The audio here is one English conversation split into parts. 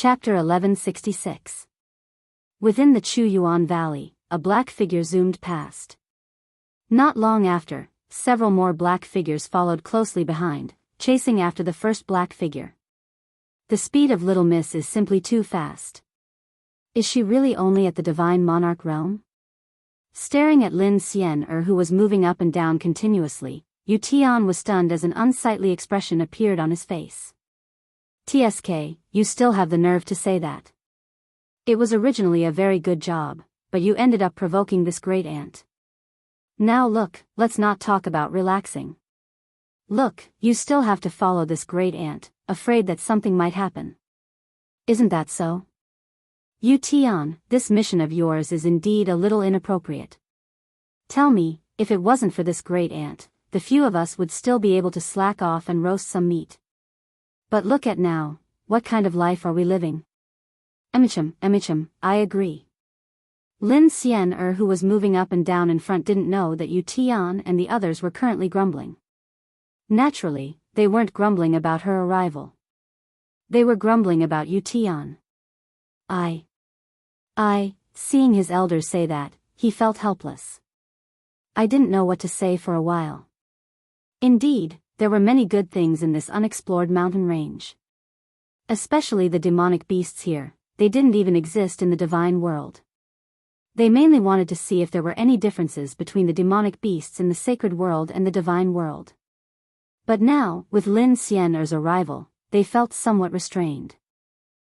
Chapter 1166. Within the Chuyuan Valley, a black figure zoomed past. Not long after, several more black figures followed closely behind, chasing after the first black figure. The speed of Little Miss is simply too fast. Is she really only at the Divine Monarch realm? Staring at Lin Xian who was moving up and down continuously, Yu Tian was stunned as an unsightly expression appeared on his face. TSK, you still have the nerve to say that. It was originally a very good job, but you ended up provoking this great ant. Now look, let's not talk about relaxing. Look, you still have to follow this great ant, afraid that something might happen. Isn't that so? Yu Tian, this mission of yours is indeed a little inappropriate. Tell me, if it wasn't for this great ant, the few of us would still be able to slack off and roast some meat. But look at now, what kind of life are we living? Emicham, I agree. Lin Xian who was moving up and down in front didn't know that Yu Tian and the others were currently grumbling. Naturally, they weren't grumbling about her arrival. They were grumbling about Yu Tian. Seeing his elders say that, he felt helpless. I didn't know what to say for a while. Indeed, there were many good things in this unexplored mountain range. Especially the demonic beasts here, they didn't even exist in the divine world. They mainly wanted to see if there were any differences between the demonic beasts in the sacred world and the divine world. But now, with Lin Xian's arrival, they felt somewhat restrained.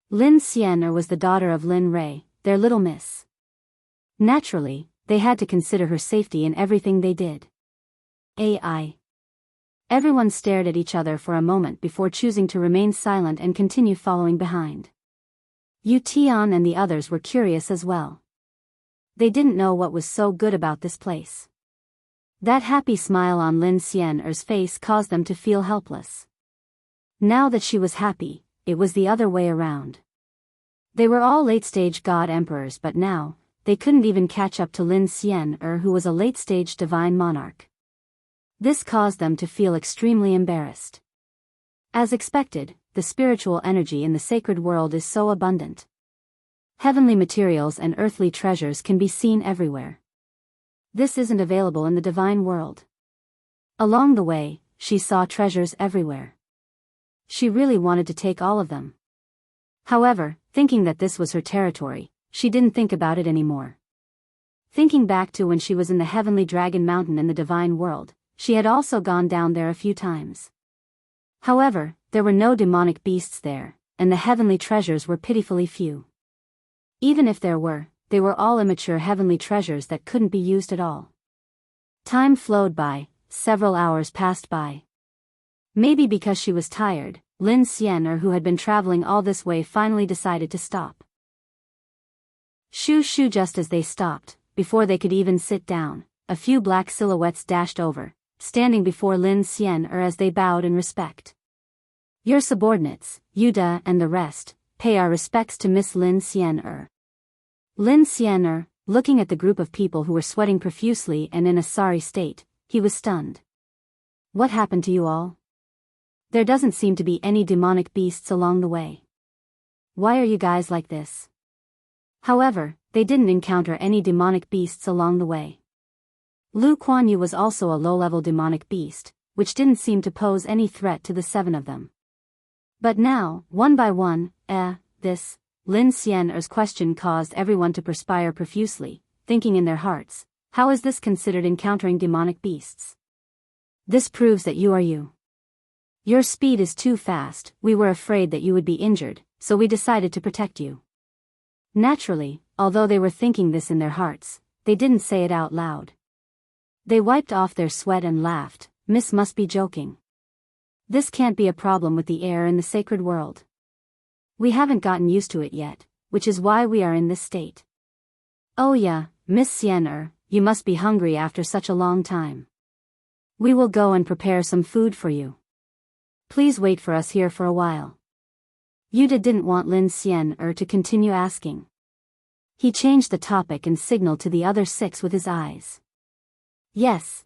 Lin Xian was the daughter of Lin Rei, their little miss. Naturally, they had to consider her safety in everything they did. Everyone stared at each other for a moment before choosing to remain silent and continue following behind. Yu Tian and the others were curious as well. They didn't know what was so good about this place. That happy smile on Lin Xian's face caused them to feel helpless. Now that she was happy, it was the other way around. They were all late-stage god emperors, but now, they couldn't even catch up to Lin Xian who was a late-stage divine monarch. This caused them to feel extremely embarrassed. As expected, the spiritual energy in the sacred world is so abundant. Heavenly materials and earthly treasures can be seen everywhere. This isn't available in the divine world. Along the way, she saw treasures everywhere. She really wanted to take all of them. However, thinking that this was her territory, she didn't think about it anymore. Thinking back to when she was in the Heavenly Dragon Mountain in the divine world, she had also gone down there a few times. However, there were no demonic beasts there, and the heavenly treasures were pitifully few. Even if there were, they were all immature heavenly treasures that couldn't be used at all. Time flowed by, several hours passed by. Maybe because she was tired, Lin Xian who had been traveling all this way finally decided to stop. Shoo! Just as they stopped, before they could even sit down, a few black silhouettes dashed over, standing before Lin Xian as they bowed in respect. Your subordinates, Yuda and the rest, pay our respects to Miss Lin Xian Lin Xian looking at the group of people who were sweating profusely and in a sorry state, he was stunned. What happened to you all? There doesn't seem to be any demonic beasts along the way. Why are you guys like this? However, they didn't encounter any demonic beasts along the way. Lu Kuan-yu was also a low-level demonic beast, which didn't seem to pose any threat to the seven of them. But now, one by one, this, Lin Xian's question caused everyone to perspire profusely, thinking in their hearts, how is this considered encountering demonic beasts? This proves that you are you. Your speed is too fast, we were afraid that you would be injured, so we decided to protect you. Naturally, although they were thinking this in their hearts, they didn't say it out loud. They wiped off their sweat and laughed. Miss must be joking. This can't be a problem with the air in the sacred world. We haven't gotten used to it yet, which is why we are in this state. Oh yeah, Miss Xian you must be hungry after such a long time. We will go and prepare some food for you. Please wait for us here for a while. Yuda didn't want Lin Xian to continue asking. He changed the topic and signaled to the other six with his eyes. Yes.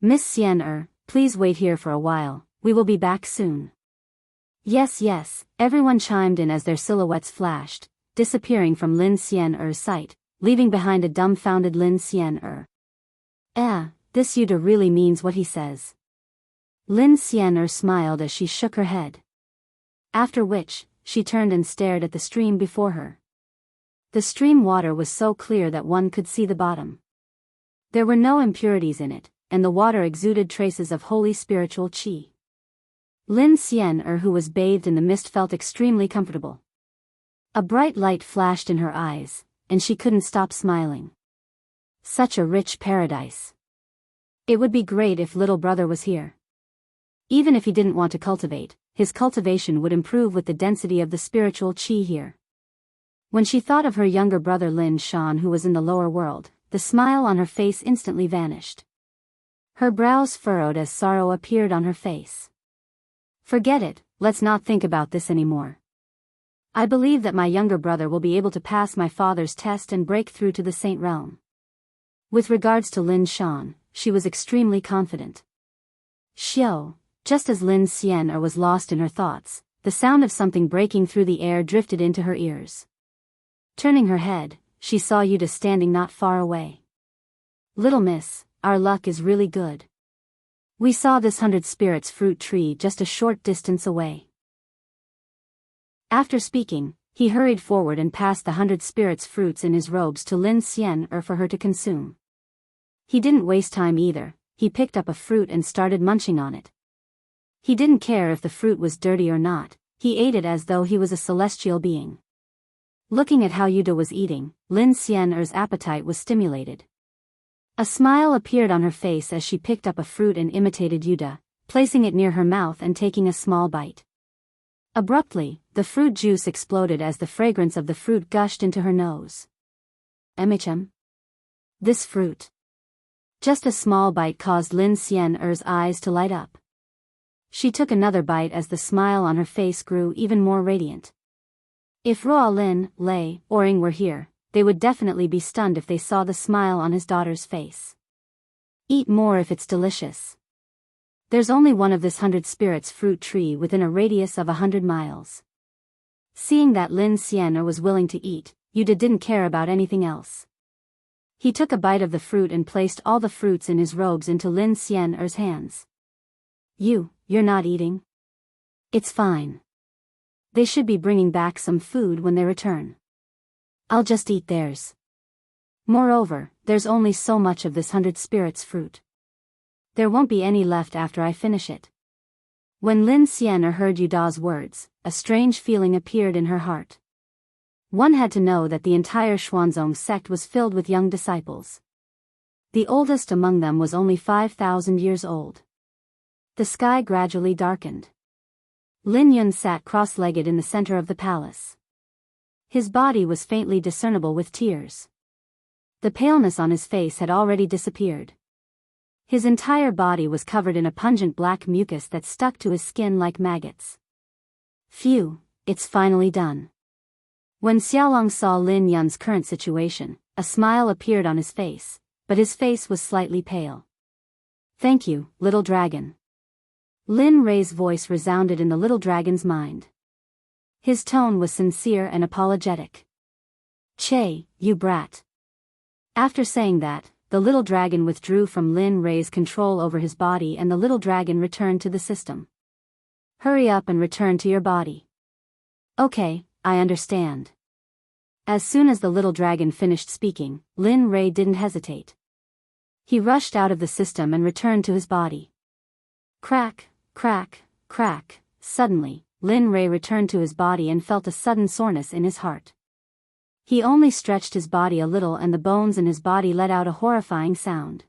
Miss Xian please wait here for a while, we will be back soon. Yes, yes, everyone chimed in as their silhouettes flashed, disappearing from Lin Xian'er's sight, leaving behind a dumbfounded Lin Xian'er. This Yuda really means what he says. Lin Xian'er smiled as she shook her head. After which, she turned and stared at the stream before her. The stream water was so clear that one could see the bottom. There were no impurities in it, and the water exuded traces of holy spiritual qi. Lin Xian'er, who was bathed in the mist, felt extremely comfortable. A bright light flashed in her eyes, and she couldn't stop smiling. Such a rich paradise. It would be great if little brother was here. Even if he didn't want to cultivate, his cultivation would improve with the density of the spiritual qi here. When she thought of her younger brother Lin Shan, who was in the lower world, the smile on her face instantly vanished. Her brows furrowed as sorrow appeared on her face. Forget it, let's not think about this anymore. I believe that my younger brother will be able to pass my father's test and break through to the Saint realm. With regards to Lin Shan, she was extremely confident. Xiao, just as Lin Xian'er was lost in her thoughts, the sound of something breaking through the air drifted into her ears. Turning her head, she saw Yuda standing not far away. Little miss, our luck is really good. We saw this 100 spirits fruit tree just a short distance away. After speaking, he hurried forward and passed the 100 spirits fruits in his robes to Lin Xian'er for her to consume. He didn't waste time either, he picked up a fruit and started munching on it. He didn't care if the fruit was dirty or not, he ate it as though he was a celestial being. Looking at how Yuda was eating, Lin Xian'er's appetite was stimulated. A smile appeared on her face as she picked up a fruit and imitated Yuda, placing it near her mouth and taking a small bite. Abruptly, the fruit juice exploded as the fragrance of the fruit gushed into her nose. This fruit. Just a small bite caused Lin Xian'er's eyes to light up. She took another bite as the smile on her face grew even more radiant. If Ruo Lin, Lei, or Ying were here, they would definitely be stunned if they saw the smile on his daughter's face. Eat more if it's delicious. There's only one of this 100 spirits fruit tree within a radius of 100 miles. Seeing that Lin Xian'er was willing to eat, Yuda didn't care about anything else. He took a bite of the fruit and placed all the fruits in his robes into Lin Xian'er's hands. You're not eating? It's fine. They should be bringing back some food when they return. I'll just eat theirs. Moreover, there's only so much of this 100 spirits fruit. There won't be any left after I finish it. When Lin Xian'er heard Yuda's words, a strange feeling appeared in her heart. One had to know that the entire Xuanzong sect was filled with young disciples. The oldest among them was only 5,000 years old. The sky gradually darkened. Lin Yun sat cross-legged in the center of the palace. His body was faintly discernible with tears. The paleness on his face had already disappeared. His entire body was covered in a pungent black mucus that stuck to his skin like maggots. Phew, it's finally done. When Xiaolong saw Lin Yun's current situation, a smile appeared on his face, but his face was slightly pale. Thank you, little dragon. Lin Rei's voice resounded in the little dragon's mind. His tone was sincere and apologetic. Che, you brat. After saying that, the little dragon withdrew from Lin Rei's control over his body and the little dragon returned to the system. Hurry up and return to your body. Okay, I understand. As soon as the little dragon finished speaking, Lin Rei didn't hesitate. He rushed out of the system and returned to his body. Crack, crack, crack. Suddenly, Lin Rei returned to his body and felt a sudden soreness in his heart. He only stretched his body a little and the bones in his body let out a horrifying sound.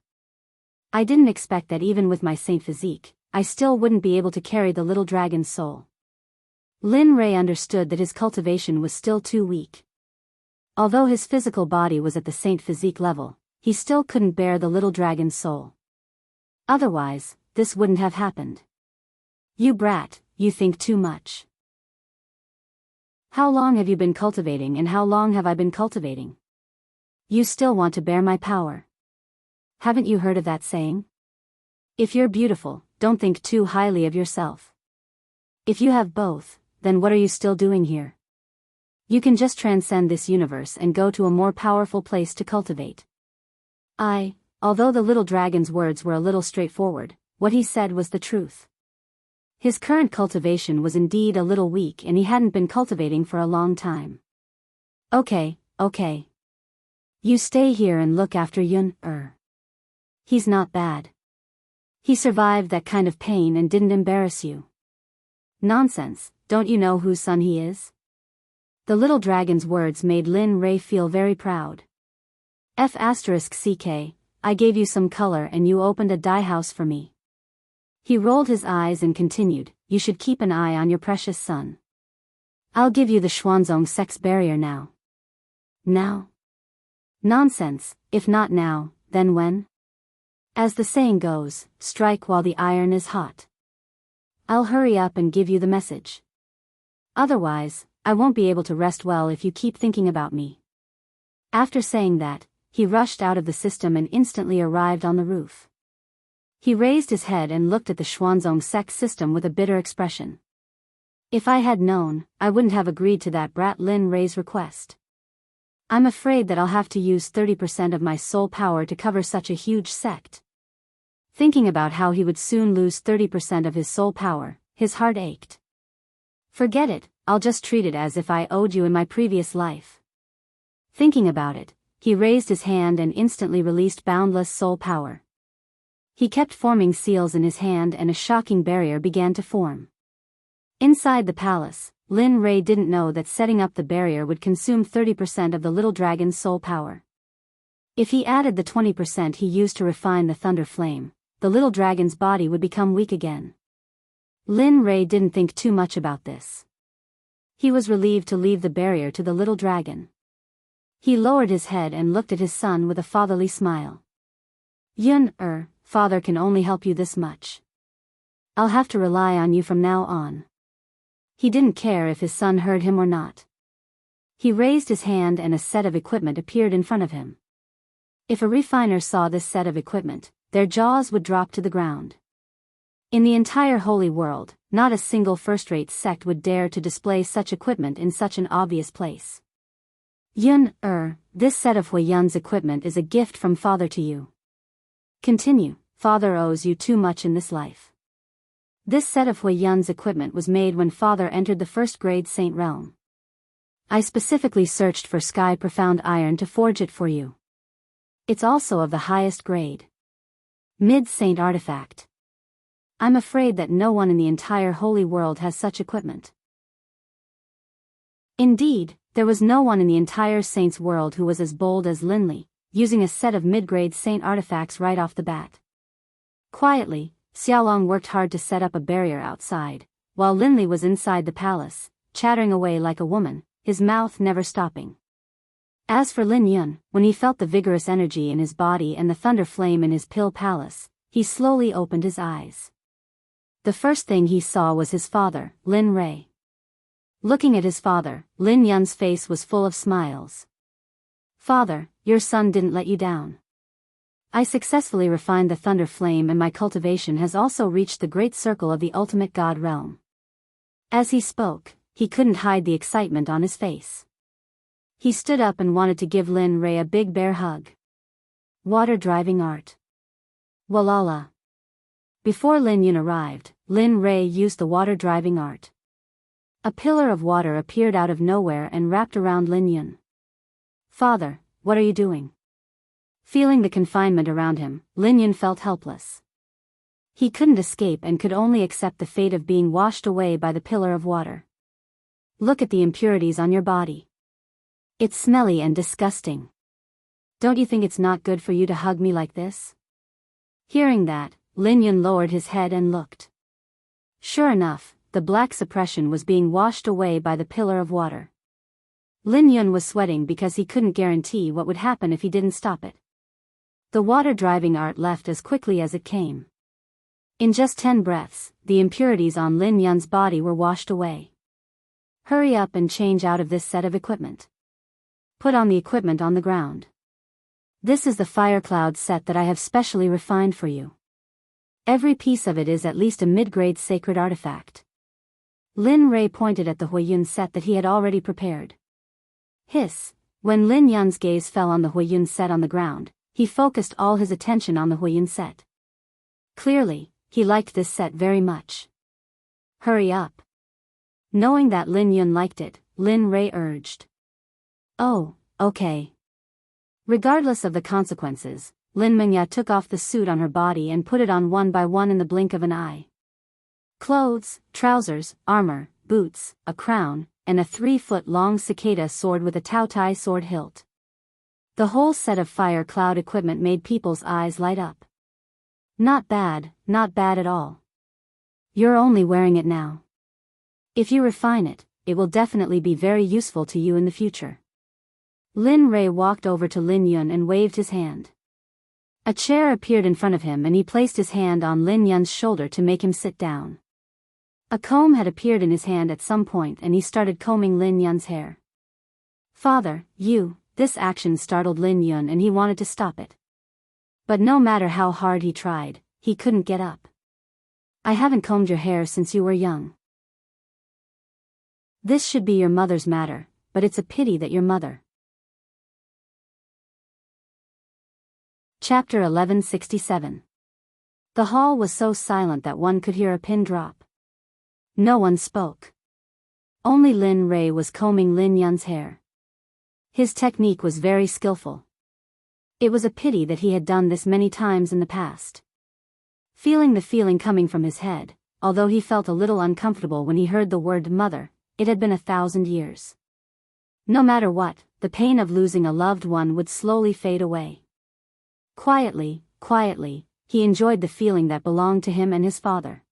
I didn't expect that even with my saint physique, I still wouldn't be able to carry the little dragon's soul. Lin Rei understood that his cultivation was still too weak. Although his physical body was at the saint physique level, he still couldn't bear the little dragon's soul. Otherwise, this wouldn't have happened. You brat, you think too much. How long have you been cultivating and how long have I been cultivating? You still want to bear my power. Haven't you heard of that saying? If you're beautiful, don't think too highly of yourself. If you have both, then what are you still doing here? You can just transcend this universe and go to a more powerful place to cultivate. Although the little dragon's words were a little straightforward, what he said was the truth. His current cultivation was indeed a little weak and he hadn't been cultivating for a long time. Okay. You stay here and look after Yun. He's not bad. He survived that kind of pain and didn't embarrass you. Nonsense, don't you know whose son he is? The little dragon's words made Lin Ray feel very proud. *CK, I gave you some color and you opened a dye house for me. He rolled his eyes and continued, you should keep an eye on your precious son. I'll give you the Xuanzong Sect's barrier now. Now? Nonsense, if not now, then when? As the saying goes, strike while the iron is hot. I'll hurry up and give you the message. Otherwise, I won't be able to rest well if you keep thinking about me. After saying that, he rushed out of the system and instantly arrived on the roof. He raised his head and looked at the Xuanzong Sect system with a bitter expression. If I had known, I wouldn't have agreed to that brat Lin Ray's request. I'm afraid that I'll have to use 30% of my soul power to cover such a huge sect. Thinking about how he would soon lose 30% of his soul power, his heart ached. Forget it, I'll just treat it as if I owed you in my previous life. Thinking about it, he raised his hand and instantly released boundless soul power. He kept forming seals in his hand and a shocking barrier began to form. Inside the palace, Lin Ray didn't know that setting up the barrier would consume 30% of the little dragon's soul power. If he added the 20% he used to refine the thunder flame, the little dragon's body would become weak again. Lin Ray didn't think too much about this. He was relieved to leave the barrier to the little dragon. He lowered his head and looked at his son with a fatherly smile. Yun, father can only help you this much. I'll have to rely on you from now on. He didn't care if his son heard him or not. He raised his hand and a set of equipment appeared in front of him. If a refiner saw this set of equipment, their jaws would drop to the ground. In the entire holy world, not a single first-rate sect would dare to display such equipment in such an obvious place. Yun, this set of Huiyun's equipment is a gift from father to you. Continue, father owes you too much in this life. This set of Huiyun's equipment was made when father entered the first-grade saint realm. I specifically searched for sky profound iron to forge it for you. It's also of the highest grade. Mid-saint artifact. I'm afraid that no one in the entire holy world has such equipment. Indeed, there was no one in the entire saint's world who was as bold as Linley, using a set of mid-grade saint artifacts right off the bat. Quietly, Xiaolong worked hard to set up a barrier outside, while Linley was inside the palace, chattering away like a woman, his mouth never stopping. As for Lin Yun, when he felt the vigorous energy in his body and the thunder flame in his pill palace, he slowly opened his eyes. The first thing he saw was his father, Lin Ray. Looking at his father, Lin Yun's face was full of smiles. Father, your son didn't let you down. I successfully refined the thunder flame and my cultivation has also reached the great circle of the ultimate god realm. As he spoke, he couldn't hide the excitement on his face. He stood up and wanted to give Lin Ray a big bear hug. Water driving art. Walala. Before Lin Yun arrived, Lin Ray used the water driving art. A pillar of water appeared out of nowhere and wrapped around Lin Yun. Father, what are you doing? Feeling the confinement around him, Lin Yun felt helpless. He couldn't escape and could only accept the fate of being washed away by the pillar of water. Look at the impurities on your body. It's smelly and disgusting. Don't you think it's not good for you to hug me like this? Hearing that, Lin Yun lowered his head and looked. Sure enough, the black suppression was being washed away by the pillar of water. Lin Yun was sweating because he couldn't guarantee what would happen if he didn't stop it. The water-driving art left as quickly as it came. In just 10 breaths, the impurities on Lin Yun's body were washed away. Hurry up and change out of this set of equipment. Put on the equipment on the ground. This is the fire cloud set that I have specially refined for you. Every piece of it is at least a mid-grade sacred artifact. Lin Rei pointed at the Huiyun set that he had already prepared. Hiss. When Lin Yun's gaze fell on the Huiyun set on the ground, he focused all his attention on the Huiyun set. Clearly, he liked this set very much. Hurry up. Knowing that Lin Yun liked it, Lin Rei urged. Oh, okay. Regardless of the consequences, Lin Mengya took off the suit on her body and put it on one by one in the blink of an eye. Clothes, trousers, armor, boots, a crown, and a 3-foot-long cicada sword with a Taotai sword hilt. The whole set of fire cloud equipment made people's eyes light up. Not bad at all. You're only wearing it now. If you refine it, it will definitely be very useful to you in the future. Lin Rei walked over to Lin Yun and waved his hand. A chair appeared in front of him and he placed his hand on Lin Yun's shoulder to make him sit down. A comb had appeared in his hand at some point and he started combing Lin Yun's hair. Father, this action startled Lin Yun and he wanted to stop it. But no matter how hard he tried, he couldn't get up. I haven't combed your hair since you were young. This should be your mother's matter, but it's a pity that your mother. Chapter 1167. The hall was so silent that one could hear a pin drop. No one spoke. Only Lin Rei was combing Lin Yun's hair. His technique was very skillful. It was a pity that he had done this many times in the past. Feeling the feeling coming from his head, although he felt a little uncomfortable when he heard the word mother, it had been 1,000 years. No matter what, the pain of losing a loved one would slowly fade away. Quietly, he enjoyed the feeling that belonged to him and his father.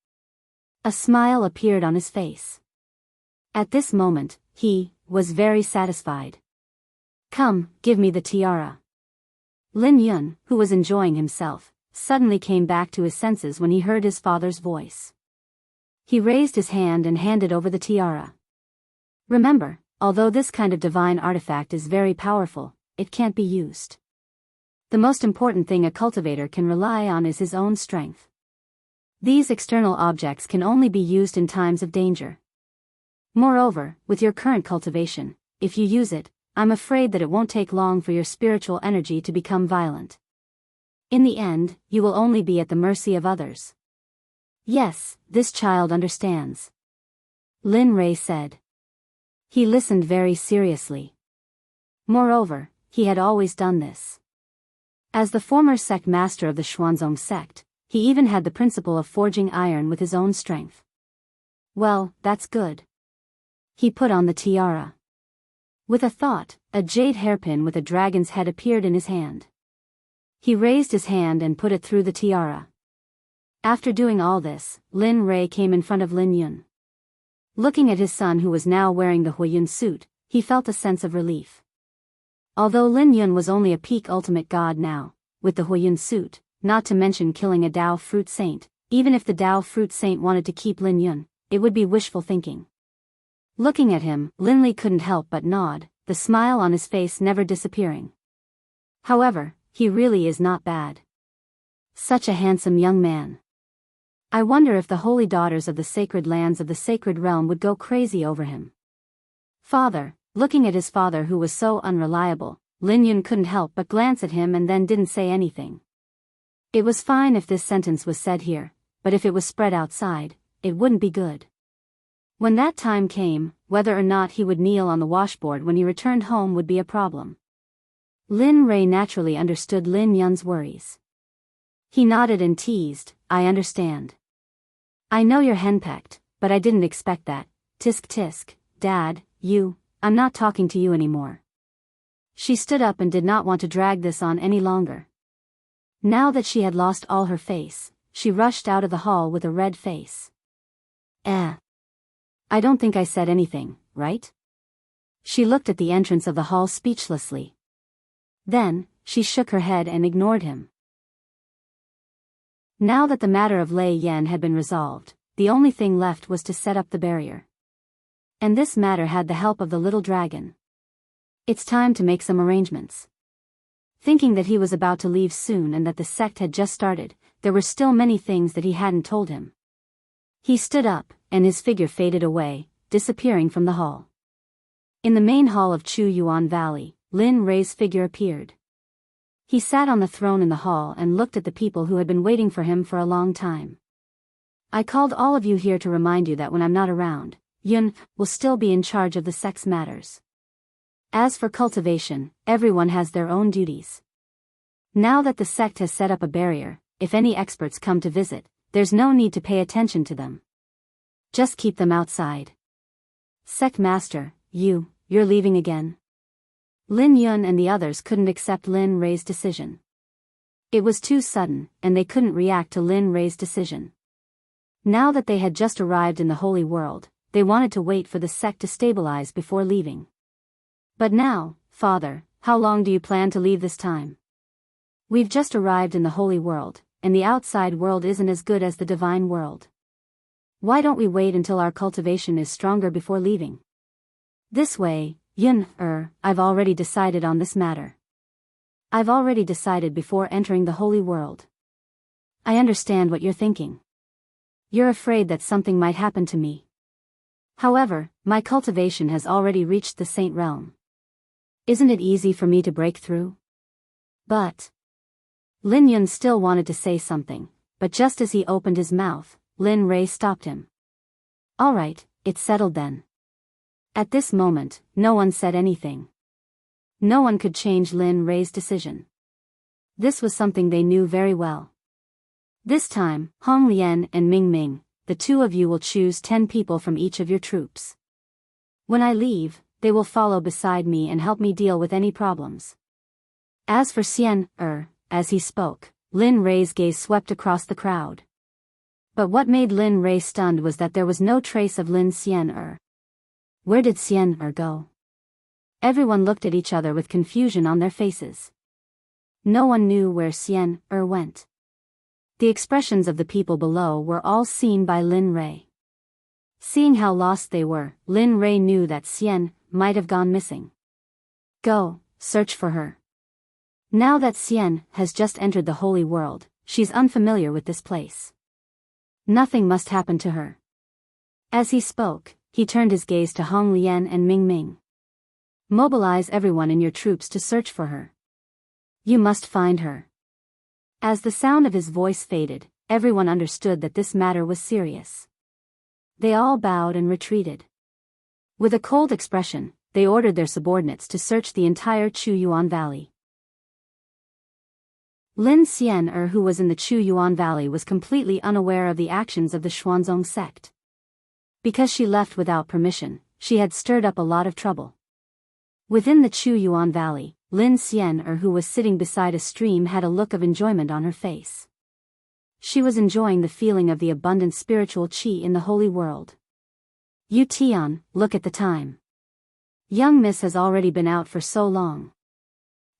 A smile appeared on his face. At this moment, he was very satisfied. Come, give me the tiara. Lin Yun, who was enjoying himself, suddenly came back to his senses when he heard his father's voice. He raised his hand and handed over the tiara. Remember, although this kind of divine artifact is very powerful, it can't be used. The most important thing a cultivator can rely on is his own strength. These external objects can only be used in times of danger. Moreover, with your current cultivation, if you use it, I'm afraid that it won't take long for your spiritual energy to become violent. In the end, you will only be at the mercy of others. Yes, this child understands. Lin Rei said. He listened very seriously. Moreover, he had always done this. As the former sect master of the Xuanzong sect, he even had the principle of forging iron with his own strength. Well, that's good. He put on the tiara. With a thought, a jade hairpin with a dragon's head appeared in his hand. He raised his hand and put it through the tiara. After doing all this, Lin Rei came in front of Lin Yun. Looking at his son who was now wearing the Huiyun suit, he felt a sense of relief. Although Lin Yun was only a peak ultimate god now, with the Huiyun suit, not to mention killing a Dao fruit saint, even if the Dao fruit saint wanted to keep Lin Yun, it would be wishful thinking. Looking at him, Lin Li couldn't help but nod, the smile on his face never disappearing. However, he really is not bad. Such a handsome young man. I wonder if the holy daughters of the sacred lands of the sacred realm would go crazy over him. Father, looking at his father who was so unreliable, Lin Yun couldn't help but glance at him and then didn't say anything. It was fine if this sentence was said here, but if it was spread outside, it wouldn't be good. When that time came, whether or not he would kneel on the washboard when he returned home would be a problem. Lin Rei naturally understood Lin Yun's worries. He nodded and teased, I understand. I know you're henpecked, but I didn't expect that. Tisk tisk, Dad, I'm not talking to you anymore. She stood up and did not want to drag this on any longer. Now that she had lost all her face, she rushed out of the hall with a red face. I don't think I said anything, right? She looked at the entrance of the hall speechlessly. Then, she shook her head and ignored him. Now that the matter of Lei Yan had been resolved, the only thing left was to set up the barrier. And this matter had the help of the little dragon. It's time to make some arrangements. Thinking that he was about to leave soon and that the sect had just started, there were still many things that he hadn't told him. He stood up, and his figure faded away, disappearing from the hall. In the main hall of Chu Yuan Valley, Lin Rei's figure appeared. He sat on the throne in the hall and looked at the people who had been waiting for him for a long time. I called all of you here to remind you that when I'm not around, Yun will still be in charge of the sect's matters. As for cultivation, everyone has their own duties. Now that the sect has set up a barrier, if any experts come to visit, there's no need to pay attention to them. Just keep them outside. Sect Master, you're leaving again? Lin Yun and the others couldn't accept Lin Rei's decision. It was too sudden, and they couldn't react to Lin Rei's decision. Now that they had just arrived in the Holy World, they wanted to wait for the sect to stabilize before leaving. But now, Father, how long do you plan to leave this time? We've just arrived in the Holy World, and the outside world isn't as good as the divine world. Why don't we wait until our cultivation is stronger before leaving? This way, I've already decided on this matter. I've already decided before entering the Holy World. I understand what you're thinking. You're afraid that something might happen to me. However, my cultivation has already reached the Saint Realm. Isn't it easy for me to break through? But Lin Yun still wanted to say something, but just as he opened his mouth, Lin Rei stopped him. All right, it's settled then. At this moment, no one said anything. No one could change Lin Rei's decision. This was something they knew very well. This time, Hong Lian and Ming Ming, the two of you will choose 10 people from each of your troops. When I leave, they will follow beside me and help me deal with any problems. As for Xian, as he spoke, Lin Rei's gaze swept across the crowd. But what made Lin Rei stunned was that there was no trace of Lin Xian. Where did Xian go? Everyone looked at each other with confusion on their faces. No one knew where Xian went. The expressions of the people below were all seen by Lin Rei. Seeing how lost they were, Lin Rei knew that Xian might have gone missing. Go, search for her. Now that Xian has just entered the Holy World, she's unfamiliar with this place. Nothing must happen to her. As he spoke, he turned his gaze to Hong Lian and Ming Ming. Mobilize everyone in your troops to search for her. You must find her. As the sound of his voice faded, everyone understood that this matter was serious. They all bowed and retreated. With a cold expression, they ordered their subordinates to search the entire Chu Yuan Valley. Lin Xian who was in the Chu Yuan Valley was completely unaware of the actions of the Xuanzong sect. Because she left without permission, she had stirred up a lot of trouble. Within the Chu Yuan Valley, Lin Xian who was sitting beside a stream had a look of enjoyment on her face. She was enjoying the feeling of the abundant spiritual qi in the holy world. Yu Tian, look at the time. Young Miss has already been out for so long.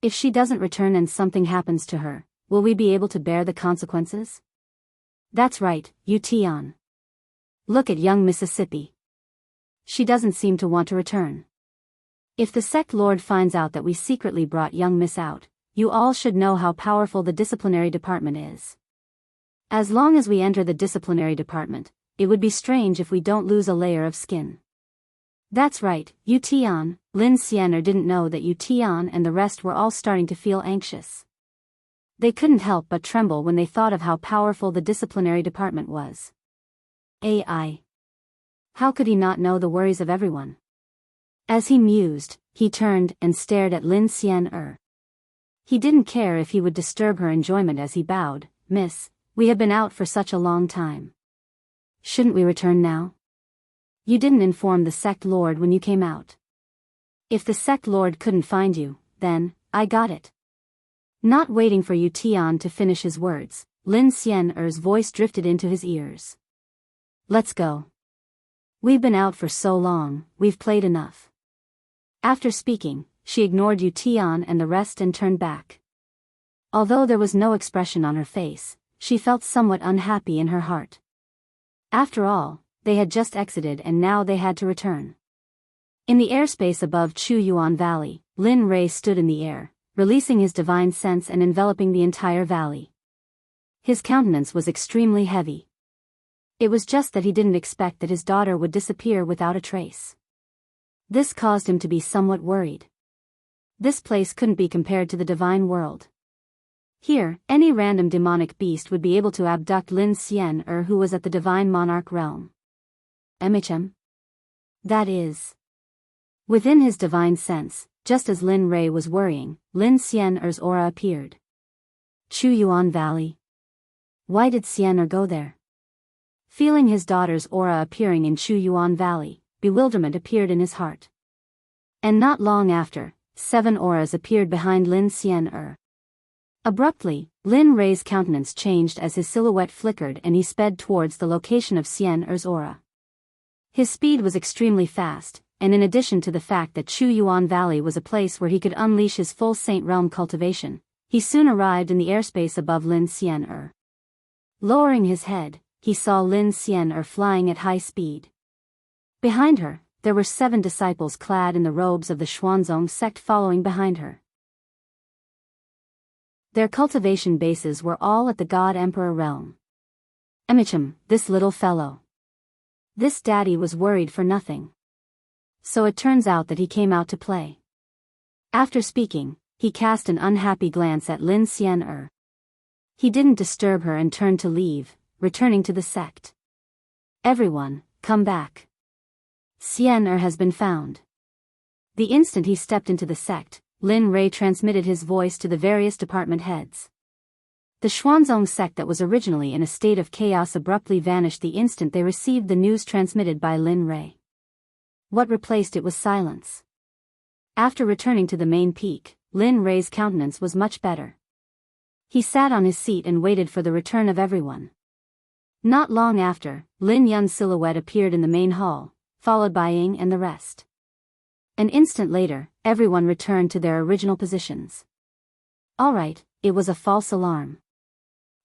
If she doesn't return and something happens to her, will we be able to bear the consequences? That's right, Yu Tian. Look at young Mississippi. She doesn't seem to want to return. If the sect lord finds out that we secretly brought young Miss out, you all should know how powerful the disciplinary department is. As long as we enter the disciplinary department, it would be strange if we don't lose a layer of skin. That's right, Yu Tian. Lin Xian didn't know that Yu Tian and the rest were all starting to feel anxious. They couldn't help but tremble when they thought of how powerful the disciplinary department was. AI. How could he not know the worries of everyone? As he mused, he turned and stared at Lin Xian. He didn't care if he would disturb her enjoyment as he bowed. Miss, we have been out for such a long time. Shouldn't we return now? You didn't inform the sect lord when you came out. If the sect lord couldn't find you, then, I got it. Not waiting for Yu Tian to finish his words, Lin Xian's voice drifted into his ears. Let's go. We've been out for so long, we've played enough. After speaking, she ignored Yu Tian and the rest and turned back. Although there was no expression on her face, she felt somewhat unhappy in her heart. After all, they had just exited and now they had to return. In the airspace above Chu Yuan Valley, Lin Rei stood in the air, releasing his divine sense and enveloping the entire valley. His countenance was extremely heavy. It was just that he didn't expect that his daughter would disappear without a trace. This caused him to be somewhat worried. This place couldn't be compared to the divine world. Here, any random demonic beast would be able to abduct Lin Xian'er, who was at the divine monarch realm. That is. Within his divine sense, just as Lin Rei was worrying, Lin Xian'er's aura appeared. Chu Yuan Valley. Why did Xian'er go there? Feeling his daughter's aura appearing in Chu Yuan Valley, bewilderment appeared in his heart. And not long after, 7 auras appeared behind Lin Xian'er. Abruptly, Lin Rei's countenance changed as his silhouette flickered and he sped towards the location of Xian'er's aura. His speed was extremely fast, and in addition to the fact that Chu Yuan Valley was a place where he could unleash his full Saint Realm cultivation, he soon arrived in the airspace above Lin Xian'er. Lowering his head, he saw Lin Xian'er flying at high speed. Behind her, there were 7 disciples clad in the robes of the Xuanzong sect following behind her. Their cultivation bases were all at the God Emperor realm. This little fellow. This daddy was worried for nothing. So it turns out that he came out to play. After speaking, he cast an unhappy glance at Lin Xian'er. He didn't disturb her and turned to leave, returning to the sect. Everyone, come back. Xian'er has been found. The instant he stepped into the sect, Lin Rei transmitted his voice to the various department heads. The Xuanzong sect that was originally in a state of chaos abruptly vanished the instant they received the news transmitted by Lin Rei. What replaced it was silence. After returning to the main peak, Lin Rei's countenance was much better. He sat on his seat and waited for the return of everyone. Not long after, Lin Yun's silhouette appeared in the main hall, followed by Ying and the rest. An instant later, everyone returned to their original positions. Alright, it was a false alarm.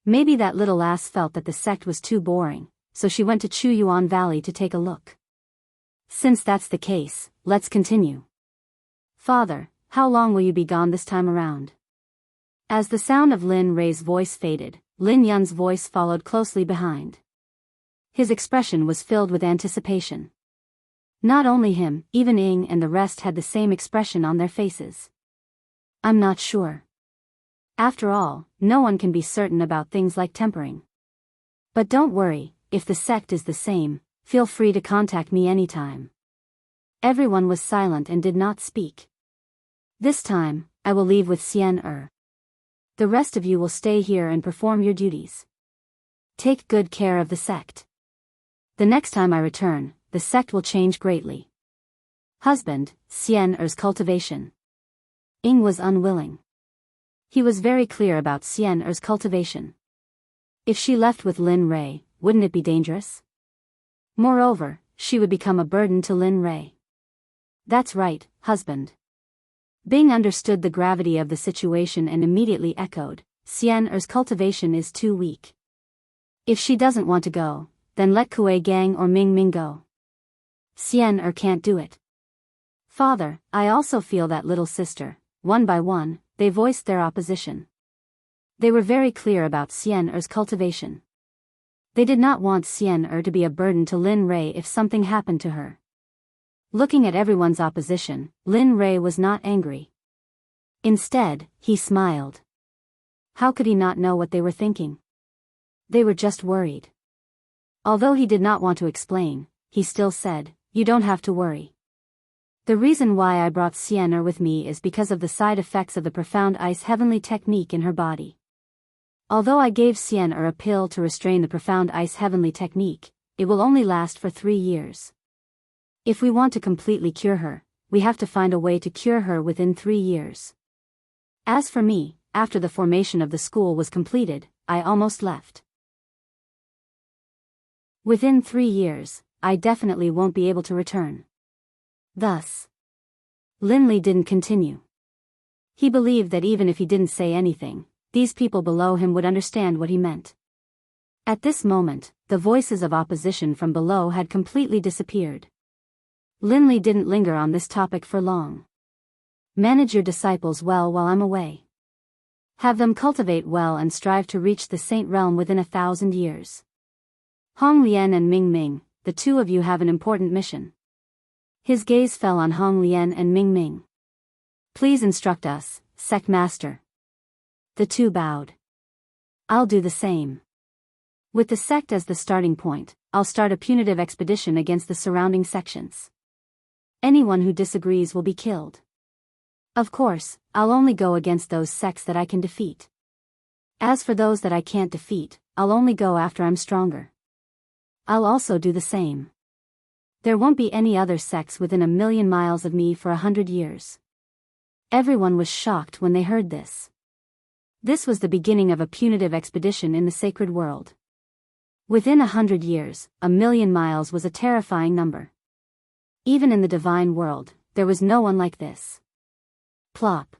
Maybe that little lass felt that the sect was too boring, so she went to Chu Yuan Valley to take a look. Since that's the case, let's continue. Father, how long will you be gone this time around? As the sound of Lin Rei's voice faded, Lin Yun's voice followed closely behind. His expression was filled with anticipation. Not only him, even Ying and the rest had the same expression on their faces. I'm not sure. After all, no one can be certain about things like tempering. But don't worry, if the sect is the same, feel free to contact me anytime. Everyone was silent and did not speak. This time, I will leave with Xian'er. The rest of you will stay here and perform your duties. Take good care of the sect. The next time I return, the sect will change greatly. Husband, Xian'er's cultivation. Ying was unwilling. He was very clear about Xian'er's cultivation. If she left with Lin Rei, wouldn't it be dangerous? Moreover, she would become a burden to Lin Rei. That's right, husband. Bing understood the gravity of the situation and immediately echoed, Xian'er's cultivation is too weak. If she doesn't want to go, then let Kuei Gang or Ming Ming go. Xian'er can't do it. Father, I also feel that little sister. One by one, they voiced their opposition. They were very clear about Xian'er's cultivation. They did not want Xian'er to be a burden to Lin Rei if something happened to her. Looking at everyone's opposition, Lin Rei was not angry. Instead, he smiled. How could he not know what they were thinking? They were just worried. Although he did not want to explain, he still said, "You don't have to worry. The reason why I brought Xian'er with me is because of the side effects of the profound ice heavenly technique in her body. Although I gave Xian'er a pill to restrain the profound ice heavenly technique, it will only last for 3 years. If we want to completely cure her, we have to find a way to cure her within 3 years. As for me, after the formation of the school was completed, I almost left. Within 3 years, I definitely won't be able to return." Thus, Lin Li didn't continue. He believed that even if he didn't say anything, these people below him would understand what he meant. At this moment, the voices of opposition from below had completely disappeared. Lin Li didn't linger on this topic for long. Manage your disciples well while I'm away. Have them cultivate well and strive to reach the Saint Realm within 1,000 years. Hong Lian and Ming Ming, the two of you have an important mission. His gaze fell on Hong Lian and Ming Ming. Please instruct us, Sect Master. The two bowed. I'll do the same. With the sect as the starting point, I'll start a punitive expedition against the surrounding sections. Anyone who disagrees will be killed. Of course, I'll only go against those sects that I can defeat. As for those that I can't defeat, I'll only go after I'm stronger. I'll also do the same. There won't be any other sects within 1,000,000 miles of me for 100 years. Everyone was shocked when they heard this. This was the beginning of a punitive expedition in the sacred world. Within 100 years, 1,000,000 miles was a terrifying number. Even in the divine world, there was no one like this. Plop.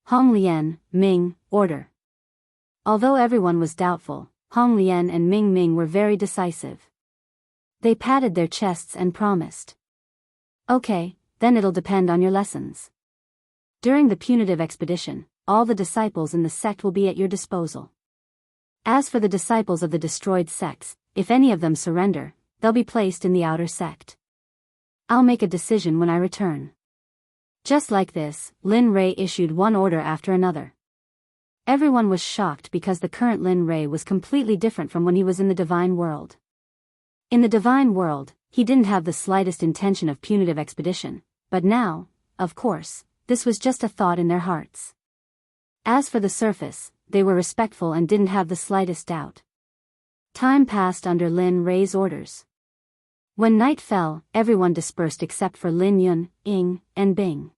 Hong Lian, Ming, order. Although everyone was doubtful, Hong Lian and Ming Ming were very decisive. They patted their chests and promised. Okay, then it'll depend on your lessons. During the punitive expedition, all the disciples in the sect will be at your disposal. As for the disciples of the destroyed sects, if any of them surrender, they'll be placed in the outer sect. I'll make a decision when I return. Just like this, Lin Rei issued one order after another. Everyone was shocked because the current Lin Rei was completely different from when he was in the divine world. In the divine world, he didn't have the slightest intention of punitive expedition, but now, of course, this was just a thought in their hearts. As for the surface, they were respectful and didn't have the slightest doubt. Time passed under Lin Rei's orders. When night fell, everyone dispersed except for Lin Yun, Ying, and Bing.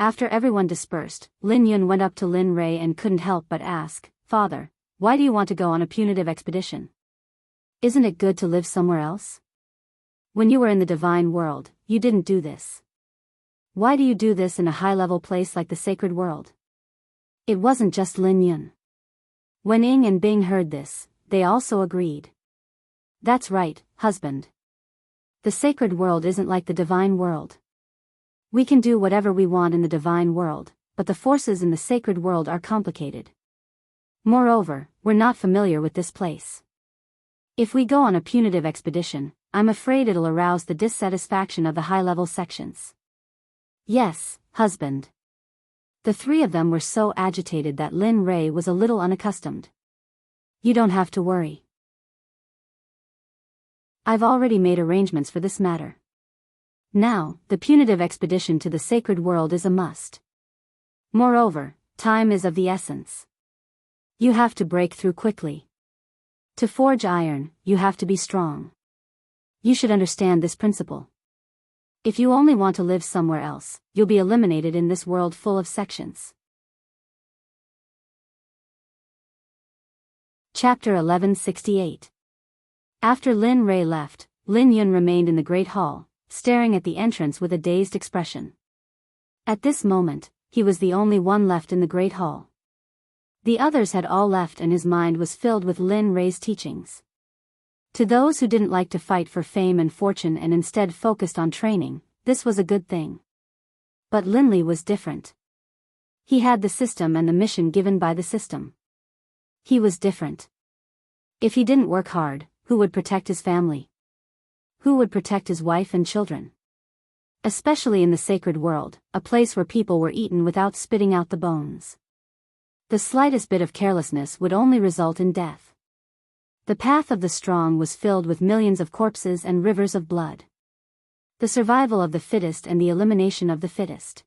After everyone dispersed, Lin Yun went up to Lin Rei and couldn't help but ask, "Father, why do you want to go on a punitive expedition? Isn't it good to live somewhere else? When you were in the divine world, you didn't do this. Why do you do this in a high-level place like the sacred world?" It wasn't just Lin Yun. When Ying and Bing heard this, they also agreed. That's right, husband. The sacred world isn't like the divine world. We can do whatever we want in the divine world, but the forces in the sacred world are complicated. Moreover, we're not familiar with this place. If we go on a punitive expedition, I'm afraid it'll arouse the dissatisfaction of the high-level sections. Yes, husband. The three of them were so agitated that Lin Rei was a little unaccustomed. You don't have to worry. I've already made arrangements for this matter. Now, the punitive expedition to the sacred world is a must. Moreover, time is of the essence. You have to break through quickly. To forge iron, you have to be strong. You should understand this principle. If you only want to live somewhere else, you'll be eliminated in this world full of sections. Chapter 1168. After Lin Rei left, Lin Yun remained in the Great Hall, staring at the entrance with a dazed expression. At this moment, he was the only one left in the Great Hall. The others had all left and his mind was filled with Lin Rei's teachings. To those who didn't like to fight for fame and fortune and instead focused on training, this was a good thing. But Lin Li was different. He had the system and the mission given by the system. He was different. If he didn't work hard, who would protect his family? Who would protect his wife and children? Especially in the sacred world, a place where people were eaten without spitting out the bones. The slightest bit of carelessness would only result in death. The path of the strong was filled with millions of corpses and rivers of blood. The survival of the fittest and the elimination of the fittest.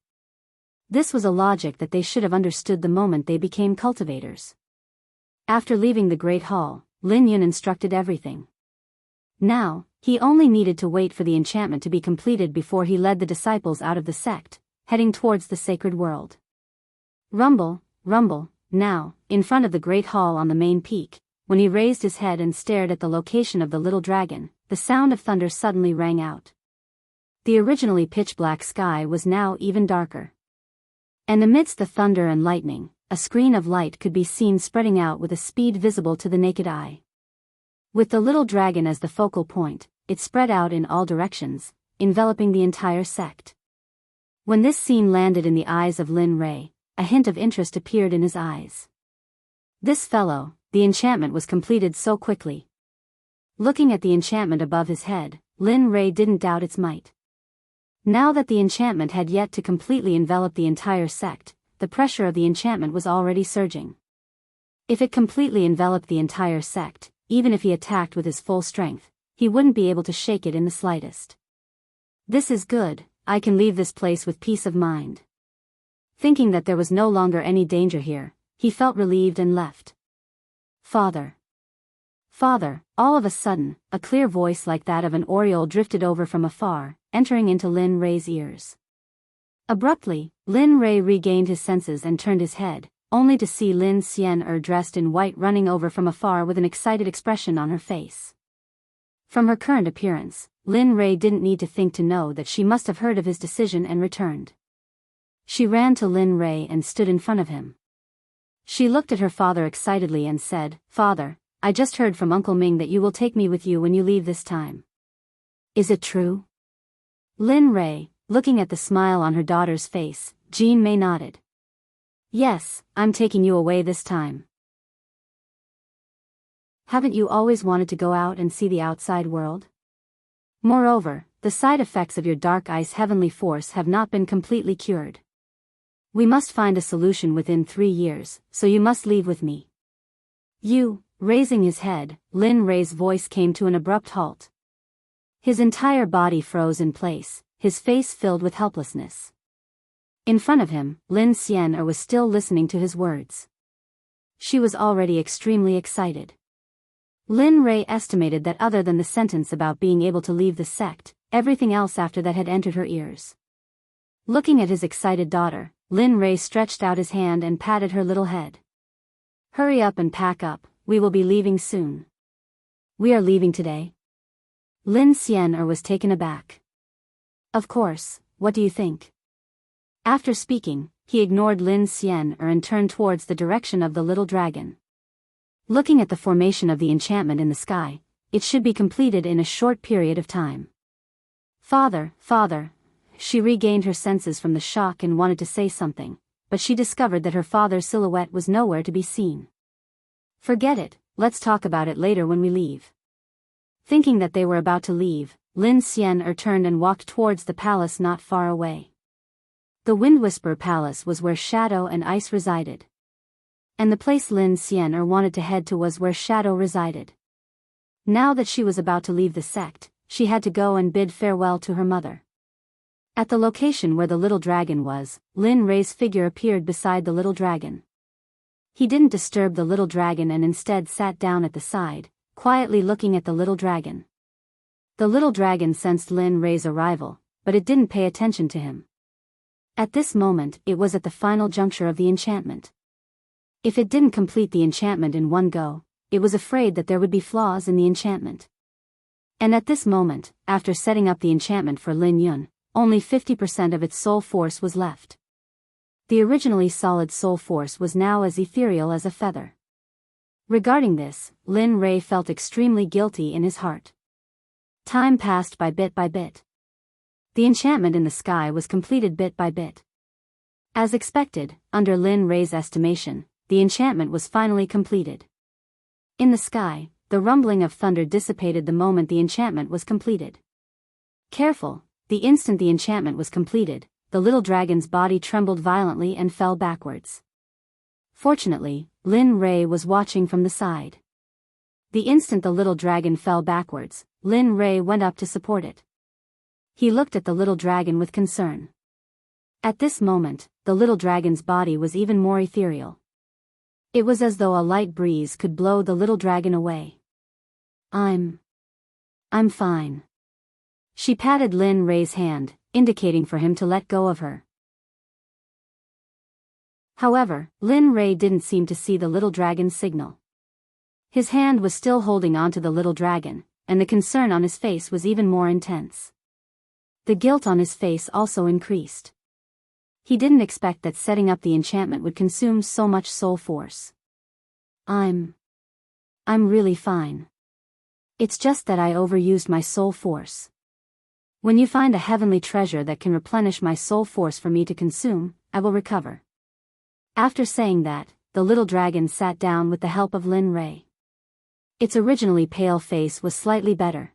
This was a logic that they should have understood the moment they became cultivators. After leaving the Great Hall, Lin Yun instructed everything. Now, he only needed to wait for the enchantment to be completed before he led the disciples out of the sect, heading towards the sacred world. Rumble, rumble, now, in front of the Great Hall on the main peak, when he raised his head and stared at the location of the little dragon, the sound of thunder suddenly rang out. The originally pitch-black sky was now even darker. And amidst the thunder and lightning, a screen of light could be seen spreading out with a speed visible to the naked eye. With the little dragon as the focal point, it spread out in all directions, enveloping the entire sect. When this scene landed in the eyes of Lin Rei, a hint of interest appeared in his eyes. This fellow, the enchantment was completed so quickly. Looking at the enchantment above his head, Lin Rei didn't doubt its might. Now that the enchantment had yet to completely envelop the entire sect, the pressure of the enchantment was already surging. If it completely enveloped the entire sect, even if he attacked with his full strength, he wouldn't be able to shake it in the slightest. This is good, I can leave this place with peace of mind. Thinking that there was no longer any danger here, he felt relieved and left. Father. Father, all of a sudden, a clear voice like that of an oriole drifted over from afar, entering into Lin Rei's ears. Abruptly, Lin Rei regained his senses and turned his head, only to see Lin Xian dressed in white running over from afar with an excited expression on her face. From her current appearance, Lin Rei didn't need to think to know that she must have heard of his decision and returned. She ran to Lin Rei and stood in front of him. She looked at her father excitedly and said, "Father, I just heard from Uncle Ming that you will take me with you when you leave this time. Is it true?" Lin Rei, looking at the smile on her daughter's face, Jean Mei nodded. "Yes, I'm taking you away this time. Haven't you always wanted to go out and see the outside world? Moreover, the side effects of your dark ice heavenly force have not been completely cured. We must find a solution within 3 years, so you must leave with me." "You," raising his head, Lin Rei's voice came to an abrupt halt. His entire body froze in place, his face filled with helplessness. In front of him, Lin Xian was still listening to his words. She was already extremely excited. Lin Rei estimated that other than the sentence about being able to leave the sect, everything else after that had entered her ears. Looking at his excited daughter, Lin Rei stretched out his hand and patted her little head. "Hurry up and pack up, we will be leaving soon." "We are leaving today?" Lin Xian was taken aback. "Of course, what do you think?" After speaking, he ignored Lin Xian and turned towards the direction of the little dragon. Looking at the formation of the enchantment in the sky, it should be completed in a short period of time. "Father, father," she regained her senses from the shock and wanted to say something, but she discovered that her father's silhouette was nowhere to be seen. "Forget it, let's talk about it later when we leave." Thinking that they were about to leave, Lin Xian turned and walked towards the palace not far away. The Wind Whisper Palace was where Shadow and Ice resided. And the place Lin Xian wanted to head to was where Shadow resided. Now that she was about to leave the sect, she had to go and bid farewell to her mother. At the location where the little dragon was, Lin Rei's figure appeared beside the little dragon. He didn't disturb the little dragon and instead sat down at the side, quietly looking at the little dragon. The little dragon sensed Lin Rei's arrival, but it didn't pay attention to him. At this moment, it was at the final juncture of the enchantment. If it didn't complete the enchantment in one go, it was afraid that there would be flaws in the enchantment. And at this moment, after setting up the enchantment for Lin Yun, only 50% of its soul force was left. The originally solid soul force was now as ethereal as a feather. Regarding this, Lin Rei felt extremely guilty in his heart. Time passed by bit by bit. The enchantment in the sky was completed bit by bit. As expected, under Lin Rei's estimation, the enchantment was finally completed. In the sky, the rumbling of thunder dissipated the moment the enchantment was completed. Careful, the instant the enchantment was completed, the little dragon's body trembled violently and fell backwards. Fortunately, Lin Rei was watching from the side. The instant the little dragon fell backwards, Lin Rei went up to support it. He looked at the little dragon with concern. At this moment, the little dragon's body was even more ethereal. It was as though a light breeze could blow the little dragon away. I'm fine." She patted Lin Rei's hand, indicating for him to let go of her. However, Lin Rei didn't seem to see the little dragon's signal. His hand was still holding onto the little dragon, and the concern on his face was even more intense. The guilt on his face also increased. He didn't expect that setting up the enchantment would consume so much soul force. I'm really fine. It's just that I overused my soul force. When you find a heavenly treasure that can replenish my soul force for me to consume, I will recover." After saying that, the little dragon sat down with the help of Lin Rei. Its originally pale face was slightly better.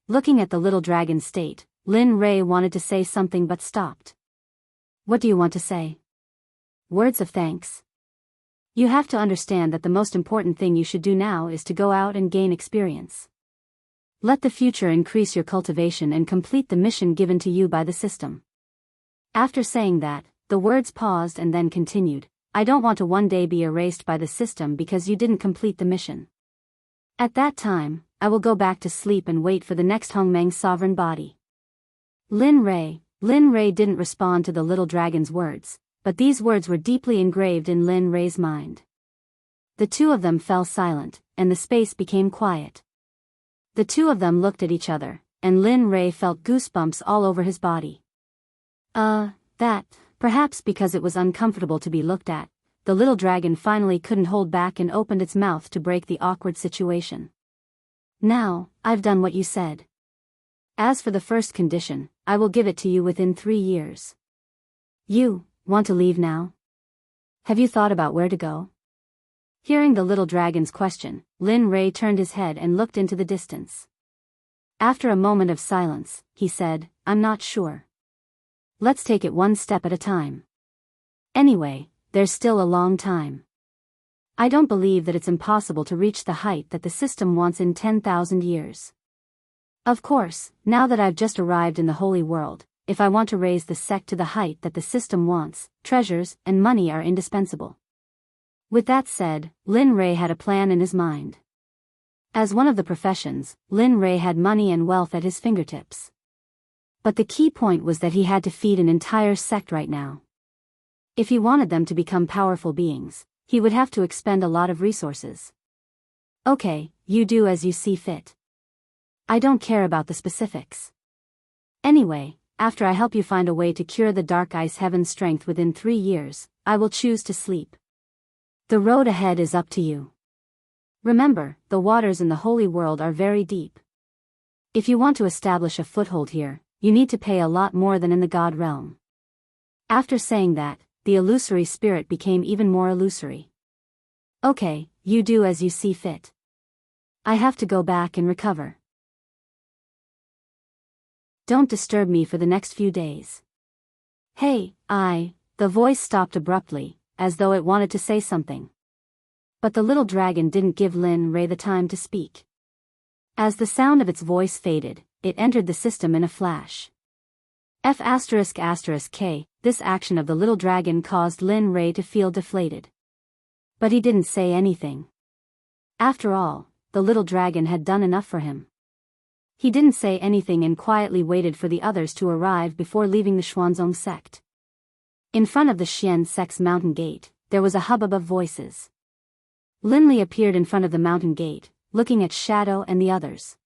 Looking at the little dragon state, Lin Rei wanted to say something but stopped. What do you want to say? Words of thanks. You have to understand that the most important thing you should do now is to go out and gain experience. Let the future increase your cultivation and complete the mission given to you by the system. After saying that, the words paused and then continued. I don't want to one day be erased by the system because you didn't complete the mission. At that time, I will go back to sleep and wait for the next Hongmeng sovereign body. Lin Rei didn't respond to the little dragon's words, but these words were deeply engraved in Lin Rei's mind. The two of them fell silent, and the space became quiet. The two of them looked at each other, and Lin Rei felt goosebumps all over his body. Perhaps because it was uncomfortable to be looked at, the little dragon finally couldn't hold back and opened its mouth to break the awkward situation. Now, I've done what you said. As for the first condition, I will give it to you within 3 years. You want to leave now? Have you thought about where to go? Hearing the little dragon's question, Lin Rei turned his head and looked into the distance. After a moment of silence, he said, I'm not sure. Let's take it one step at a time. Anyway, there's still a long time. I don't believe that it's impossible to reach the height that the system wants in 10,000 years. Of course, now that I've just arrived in the holy world, if I want to raise the sect to the height that the system wants, treasures and money are indispensable. With that said, Lin Rei had a plan in his mind. As one of the professions, Lin Rei had money and wealth at his fingertips. But the key point was that he had to feed an entire sect right now. If he wanted them to become powerful beings, he would have to expend a lot of resources. Okay, you do as you see fit. I don't care about the specifics. Anyway, after I help you find a way to cure the dark ice heaven's strength within 3 years, I will choose to sleep. The road ahead is up to you. Remember, the waters in the holy world are very deep. If you want to establish a foothold here, you need to pay a lot more than in the god realm. After saying that, the illusory spirit became even more illusory. Okay, you do as you see fit. I have to go back and recover. Don't disturb me for the next few days. Hey, the voice stopped abruptly, as though it wanted to say something. But the little dragon didn't give Lin Rei the time to speak. As the sound of its voice faded, it entered the system in a flash. F***K, this action of the little dragon caused Lin Rei to feel deflated. But he didn't say anything. After all, the little dragon had done enough for him. He didn't say anything and quietly waited for the others to arrive before leaving the Xuanzong sect. In front of the Xian sect's mountain gate, there was a hubbub of voices. Lin Li appeared in front of the mountain gate, looking at Shadow and the others.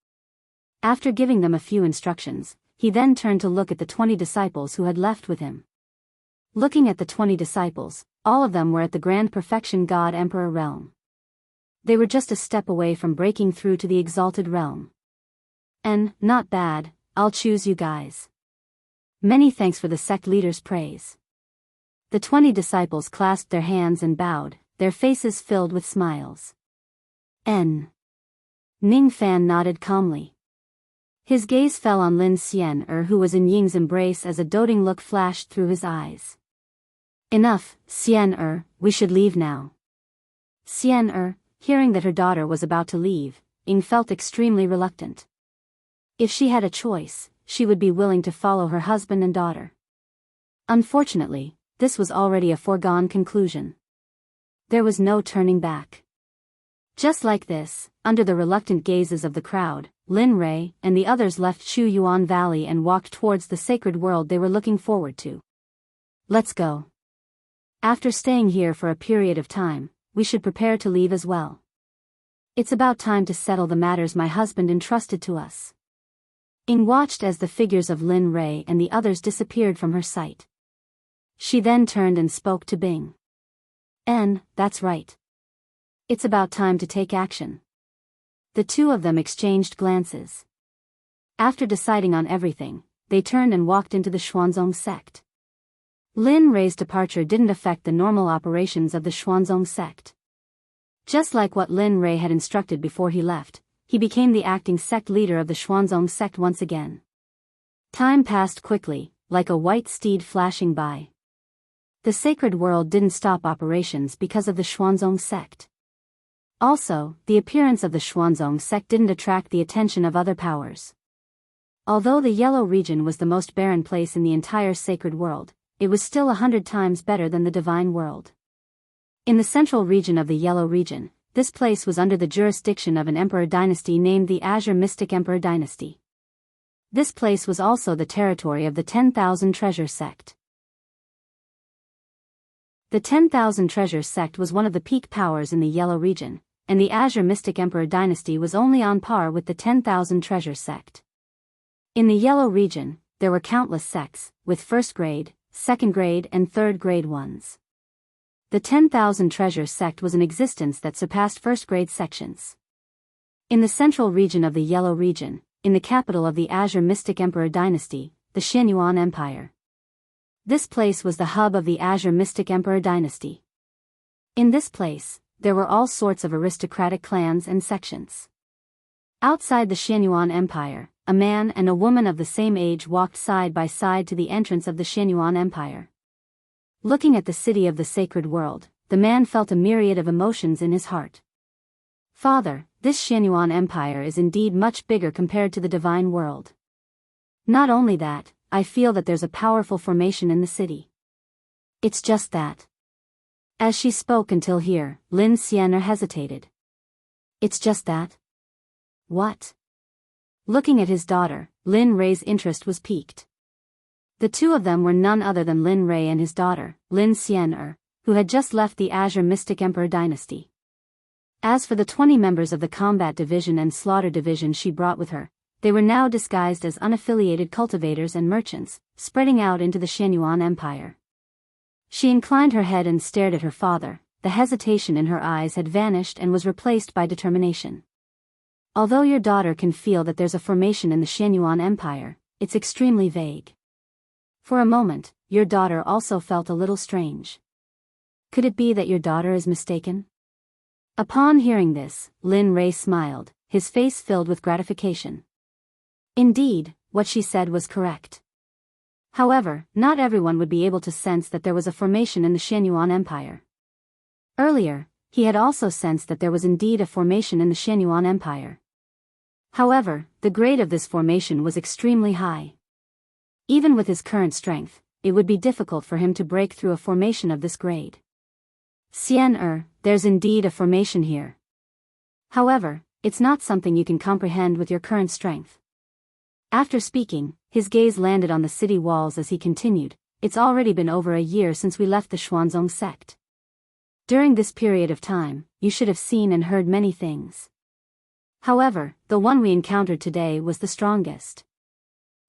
After giving them a few instructions, he then turned to look at the 20 disciples who had left with him. Looking at the 20 disciples, all of them were at the Grand Perfection God Emperor realm. They were just a step away from breaking through to the exalted realm. And, not bad, I'll choose you guys. Many thanks for the sect leader's praise. The 20 disciples clasped their hands and bowed, their faces filled with smiles. Ning Fan nodded calmly. His gaze fell on Lin Xian who was in Ying's embrace as a doting look flashed through his eyes. Enough, Xian we should leave now. Xian hearing that her daughter was about to leave, Ying felt extremely reluctant. If she had a choice, she would be willing to follow her husband and daughter. Unfortunately, this was already a foregone conclusion. There was no turning back. Just like this, under the reluctant gazes of the crowd, Lin Rei and the others left Chu Yuan Valley and walked towards the sacred world they were looking forward to. Let's go. After staying here for a period of time, we should prepare to leave as well. It's about time to settle the matters my husband entrusted to us. Ying watched as the figures of Lin Rei and the others disappeared from her sight. She then turned and spoke to Bing. That's right. It's about time to take action. The two of them exchanged glances. After deciding on everything, they turned and walked into the Xuanzong sect. Lin Rei's departure didn't affect the normal operations of the Xuanzong sect. Just like what Lin Rei had instructed before he left, he became the acting sect leader of the Xuanzong sect once again. Time passed quickly, like a white steed flashing by. The sacred world didn't stop operations because of the Xuanzong sect. Also, the appearance of the Xuanzong sect didn't attract the attention of other powers. Although the Yellow region was the most barren place in the entire sacred world, it was still 100 times better than the divine world. In the central region of the Yellow region, this place was under the jurisdiction of an emperor dynasty named the Azure Mystic Emperor Dynasty. This place was also the territory of the 10,000 Treasure Sect. The 10,000 Treasure Sect was one of the peak powers in the Yellow region, and the Azure Mystic Emperor Dynasty was only on par with the 10,000 Treasure Sect. In the Yellow region, there were countless sects, with first grade, second grade and third grade ones. The 10,000 Treasure Sect was an existence that surpassed first-grade sections. In the central region of the Yellow region, in the capital of the Azure Mystic Emperor Dynasty, the Xianyuan Empire. This place was the hub of the Azure Mystic Emperor Dynasty. In this place, there were all sorts of aristocratic clans and sections. Outside the Xianyuan Empire, a man and a woman of the same age walked side by side to the entrance of the Xianyuan Empire. Looking at the city of the sacred world, the man felt a myriad of emotions in his heart. Father, this Xianyuan Empire is indeed much bigger compared to the divine world. Not only that, I feel that there's a powerful formation in the city. It's just that. As she spoke until here, Lin Xian'er hesitated. It's just that? What? Looking at his daughter, Lin Rei's interest was piqued. The two of them were none other than Lin Rei and his daughter, Lin Xian'er, who had just left the Azure Mystic Emperor Dynasty. As for the 20 members of the Combat Division and Slaughter Division she brought with her, they were now disguised as unaffiliated cultivators and merchants, spreading out into the Xianyuan Empire. She inclined her head and stared at her father. The hesitation in her eyes had vanished and was replaced by determination. Although your daughter can feel that there's a formation in the Xianyuan Empire, it's extremely vague. For a moment, your daughter also felt a little strange. Could it be that your daughter is mistaken? Upon hearing this, Lin Rei smiled, his face filled with gratification. Indeed, what she said was correct. However, not everyone would be able to sense that there was a formation in the Xianyuan Empire. Earlier, he had also sensed that there was indeed a formation in the Xianyuan Empire. However, the grade of this formation was extremely high. Even with his current strength, it would be difficult for him to break through a formation of this grade. Xian'er, there's indeed a formation here. However, it's not something you can comprehend with your current strength. After speaking, his gaze landed on the city walls as he continued, it's already been over a year since we left the Xuanzong sect. During this period of time, you should have seen and heard many things. However, the one we encountered today was the strongest.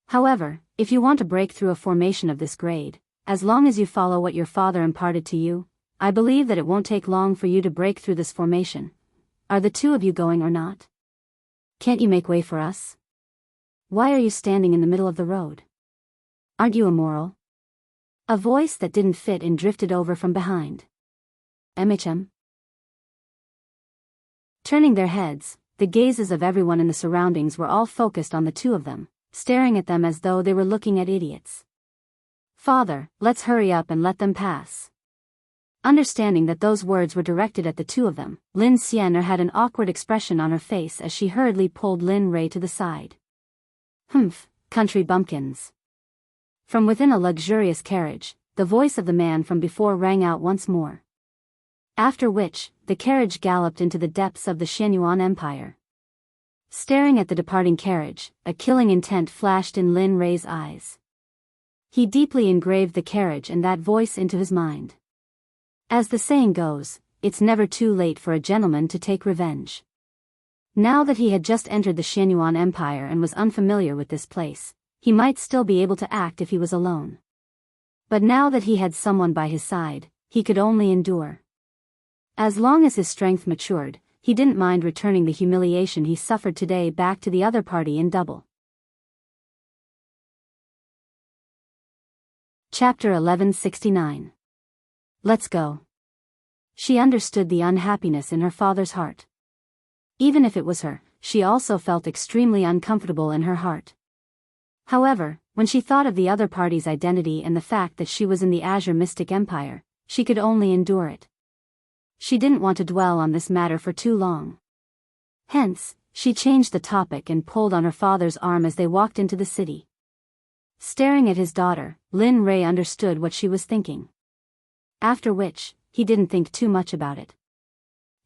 However, if you want to break through a formation of this grade, as long as you follow what your father imparted to you, I believe that it won't take long for you to break through this formation. Are the two of you going or not? Can't you make way for us? Why are you standing in the middle of the road? Aren't you immoral? A voice that didn't fit in drifted over from behind. MHM? Turning their heads, the gazes of everyone in the surroundings were all focused on the two of them, staring at them as though they were looking at idiots. Father, let's hurry up and let them pass. Understanding that those words were directed at the two of them, Lin Xian'er had an awkward expression on her face as she hurriedly pulled Lin Rei to the side. Humph, country bumpkins. From within a luxurious carriage, the voice of the man from before rang out once more. After which, the carriage galloped into the depths of the Xianyuan Empire. Staring at the departing carriage, a killing intent flashed in Lin Rei's eyes. He deeply engraved the carriage and that voice into his mind. As the saying goes, it's never too late for a gentleman to take revenge. Now that he had just entered the Xianyuan Empire and was unfamiliar with this place, he might still be able to act if he was alone. But now that he had someone by his side, he could only endure. As long as his strength matured, he didn't mind returning the humiliation he suffered today back to the other party in double. Chapter 1169. Let's go. She understood the unhappiness in her father's heart. Even if it was her, she also felt extremely uncomfortable in her heart. However, when she thought of the other party's identity and the fact that she was in the Azure Mystic Empire, she could only endure it. She didn't want to dwell on this matter for too long. Hence, she changed the topic and pulled on her father's arm as they walked into the city. Staring at his daughter, Lin Rei understood what she was thinking. After which, he didn't think too much about it.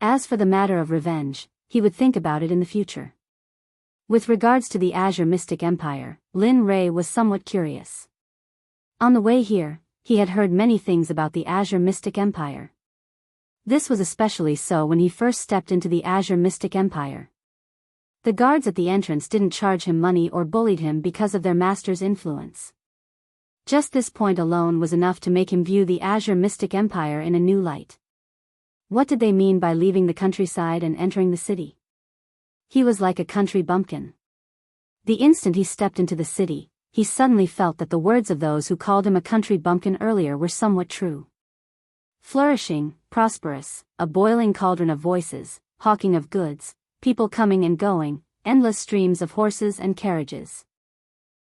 As for the matter of revenge, he would think about it in the future. With regards to the Azure Mystic Empire, Lin Rei was somewhat curious. On the way here, he had heard many things about the Azure Mystic Empire. This was especially so when he first stepped into the Azure Mystic Empire. The guards at the entrance didn't charge him money or bullied him because of their master's influence. Just this point alone was enough to make him view the Azure Mystic Empire in a new light. What did they mean by leaving the countryside and entering the city? He was like a country bumpkin. The instant he stepped into the city, he suddenly felt that the words of those who called him a country bumpkin earlier were somewhat true. Flourishing, prosperous, a boiling cauldron of voices, hawking of goods, people coming and going, endless streams of horses and carriages.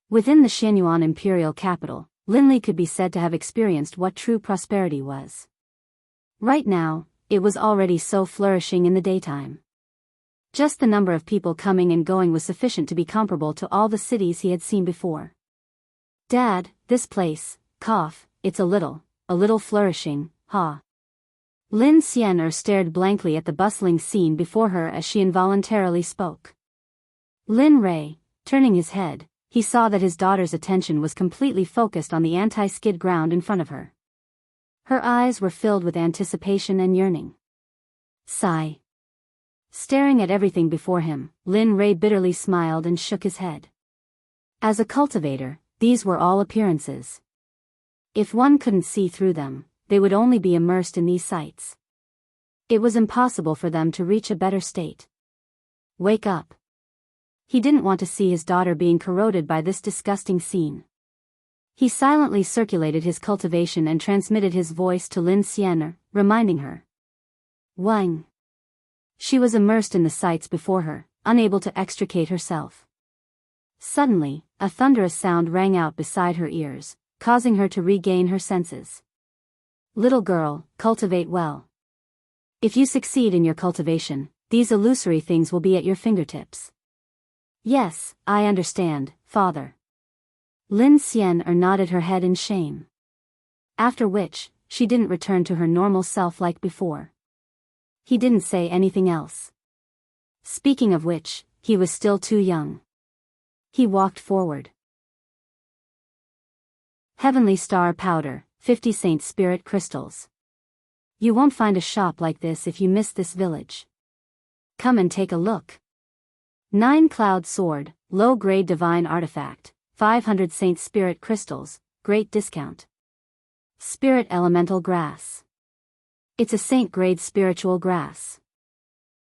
Within the Xianyuan imperial capital, Linli could be said to have experienced what true prosperity was. Right now, it was already so flourishing in the daytime. Just the number of people coming and going was sufficient to be comparable to all the cities he had seen before. Dad, this place, it's a little flourishing, ha. Lin Xian'er stared blankly at the bustling scene before her as she involuntarily spoke. Lin Rei, turning his head, he saw that his daughter's attention was completely focused on the anti-skid ground in front of her. Her eyes were filled with anticipation and yearning. Sigh. Staring at everything before him, Lin Rei bitterly smiled and shook his head. As a cultivator, these were all appearances. If one couldn't see through them, they would only be immersed in these sights. It was impossible for them to reach a better state. Wake up. He didn't want to see his daughter being corroded by this disgusting scene. He silently circulated his cultivation and transmitted his voice to Lin Xian'er, reminding her. Wang. She was immersed in the sights before her, unable to extricate herself. Suddenly, a thunderous sound rang out beside her ears, causing her to regain her senses. Little girl, cultivate well. If you succeed in your cultivation, these illusory things will be at your fingertips. Yes, I understand, father. Lin Xian'er nodded her head in shame. After which, she didn't return to her normal self like before. He didn't say anything else. Speaking of which, he was still too young. He walked forward. Heavenly Star Powder, 50 Saint Spirit Crystals. You won't find a shop like this if you miss this village. Come and take a look. 9 Cloud Sword, low-grade divine artifact, 500 Saint Spirit Crystals, great discount. Spirit Elemental Grass. It's a saint-grade spiritual grass.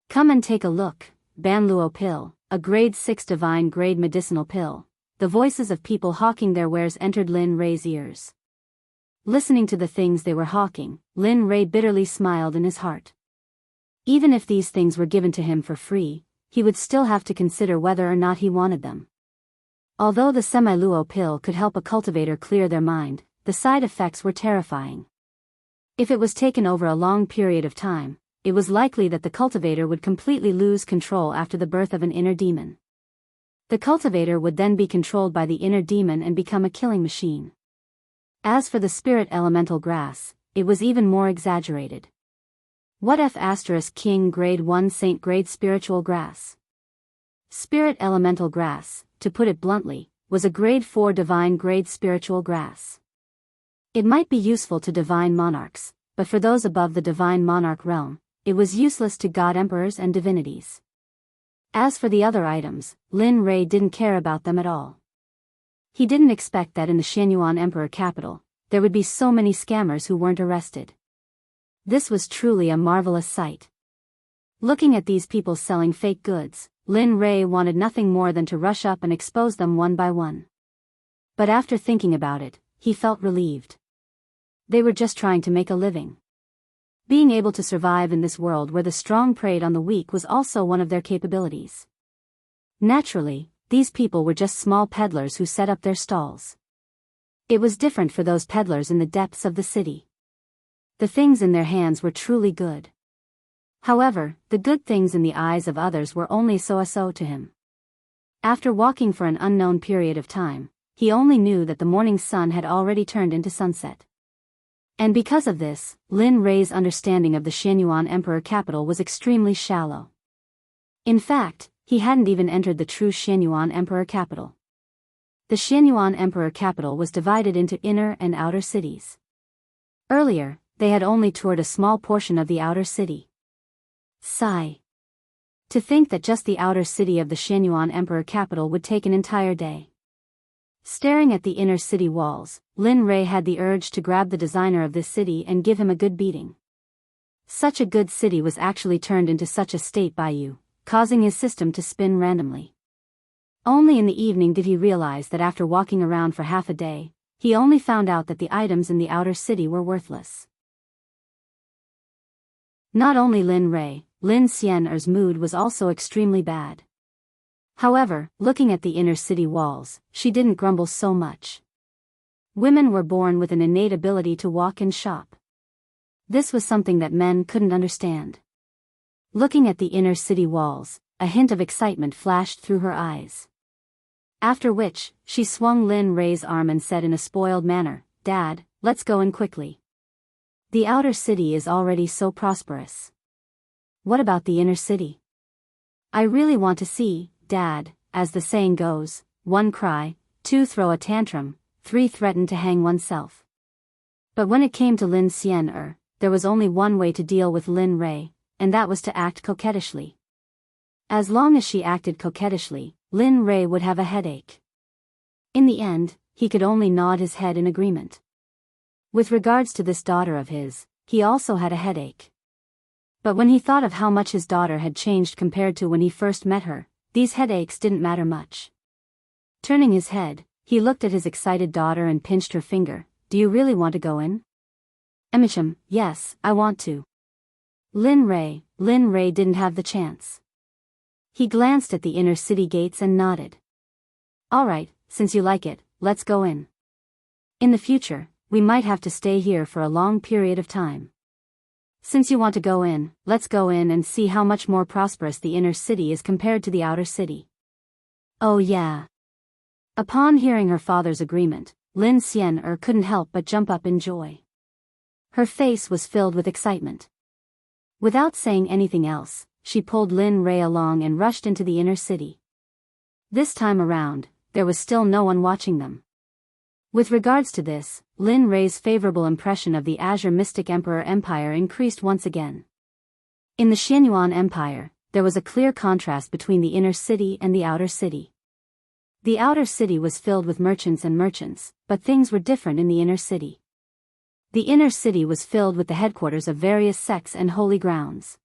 Come and take a look. Banluo Pill, a grade 6 divine-grade medicinal pill. The voices of people hawking their wares entered Lin Rei's ears. Listening to the things they were hawking, Lin Rei bitterly smiled in his heart. Even if these things were given to him for free, he would still have to consider whether or not he wanted them. Although the semi-luo pill could help a cultivator clear their mind, the side effects were terrifying. If it was taken over a long period of time, it was likely that the cultivator would completely lose control after the birth of an inner demon. The cultivator would then be controlled by the inner demon and become a killing machine. As for the spirit elemental grass, it was even more exaggerated. What F** King grade 1 saint grade spiritual grass? Spirit elemental grass, to put it bluntly, was a grade 4 divine grade spiritual grass. It might be useful to divine monarchs, but for those above the divine monarch realm, it was useless to god emperors and divinities. As for the other items, Lin Rei didn't care about them at all. He didn't expect that in the Xianyuan Emperor capital, there would be so many scammers who weren't arrested. This was truly a marvelous sight. Looking at these people selling fake goods, Lin Rei wanted nothing more than to rush up and expose them one by one. But after thinking about it, he felt relieved. They were just trying to make a living. Being able to survive in this world where the strong preyed on the weak was also one of their capabilities. Naturally, these people were just small peddlers who set up their stalls. It was different for those peddlers in the depths of the city. The things in their hands were truly good. However, the good things in the eyes of others were only so-so to him. After walking for an unknown period of time, he only knew that the morning sun had already turned into sunset. And because of this, Lin Rui's understanding of the Xianyuan Emperor capital was extremely shallow. In fact, he hadn't even entered the true Xianyuan Emperor capital. The Xianyuan Emperor capital was divided into inner and outer cities. Earlier, they had only toured a small portion of the outer city. Sigh. To think that just the outer city of the Xianyuan Emperor capital would take an entire day. Staring at the inner city walls, Lin Rui had the urge to grab the designer of this city and give him a good beating. Such a good city was actually turned into such a state by you, causing his system to spin randomly. Only in the evening did he realize that after walking around for half a day, he only found out that the items in the outer city were worthless. Not only Lin Rui, Lin Xian'er's mood was also extremely bad. However, looking at the inner city walls, she didn't grumble so much. Women were born with an innate ability to walk and shop. This was something that men couldn't understand. Looking at the inner city walls, a hint of excitement flashed through her eyes. After which, she swung Lin Rui's arm and said in a spoiled manner, "Dad, let's go in quickly. The outer city is already so prosperous. What about the inner city? I really want to see, Dad." As the saying goes, 1 cry, 2 throw a tantrum, 3 threaten to hang oneself. But when it came to Lin Xian'er, there was only one way to deal with Lin Rui, and that was to act coquettishly. As long as she acted coquettishly, Lin Rui would have a headache. In the end, he could only nod his head in agreement. With regards to this daughter of his, he also had a headache. But when he thought of how much his daughter had changed compared to when he first met her, these headaches didn't matter much. Turning his head, he looked at his excited daughter and pinched her finger. "Do you really want to go in?" "Emicham, yes, I want to." Lin Rui didn't have the chance. He glanced at the inner city gates and nodded. "All right, since you like it, let's go in. In the future, we might have to stay here for a long period of time. Since you want to go in, let's go in and see how much more prosperous the inner city is compared to the outer city." "Oh yeah." Upon hearing her father's agreement, Lin Xian'er couldn't help but jump up in joy. Her face was filled with excitement. Without saying anything else, she pulled Lin Rui along and rushed into the inner city. This time around, there was still no one watching them. With regards to this, Lin Rui's favorable impression of the Azure Mystic Emperor Empire increased once again. In the Xianyuan Empire, there was a clear contrast between the inner city and the outer city. The outer city was filled with merchants, but things were different in the inner city. The inner city was filled with the headquarters of various sects and holy grounds.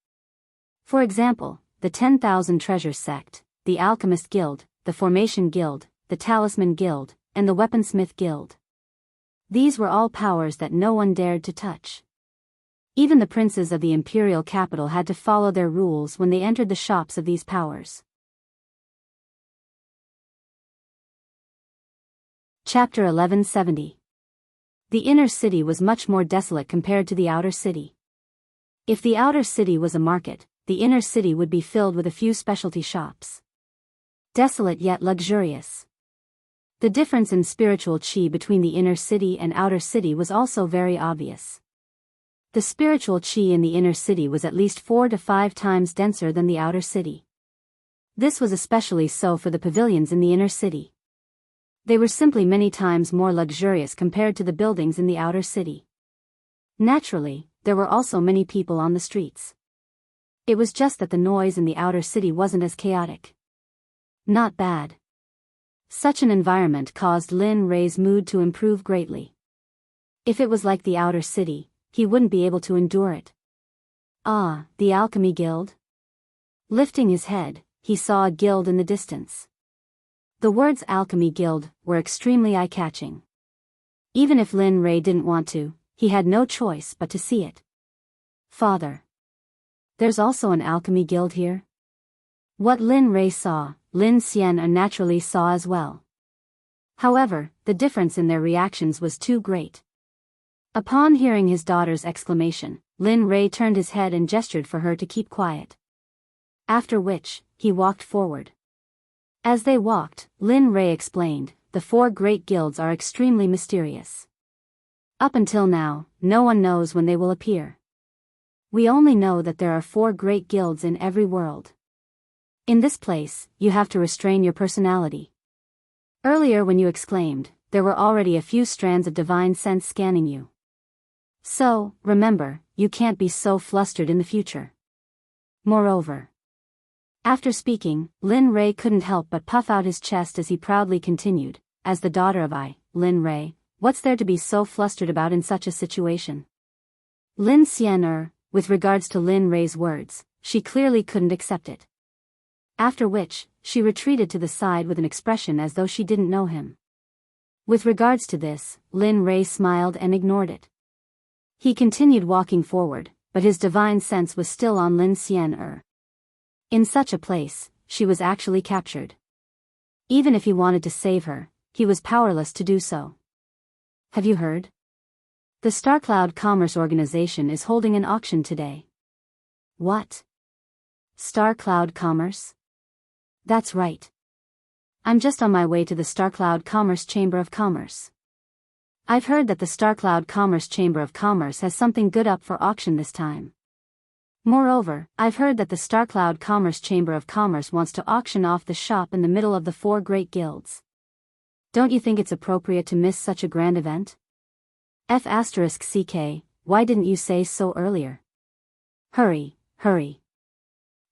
For example, the 10,000 Treasures Sect, the Alchemist Guild, the Formation Guild, the Talisman Guild, and the Weaponsmith Guild. These were all powers that no one dared to touch. Even the princes of the imperial capital had to follow their rules when they entered the shops of these powers. Chapter 1170. The inner city was much more desolate compared to the outer city. If the outer city was a market, the inner city would be filled with a few specialty shops. Desolate yet luxurious. The difference in spiritual chi between the inner city and outer city was also very obvious. The spiritual chi in the inner city was at least 4 to 5 times denser than the outer city. This was especially so for the pavilions in the inner city. They were simply many times more luxurious compared to the buildings in the outer city. Naturally, there were also many people on the streets. It was just that the noise in the outer city wasn't as chaotic. Not bad. Such an environment caused Lin Rui's mood to improve greatly. If it was like the outer city, he wouldn't be able to endure it. Ah, the Alchemy Guild? Lifting his head, he saw a guild in the distance. The words Alchemy Guild were extremely eye-catching. Even if Lin Rui didn't want to, he had no choice but to see it. Father. There's also an alchemy guild here? What Lin Rei saw, Lin Xian naturally saw as well. However, the difference in their reactions was too great. Upon hearing his daughter's exclamation, Lin Rei turned his head and gestured for her to keep quiet. After which, he walked forward. As they walked, Lin Rei explained, the 4 great guilds are extremely mysterious. Up until now, no one knows when they will appear. We only know that there are 4 great guilds in every world. In this place, you have to restrain your personality. Earlier when you exclaimed, there were already a few strands of divine sense scanning you. So, remember, you can't be so flustered in the future. Moreover. After speaking, Lin Rei couldn't help but puff out his chest as he proudly continued, as the daughter of Lin Rei, what's there to be so flustered about in such a situation? Lin Xian with regards to Lin Rei's words, she clearly couldn't accept it. After which, she retreated to the side with an expression as though she didn't know him. With regards to this, Lin Rei smiled and ignored it. He continued walking forward, but his divine sense was still on Lin Xian. In such a place, she was actually captured. Even if he wanted to save her, he was powerless to do so. Have you heard? The StarCloud Commerce Organization is holding an auction today. What? StarCloud Commerce? That's right. I'm just on my way to the StarCloud Commerce Chamber of Commerce. I've heard that the StarCloud Commerce Chamber of Commerce has something good up for auction this time. Moreover, I've heard that the StarCloud Commerce Chamber of Commerce wants to auction off the shop in the middle of the 4 great guilds. Don't you think it's appropriate to miss such a grand event? F***CK, why didn't you say so earlier? Hurry, hurry.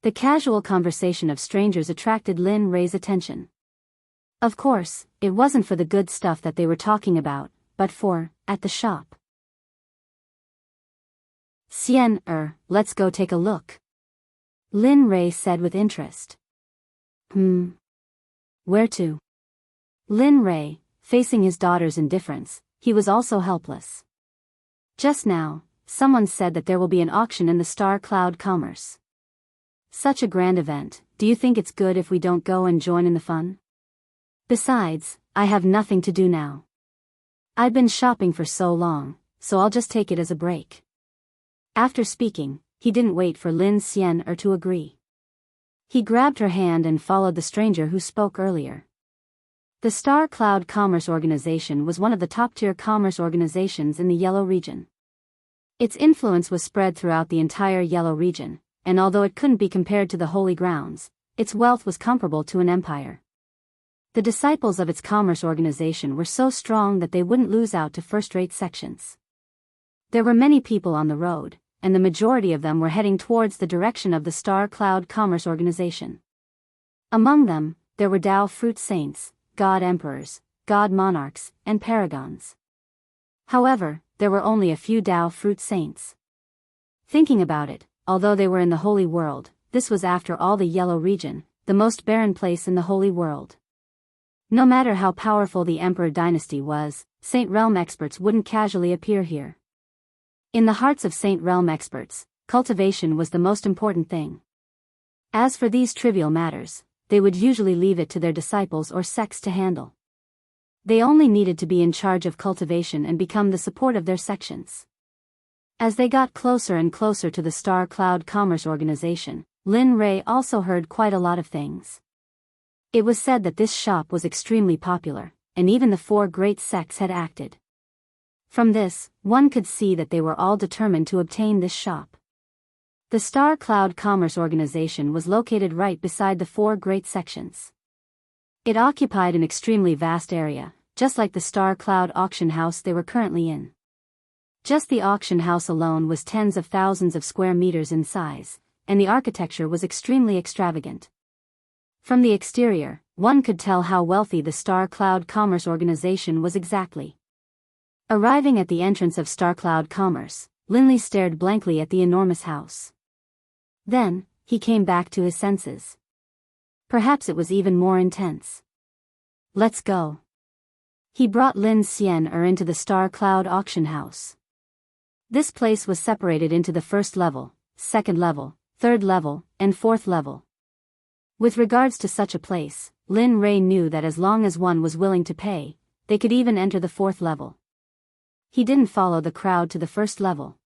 The casual conversation of strangers attracted Lin Rei's attention. Of course, it wasn't for the good stuff that they were talking about, but for, at the shop. Xian, let's go take a look. Lin Rei said with interest. Where to? Lin Rei, facing his daughter's indifference, he was also helpless. Just now, someone said that there will be an auction in the StarCloud Commerce. Such a grand event, do you think it's good if we don't go and join in the fun? Besides, I have nothing to do now. I've been shopping for so long, so I'll just take it as a break. After speaking, he didn't wait for Lin Xian to agree. He grabbed her hand and followed the stranger who spoke earlier. The StarCloud Commerce Organization was one of the top-tier commerce organizations in the Yellow region. Its influence was spread throughout the entire Yellow region, and although it couldn't be compared to the Holy Grounds, its wealth was comparable to an empire. The disciples of its commerce organization were so strong that they wouldn't lose out to first-rate sections. There were many people on the road, and the majority of them were heading towards the direction of the StarCloud Commerce Organization. Among them, there were Tao Fruit Saints, God Emperors, God Monarchs, and Paragons. However, there were only a few Tao Fruit Saints. Thinking about it, although they were in the Holy World, this was after all the Yellow region, the most barren place in the Holy World. No matter how powerful the Emperor dynasty was, Saint Realm experts wouldn't casually appear here. In the hearts of Saint Realm experts, cultivation was the most important thing. As for these trivial matters, they would usually leave it to their disciples or sects to handle. They only needed to be in charge of cultivation and become the support of their sections. As they got closer and closer to the StarCloud Commerce Organization, Lin Rei also heard quite a lot of things. It was said that this shop was extremely popular, and even the 4 great sects had acted. From this, one could see that they were all determined to obtain this shop. The StarCloud Commerce Organization was located right beside the 4 great sections. It occupied an extremely vast area, just like the StarCloud auction house they were currently in. Just the auction house alone was tens of thousands of square meters in size, and the architecture was extremely extravagant. From the exterior, one could tell how wealthy the StarCloud Commerce Organization was exactly. Arriving at the entrance of StarCloud Commerce, Linley stared blankly at the enormous house. Then, he came back to his senses. Perhaps it was even more intense. Let's go. He brought Lin Xian into the StarCloud auction house. This place was separated into the first level, second level, third level, and fourth level. With regards to such a place, Lin Rei knew that as long as one was willing to pay, they could even enter the fourth level. He didn't follow the crowd to the first level.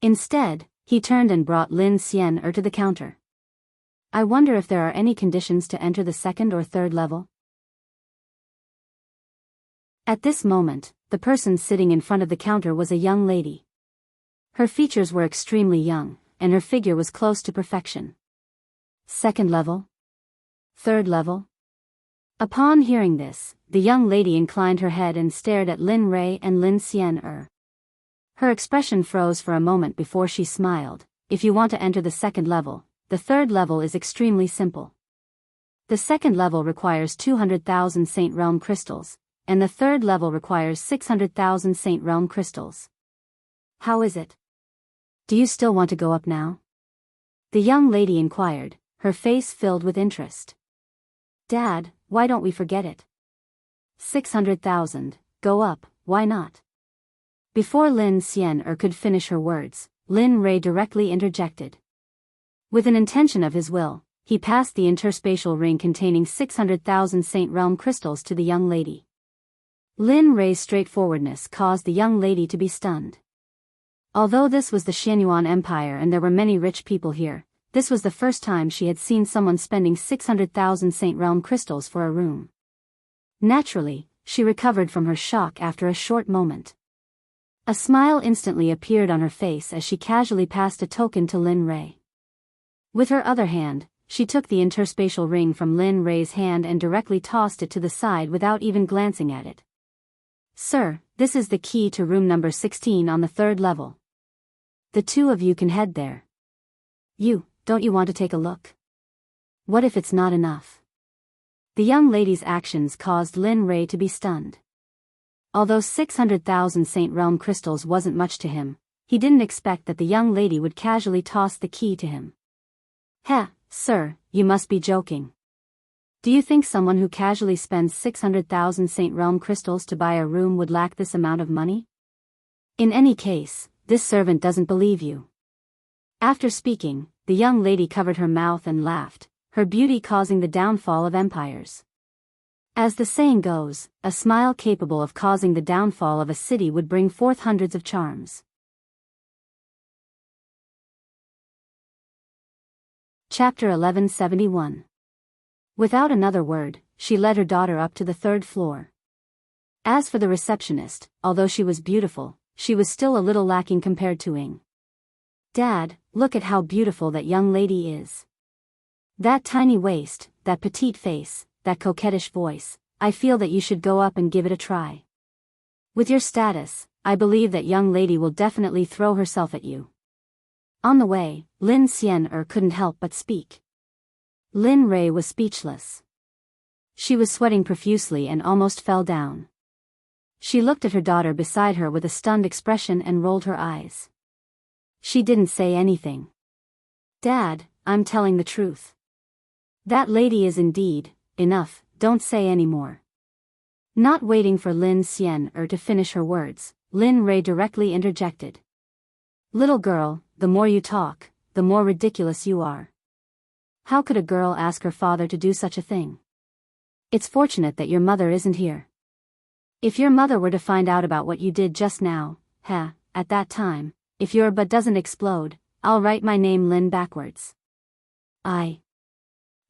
Instead, he turned and brought Lin Xian to the counter. I wonder if there are any conditions to enter the second or third level? At this moment, the person sitting in front of the counter was a young lady. Her features were extremely young, and her figure was close to perfection. Second level? Third level? Upon hearing this, the young lady inclined her head and stared at Lin Rei and Lin Xian. Her expression froze for a moment before she smiled. If you want to enter the second level, the third level is extremely simple. The second level requires 200,000 Saint Realm crystals, and the third level requires 600,000 Saint Realm crystals. How is it? Do you still want to go up now? The young lady inquired, her face filled with interest. Dad, why don't we forget it? 600,000, go up, why not? Before Lin Xian could finish her words, Lin Rei directly interjected. With an intention of his will, he passed the interspatial ring containing 600,000 Saint Realm crystals to the young lady. Lin Rei's straightforwardness caused the young lady to be stunned. Although this was the Xianyuan Empire and there were many rich people here, this was the first time she had seen someone spending 600,000 Saint Realm crystals for a room. Naturally, she recovered from her shock after a short moment. A smile instantly appeared on her face as she casually passed a token to Lin Rei. With her other hand, she took the interspatial ring from Lin Rei's hand and directly tossed it to the side without even glancing at it. Sir, this is the key to room number 16 on the third level. The two of you can head there. Don't you want to take a look? What if it's not enough? The young lady's actions caused Lin Rei to be stunned. Although 600,000 Saint Realm crystals wasn't much to him, he didn't expect that the young lady would casually toss the key to him. Heh, sir, you must be joking. Do you think someone who casually spends 600,000 Saint Realm crystals to buy a room would lack this amount of money? In any case, this servant doesn't believe you. After speaking, the young lady covered her mouth and laughed, her beauty causing the downfall of empires. As the saying goes, a smile capable of causing the downfall of a city would bring forth hundreds of charms. Chapter 1171. Without another word, she led her daughter up to the third floor. As for the receptionist, although she was beautiful, she was still a little lacking compared to Ying. Dad, look at how beautiful that young lady is. That tiny waist, that petite face, that coquettish voice, I feel that you should go up and give it a try. With your status, I believe that young lady will definitely throw herself at you. On the way, Lin Xian couldn't help but speak. Lin Rei was speechless. She was sweating profusely and almost fell down. She looked at her daughter beside her with a stunned expression and rolled her eyes. She didn't say anything. Dad, I'm telling the truth. That lady is indeed, enough, don't say any more. Not waiting for Lin Xian to finish her words, Lin Rei directly interjected. Little girl, the more you talk, the more ridiculous you are. How could a girl ask her father to do such a thing? It's fortunate that your mother isn't here. If your mother were to find out about what you did just now, at that time, if your butt doesn't explode, I'll write my name Lin backwards.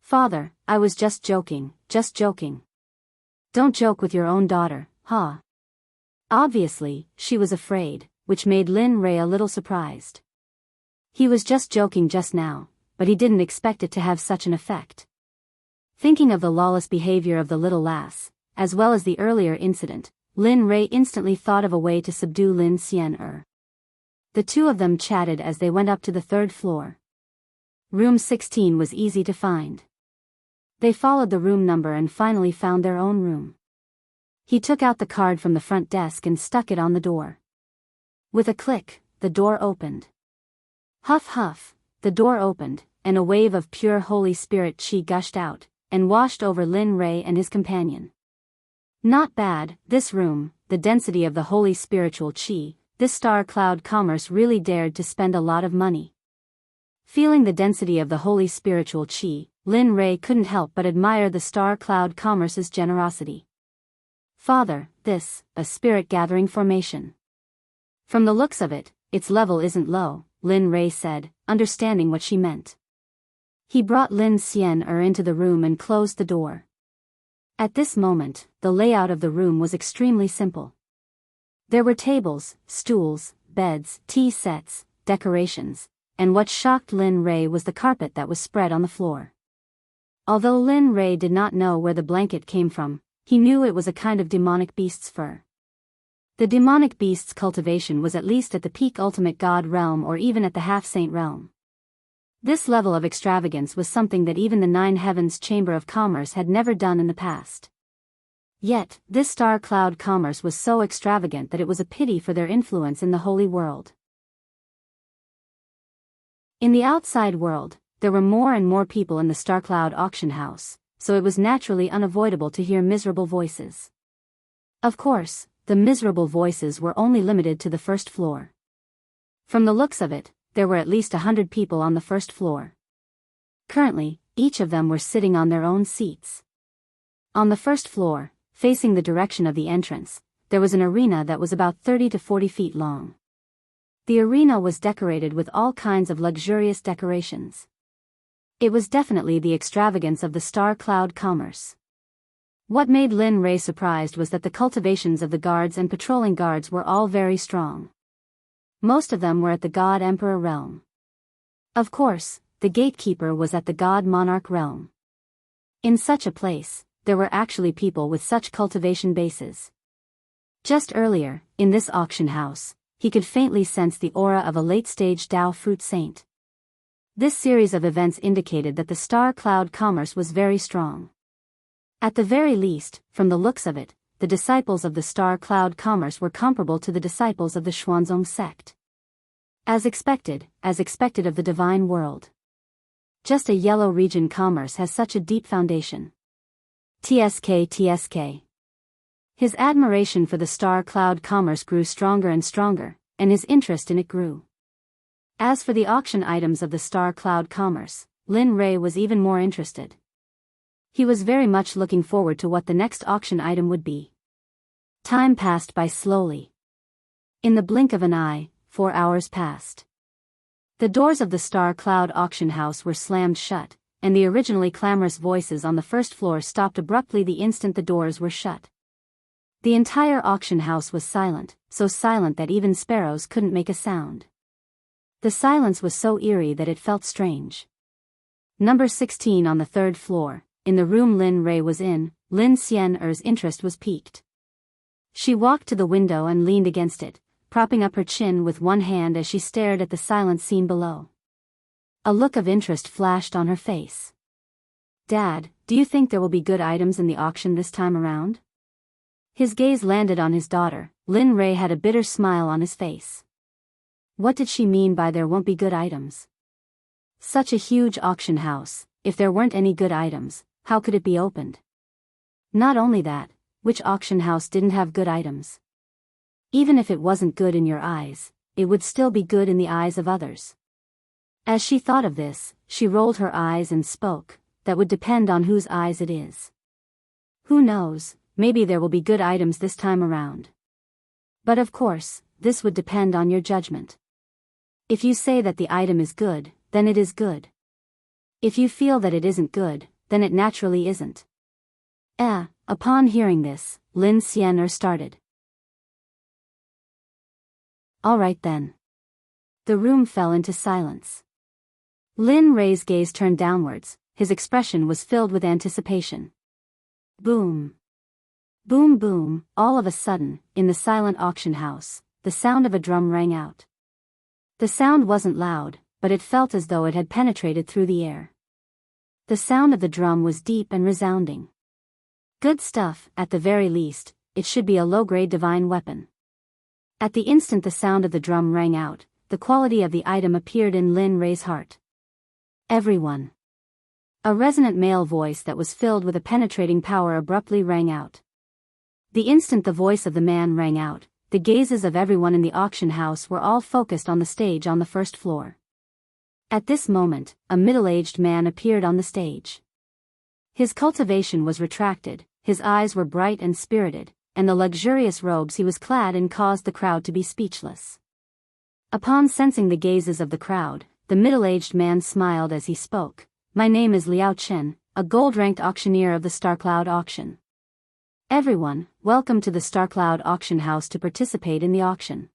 Father, I was just joking, just joking. Don't joke with your own daughter, huh? Obviously, she was afraid, which made Lin Rei a little surprised. He was just joking just now, but he didn't expect it to have such an effect. Thinking of the lawless behavior of the little lass, as well as the earlier incident, Lin Rei instantly thought of a way to subdue Lin Xian. The two of them chatted as they went up to the third floor. Room 16 was easy to find. They followed the room number and finally found their own room. He took out the card from the front desk and stuck it on the door. With a click, the door opened. Huff huff, the door opened, and a wave of pure Holy Spirit chi gushed out, and washed over Lin Rei and his companion. Not bad, this room, the density of the holy spiritual chi, this star cloud commerce really dared to spend a lot of money. Feeling the density of the holy spiritual chi, Lin Rei couldn't help but admire the star cloud commerce's generosity. Father, a spirit gathering formation. From the looks of it, its level isn't low, Lin Rei said, understanding what she meant. He brought Lin Xian'er into the room and closed the door. At this moment, the layout of the room was extremely simple. There were tables, stools, beds, tea sets, decorations, and what shocked Lin Rei was the carpet that was spread on the floor. Although Lin Rei did not know where the blanket came from, he knew it was a kind of demonic beast's fur. The demonic beast's cultivation was at least at the peak ultimate god realm or even at the half-saint realm. This level of extravagance was something that even the Nine Heavens Chamber of Commerce had never done in the past. Yet, this star cloud commerce was so extravagant that it was a pity for their influence in the holy world. In the outside world, there were more and more people in the star cloud auction house, so it was naturally unavoidable to hear miserable voices. Of course, the miserable voices were only limited to the first floor. From the looks of it, there were at least 100 people on the first floor. Currently, each of them were sitting on their own seats. On the first floor, facing the direction of the entrance, there was an arena that was about 30 to 40 feet long. The arena was decorated with all kinds of luxurious decorations. It was definitely the extravagance of the star cloud commerce. What made Lin Rei surprised was that the cultivations of the guards and patrolling guards were all very strong. Most of them were at the God Emperor realm. Of course, the gatekeeper was at the God Monarch realm. In such a place, there were actually people with such cultivation bases. Just earlier, in this auction house, he could faintly sense the aura of a late-stage Dao fruit saint. This series of events indicated that the star cloud commerce was very strong. At the very least, from the looks of it, the disciples of the star cloud commerce were comparable to the disciples of the Xuanzong sect. As expected of the divine world. Just a yellow region commerce has such a deep foundation. TSK. His admiration for the star cloud commerce grew stronger and stronger, and his interest in it grew. As for the auction items of the star cloud commerce, Lin Rei was even more interested. He was very much looking forward to what the next auction item would be. Time passed by slowly. In the blink of an eye, 4 hours passed. The doors of the Star Cloud auction house were slammed shut, and the originally clamorous voices on the first floor stopped abruptly the instant the doors were shut. The entire auction house was silent, so silent that even sparrows couldn't make a sound. The silence was so eerie that it felt strange. Number 16 on the third floor, in the room Lin Rei was in, Lin Xian'er's interest was piqued. She walked to the window and leaned against it, propping up her chin with one hand as she stared at the silent scene below. A look of interest flashed on her face. "Dad, do you think there will be good items in the auction this time around?" His gaze landed on his daughter. Lin Rei had a bitter smile on his face. What did she mean by there won't be good items? Such a huge auction house, if there weren't any good items, how could it be opened? Not only that, which auction house didn't have good items? Even if it wasn't good in your eyes, it would still be good in the eyes of others. As she thought of this, she rolled her eyes and spoke, "That would depend on whose eyes it is. Who knows, maybe there will be good items this time around. But of course, this would depend on your judgment. If you say that the item is good, then it is good. If you feel that it isn't good, then it naturally isn't." Upon hearing this, Lin Xian'er started. "All right then." The room fell into silence. Lin Rei's gaze turned downwards, his expression was filled with anticipation. Boom. Boom boom, all of a sudden, in the silent auction house, the sound of a drum rang out. The sound wasn't loud, but it felt as though it had penetrated through the air. The sound of the drum was deep and resounding. Good stuff, at the very least, it should be a low-grade divine weapon. At the instant the sound of the drum rang out, the quality of the item appeared in Lin Rei's heart. "Everyone." A resonant male voice that was filled with a penetrating power abruptly rang out. The instant the voice of the man rang out, the gazes of everyone in the auction house were all focused on the stage on the first floor. At this moment, a middle-aged man appeared on the stage. His cultivation was retracted, his eyes were bright and spirited, and the luxurious robes he was clad in caused the crowd to be speechless. Upon sensing the gazes of the crowd, the middle-aged man smiled as he spoke. "My name is Liao Chen, a gold-ranked auctioneer of the Starcloud auction. Everyone, welcome to the Starcloud auction house to participate in the auction.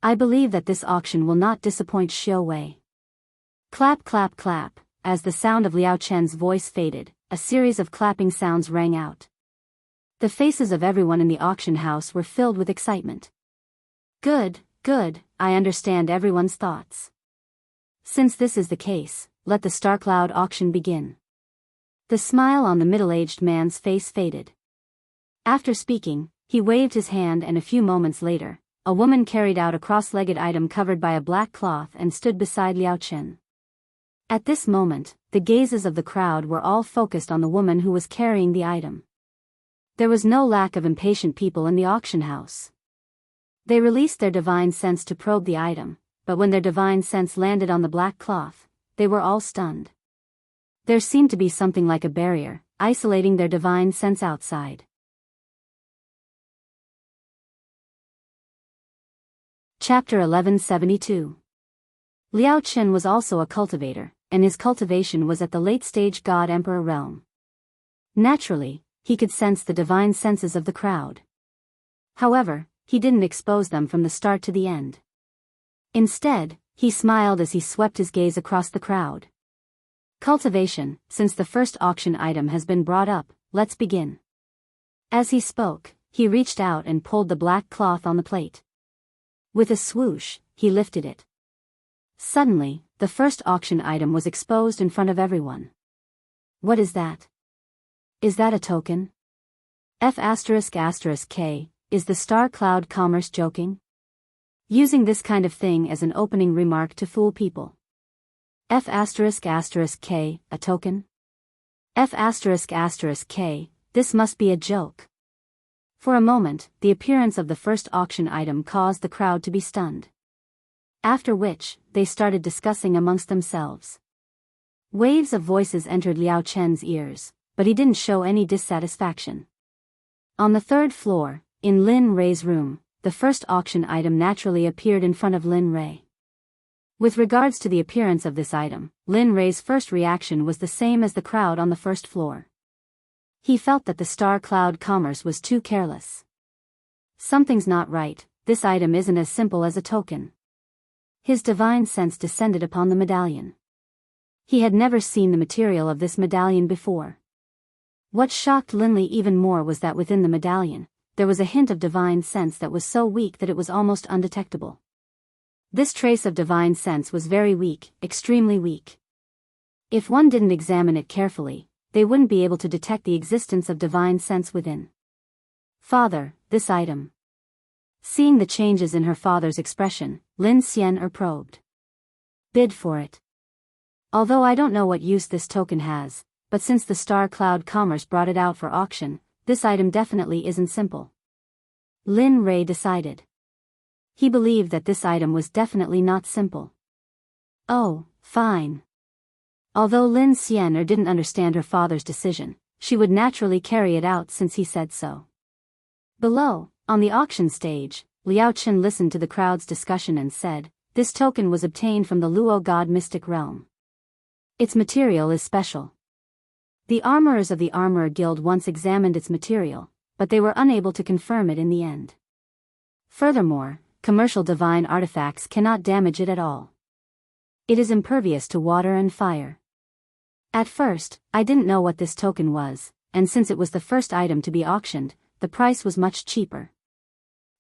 I believe that this auction will not disappoint Xiao Wei." Clap clap clap. As the sound of Liao Chen's voice faded, a series of clapping sounds rang out. The faces of everyone in the auction house were filled with excitement. Good, I understand everyone's thoughts. Since this is the case, let the Starcloud auction begin. The smile on the middle-aged man's face faded. After speaking, he waved his hand, and a few moments later, a woman carried out a cross-legged item covered by a black cloth and stood beside Liao Chen. At this moment, the gazes of the crowd were all focused on the woman who was carrying the item. There was no lack of impatient people in the auction house. They released their divine sense to probe the item, but when their divine sense landed on the black cloth, they were all stunned. There seemed to be something like a barrier, isolating their divine sense outside. Chapter 1172. Liao Chen was also a cultivator, and his cultivation was at the late-stage God-Emperor realm. Naturally, he could sense the divine senses of the crowd. However, he didn't expose them from the start to the end. Instead, he smiled as he swept his gaze across the crowd. "Cultivation, since the first auction item has been brought up, let's begin." As he spoke, he reached out and pulled the black cloth on the plate. With a swoosh, he lifted it. Suddenly, the first auction item was exposed in front of everyone. What is that? Is that a token? F***K, is the Star Cloud Commerce joking? Using this kind of thing as an opening remark to fool people. F***K, a token? F***K, this must be a joke. For a moment, the appearance of the first auction item caused the crowd to be stunned. After which, they started discussing amongst themselves. Waves of voices entered Liao Chen's ears, but he didn't show any dissatisfaction. On the third floor, in Lin Rei's room, the first auction item naturally appeared in front of Lin Rei. With regards to the appearance of this item, Lin Rei's first reaction was the same as the crowd on the first floor. He felt that the Star Cloud Commerce was too careless. Something's not right, this item isn't as simple as a token. His divine sense descended upon the medallion. He had never seen the material of this medallion before. What shocked Linley even more was that within the medallion, there was a hint of divine sense that was so weak that it was almost undetectable. This trace of divine sense was very weak, extremely weak. If one didn't examine it carefully, they wouldn't be able to detect the existence of divine sense within. "Father, this item." Seeing the changes in her father's expression, Lin Xian probed. "Bid for it. Although I don't know what use this token has, but since the Star Cloud Commerce brought it out for auction, this item definitely isn't simple." Lin Rei decided. He believed that this item was definitely not simple. "Oh, fine." Although Lin Xian didn't understand her father's decision, she would naturally carry it out since he said so. Below, on the auction stage, Liao Chen listened to the crowd's discussion and said, "This token was obtained from the Luo God Mystic Realm. Its material is special. The armorers of the Armorer Guild once examined its material, but they were unable to confirm it in the end. Furthermore, commercial divine artifacts cannot damage it at all. It is impervious to water and fire. At first, I didn't know what this token was, and since it was the first item to be auctioned, the price was much cheaper."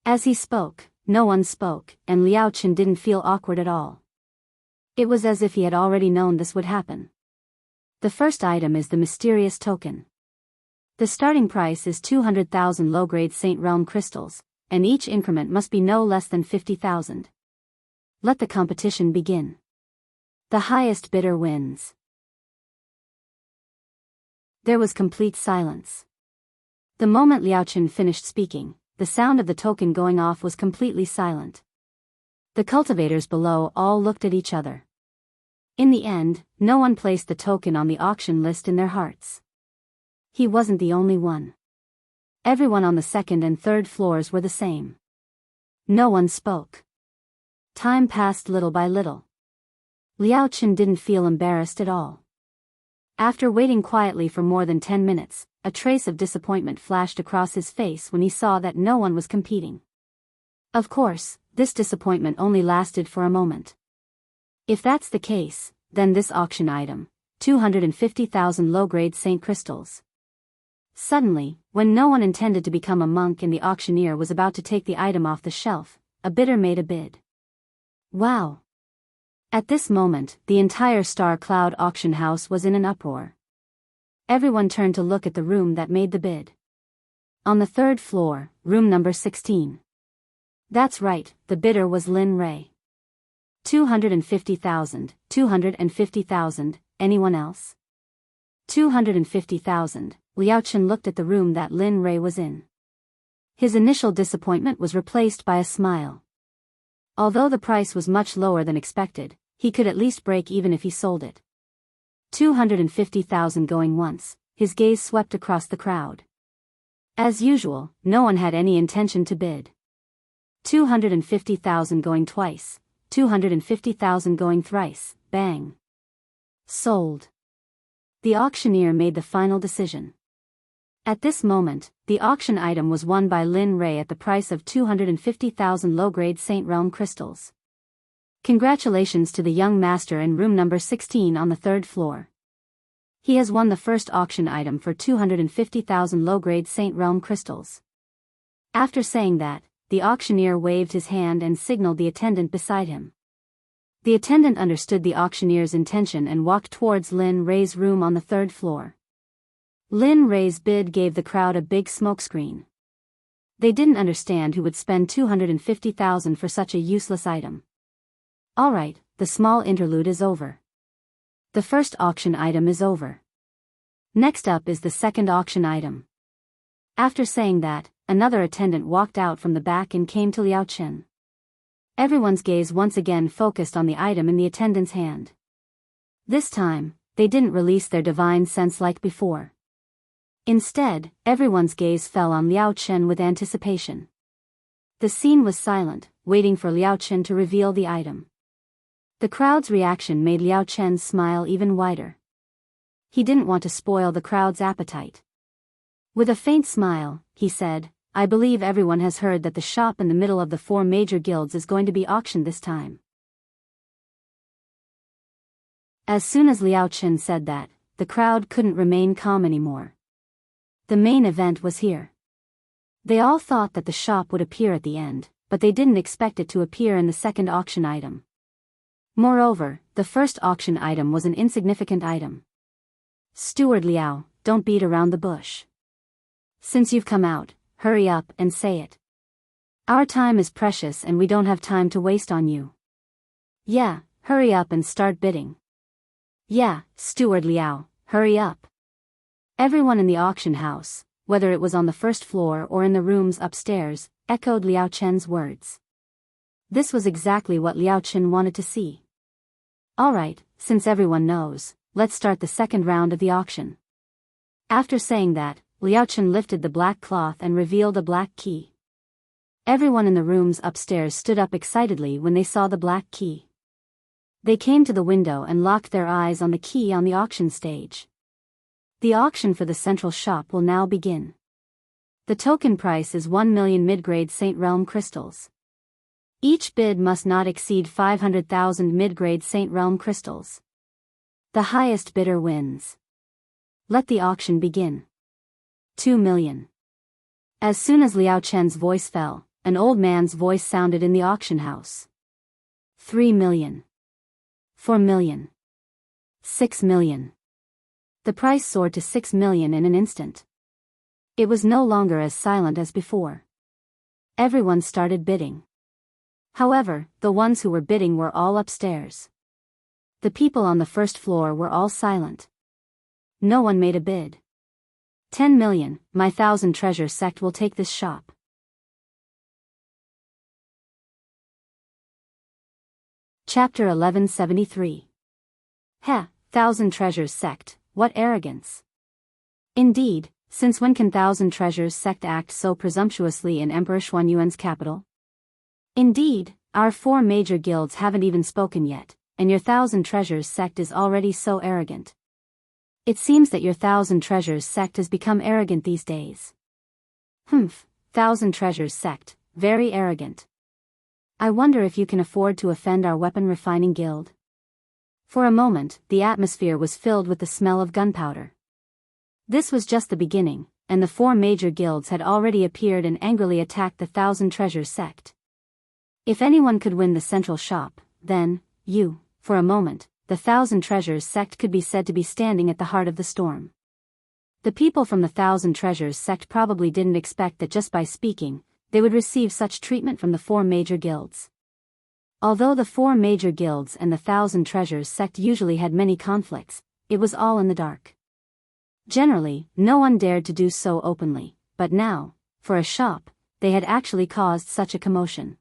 As he spoke, no one spoke, and Liao Chen didn't feel awkward at all. It was as if he had already known this would happen. The first item is the mysterious token. The starting price is 200,000 low-grade Saint Realm crystals, and each increment must be no less than 50,000. Let the competition begin. The highest bidder wins. There was complete silence. The moment Liao Chen finished speaking, the sound of the token going off was completely silent. The cultivators below all looked at each other. In the end, no one placed the token on the auction list in their hearts. He wasn't the only one. Everyone on the second and third floors were the same. No one spoke. Time passed little by little. Liao Chen didn't feel embarrassed at all. After waiting quietly for more than 10 minutes, a trace of disappointment flashed across his face when he saw that no one was competing. Of course, this disappointment only lasted for a moment. If that's the case, then this auction item, 250,000 low-grade Saint crystals. Suddenly, when no one intended to become a monk and the auctioneer was about to take the item off the shelf, a bidder made a bid. Wow! At this moment, the entire Star Cloud auction house was in an uproar. Everyone turned to look at the room that made the bid. On the third floor, room number 16. That's right, the bidder was Lin Ray. 250,000, 250,000, anyone else? 250,000, Liao Chen looked at the room that Lin Ray was in. His initial disappointment was replaced by a smile. Although the price was much lower than expected, he could at least break even if he sold it. 250,000 going once, his gaze swept across the crowd. As usual, no one had any intention to bid. 250,000 going twice, 250,000 going thrice, bang. Sold. The auctioneer made the final decision. At this moment, the auction item was won by Lin Ray at the price of 250,000 low-grade Saint Realm crystals. Congratulations to the young master in room number 16 on the third floor. He has won the first auction item for 250,000 low-grade Saint Realm crystals. After saying that, the auctioneer waved his hand and signaled the attendant beside him. The attendant understood the auctioneer's intention and walked towards Lin Ray's room on the third floor. Lin Ray's bid gave the crowd a big smokescreen. They didn't understand who would spend 250,000 for such a useless item. Alright, the small interlude is over. The first auction item is over. Next up is the second auction item. After saying that, another attendant walked out from the back and came to Liao Chen. Everyone's gaze once again focused on the item in the attendant's hand. This time, they didn't release their divine sense like before. Instead, everyone's gaze fell on Liao Chen with anticipation. The scene was silent, waiting for Liao Chen to reveal the item. The crowd's reaction made Liao Chen's smile even wider. He didn't want to spoil the crowd's appetite. With a faint smile, he said, I believe everyone has heard that the shop in the middle of the four major guilds is going to be auctioned this time. As soon as Liao Chen said that, the crowd couldn't remain calm anymore. The main event was here. They all thought that the shop would appear at the end, but they didn't expect it to appear in the second auction item. Moreover, the first auction item was an insignificant item. Steward Liao, don't beat around the bush. Since you've come out, hurry up and say it. Our time is precious and we don't have time to waste on you. Yeah, hurry up and start bidding. Yeah, Steward Liao, hurry up. Everyone in the auction house, whether it was on the first floor or in the rooms upstairs, echoed Liao Chen's words. This was exactly what Liao Chen wanted to see. Alright, since everyone knows, let's start the second round of the auction. After saying that, Liao Chen lifted the black cloth and revealed a black key. Everyone in the rooms upstairs stood up excitedly when they saw the black key. They came to the window and locked their eyes on the key on the auction stage. The auction for the central shop will now begin. The token price is 1 million mid-grade Saint Realm crystals. Each bid must not exceed 500,000 mid-grade Saint Realm crystals. The highest bidder wins. Let the auction begin. 2 million. As soon as Liao Chen's voice fell, an old man's voice sounded in the auction house. 3 million. 4 million. 6 million. The price soared to 6 million in an instant. It was no longer as silent as before. Everyone started bidding. However, the ones who were bidding were all upstairs. The people on the first floor were all silent. No one made a bid. 10 million, my 1,000 treasure sect will take this shop. Chapter 1173. Heh, Thousand Treasures Sect, what arrogance! Indeed, since when can Thousand Treasures Sect act so presumptuously in Emperor Xuanyuan's capital? Indeed, our 4 major guilds haven't even spoken yet, and your Thousand Treasures Sect is already so arrogant. It seems that your Thousand Treasures Sect has become arrogant these days. Humph, Thousand Treasures Sect, very arrogant. I wonder if you can afford to offend our weapon refining guild? For a moment, the atmosphere was filled with the smell of gunpowder. This was just the beginning, and the 4 major guilds had already appeared and angrily attacked the Thousand Treasures Sect. If anyone could win the central shop, then, for a moment, the Thousand Treasures Sect could be said to be standing at the heart of the storm. The people from the Thousand Treasures Sect probably didn't expect that just by speaking, they would receive such treatment from the 4 major guilds. Although the 4 major guilds and the Thousand Treasures Sect usually had many conflicts, it was all in the dark. Generally, no one dared to do so openly, but now, for a shop, they had actually caused such a commotion.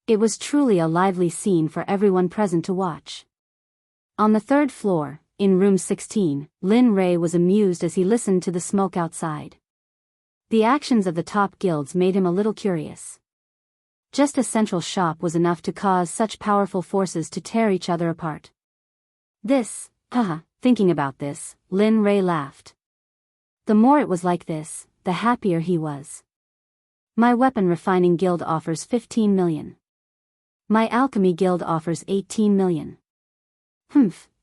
It was truly a lively scene for everyone present to watch. On the 3rd floor, in room 16, Lin Rei was amused as he listened to the smoke outside. The actions of the top guilds made him a little curious. Just a central shop was enough to cause such powerful forces to tear each other apart. Thinking about this, Lin Rei laughed. The more it was like this, the happier he was. My weapon refining guild offers 15 million. My alchemy guild offers 18 million.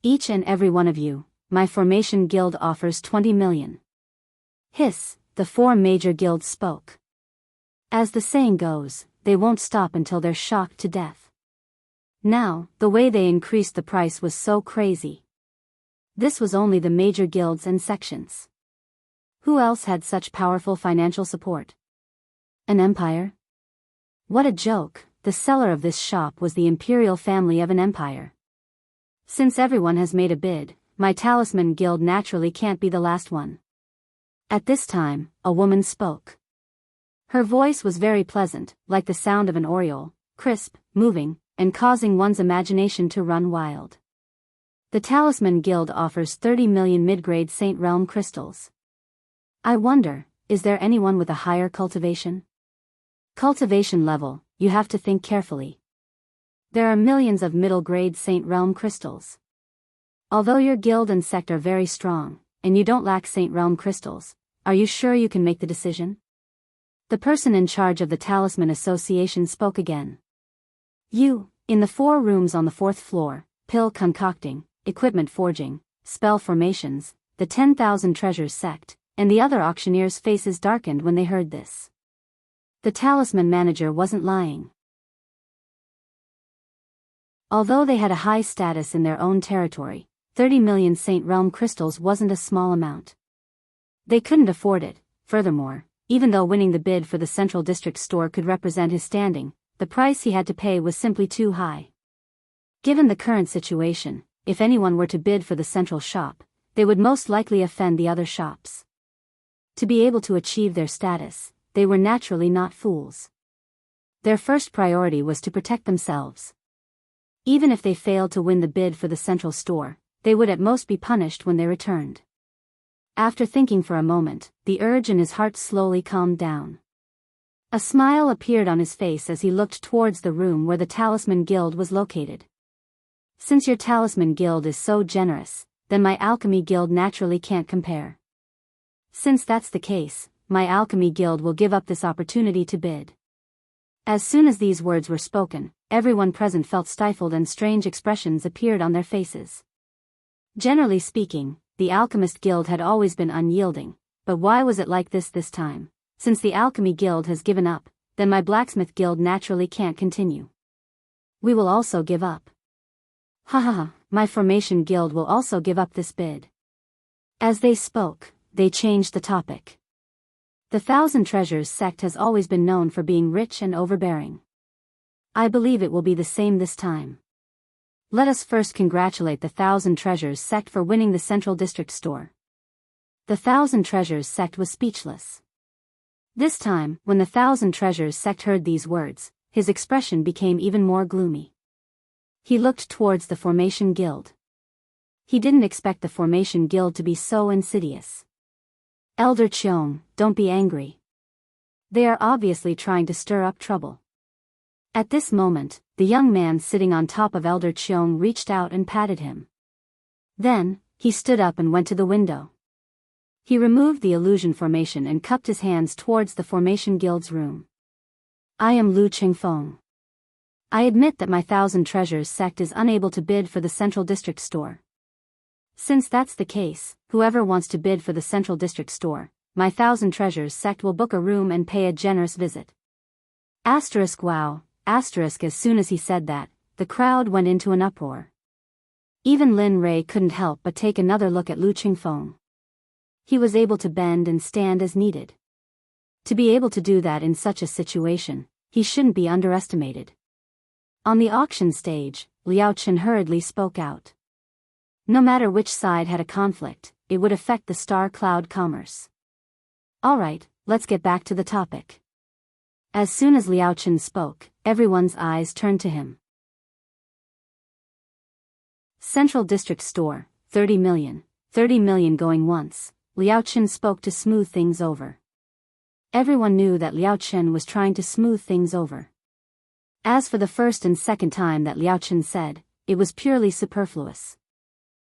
Each and every one of you, my formation guild offers 20 million. Hiss, the 4 major guilds spoke. As the saying goes, they won't stop until they're shocked to death. Now, the way they increased the price was so crazy. This was only the major guilds and sections. Who else had such powerful financial support? An empire? What a joke, the seller of this shop was the imperial family of an empire. Since everyone has made a bid, my talisman guild naturally can't be the last one. At this time, a woman spoke. Her voice was very pleasant, like the sound of an oriole, crisp, moving, and causing one's imagination to run wild. The Talisman Guild offers 30 million mid-grade Saint Realm crystals. I wonder, is there anyone with a higher cultivation? Cultivation level, you have to think carefully. There are millions of middle-grade Saint Realm crystals. Although your guild and sect are very strong, and you don't lack Saint Realm crystals, are you sure you can make the decision? The person in charge of the Talisman Association spoke again. In the 4 rooms on the 4th floor, pill concocting, equipment forging, spell formations, the 10,000 Treasures Sect, and the other auctioneers' faces darkened when they heard this. The Talisman manager wasn't lying. Although they had a high status in their own territory, 30 million Saint Realm crystals wasn't a small amount. They couldn't afford it. Furthermore, even though winning the bid for the Central District store could represent his standing, the price he had to pay was simply too high. Given the current situation, if anyone were to bid for the central shop, they would most likely offend the other shops. To be able to achieve their status, they were naturally not fools. Their first priority was to protect themselves. Even if they failed to win the bid for the central store, they would at most be punished when they returned. After thinking for a moment, the urge in his heart slowly calmed down. A smile appeared on his face as he looked towards the room where the Talisman Guild was located. Since your Talisman Guild is so generous, then my Alchemy Guild naturally can't compare. Since that's the case, my Alchemy Guild will give up this opportunity to bid. As soon as these words were spoken, everyone present felt stifled and strange expressions appeared on their faces. Generally speaking, the Alchemist Guild had always been unyielding, but why was it like this time? Since the Alchemy Guild has given up, then my Blacksmith Guild naturally can't continue. We will also give up. My Formation Guild will also give up this bid. As they spoke, they changed the topic. The Thousand Treasures Sect has always been known for being rich and overbearing. I believe it will be the same this time. Let us first congratulate the Thousand Treasures Sect for winning the Central District store. The Thousand Treasures Sect was speechless. This time, when the Thousand Treasures Sect heard these words, his expression became even more gloomy. He looked towards the Formation Guild. He didn't expect the Formation Guild to be so insidious. Elder Cheong, don't be angry. They are obviously trying to stir up trouble. At this moment, the young man sitting on top of Elder Cheong reached out and patted him. Then, he stood up and went to the window. He removed the illusion formation and cupped his hands towards the Formation Guild's room. I am Lu Qingfeng. I admit that my 1,000 Treasures sect is unable to bid for the Central District store. Since that's the case, whoever wants to bid for the Central District store, my 1,000 Treasures sect will book a room and pay a generous visit. Wow. As soon as he said that, the crowd went into an uproar. Even Lin Rei couldn't help but take another look at Lu Qingfeng. He was able to bend and stand as needed. To be able to do that in such a situation, he shouldn't be underestimated. On the auction stage, Liao Chen hurriedly spoke out. No matter which side had a conflict, it would affect the Star Cloud commerce. Alright, let's get back to the topic. As soon as Liao Chen spoke, everyone's eyes turned to him. Central District Store, 30 million. 30 million going once. Liao Chen spoke to smooth things over. Everyone knew that Liao Chen was trying to smooth things over. As for the first and second time that Liao Chen said, it was purely superfluous.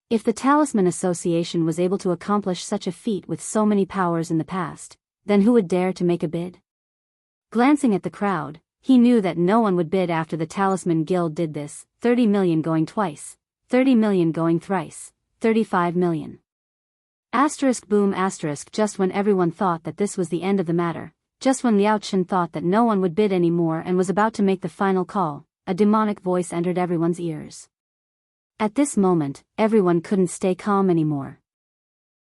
If the Talisman Association was able to accomplish such a feat with so many powers in the past, then who would dare to make a bid? Glancing at the crowd, he knew that no one would bid after the Talisman Guild did this. 30 million going twice, 30 million going thrice, 35 million. Boom. Just when everyone thought that this was the end of the matter, just when Liao Chen thought that no one would bid anymore and was about to make the final call, a demonic voice entered everyone's ears. At this moment, everyone couldn't stay calm anymore.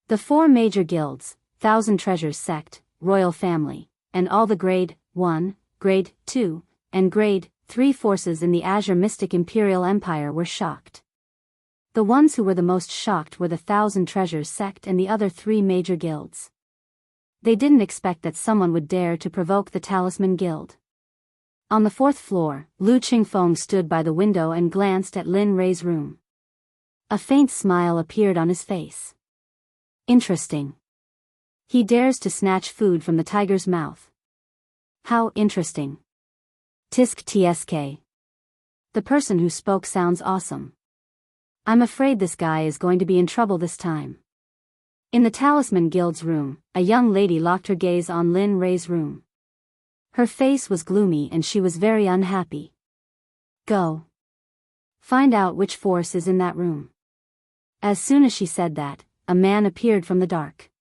The 4 major guilds, 1,000 Treasures Sect, Royal Family, and all the Grade 1, Grade 2, and Grade 3 forces in the Azure Mystic Imperial Empire were shocked. The ones who were the most shocked were the 1,000 Treasures Sect and the other 3 major guilds. They didn't expect that someone would dare to provoke the Talisman Guild. On the 4th floor, Lu Qingfeng stood by the window and glanced at Lin Rei's room. A faint smile appeared on his face. Interesting. He dares to snatch food from the tiger's mouth. How interesting. Tisk tsk. The person who spoke sounds awesome. I'm afraid this guy is going to be in trouble this time. In the Talisman Guild's room, a young lady locked her gaze on Lin Rei's room. Her face was gloomy and she was very unhappy. Go. Find out which force is in that room. As soon as she said that, a man appeared from the dark.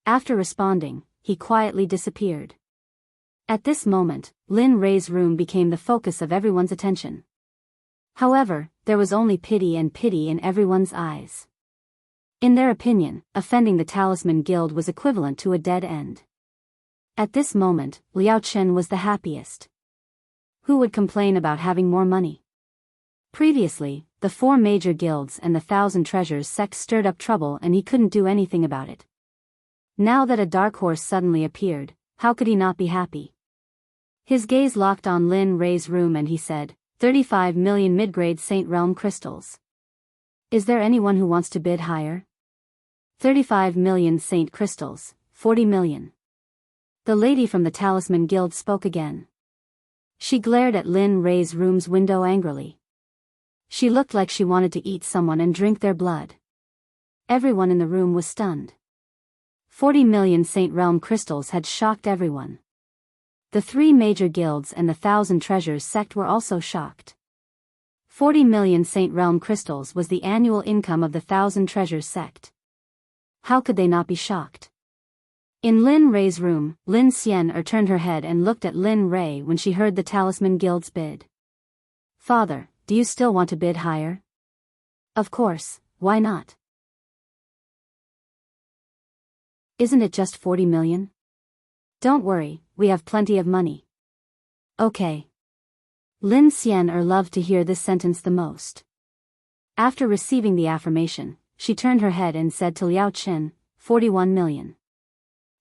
After responding, he quietly disappeared. At this moment, Lin Rei's room became the focus of everyone's attention. However, there was only pity in everyone's eyes. In their opinion, offending the Talisman Guild was equivalent to a dead end. At this moment, Liao Chen was the happiest. Who would complain about having more money? Previously, the 4 major guilds and the 1,000 Treasures Sect stirred up trouble and he couldn't do anything about it. Now that a dark horse suddenly appeared, how could he not be happy? His gaze locked on Lin Rei's room and he said, 35 million mid-grade Saint Realm crystals. Is there anyone who wants to bid higher? 35 million Saint crystals, 40 million. The lady from the Talisman Guild spoke again. She glared at Lin Rei's room's window angrily. She looked like she wanted to eat someone and drink their blood. Everyone in the room was stunned. 40 million Saint Realm crystals had shocked everyone. The 3 major guilds and the 1,000 Treasures Sect were also shocked. 40 million Saint Realm crystals was the annual income of the 1,000 Treasures Sect. How could they not be shocked? In Lin Rei's room, Lin Xian turned her head and looked at Lin Rei when she heard the Talisman Guild's bid. Father, do you still want to bid higher? Of course, why not? Isn't it just 40 million? Don't worry, we have plenty of money. Okay. Lin Xian loved to hear this sentence the most. After receiving the affirmation, she turned her head and said to Liao Chen, 41 million.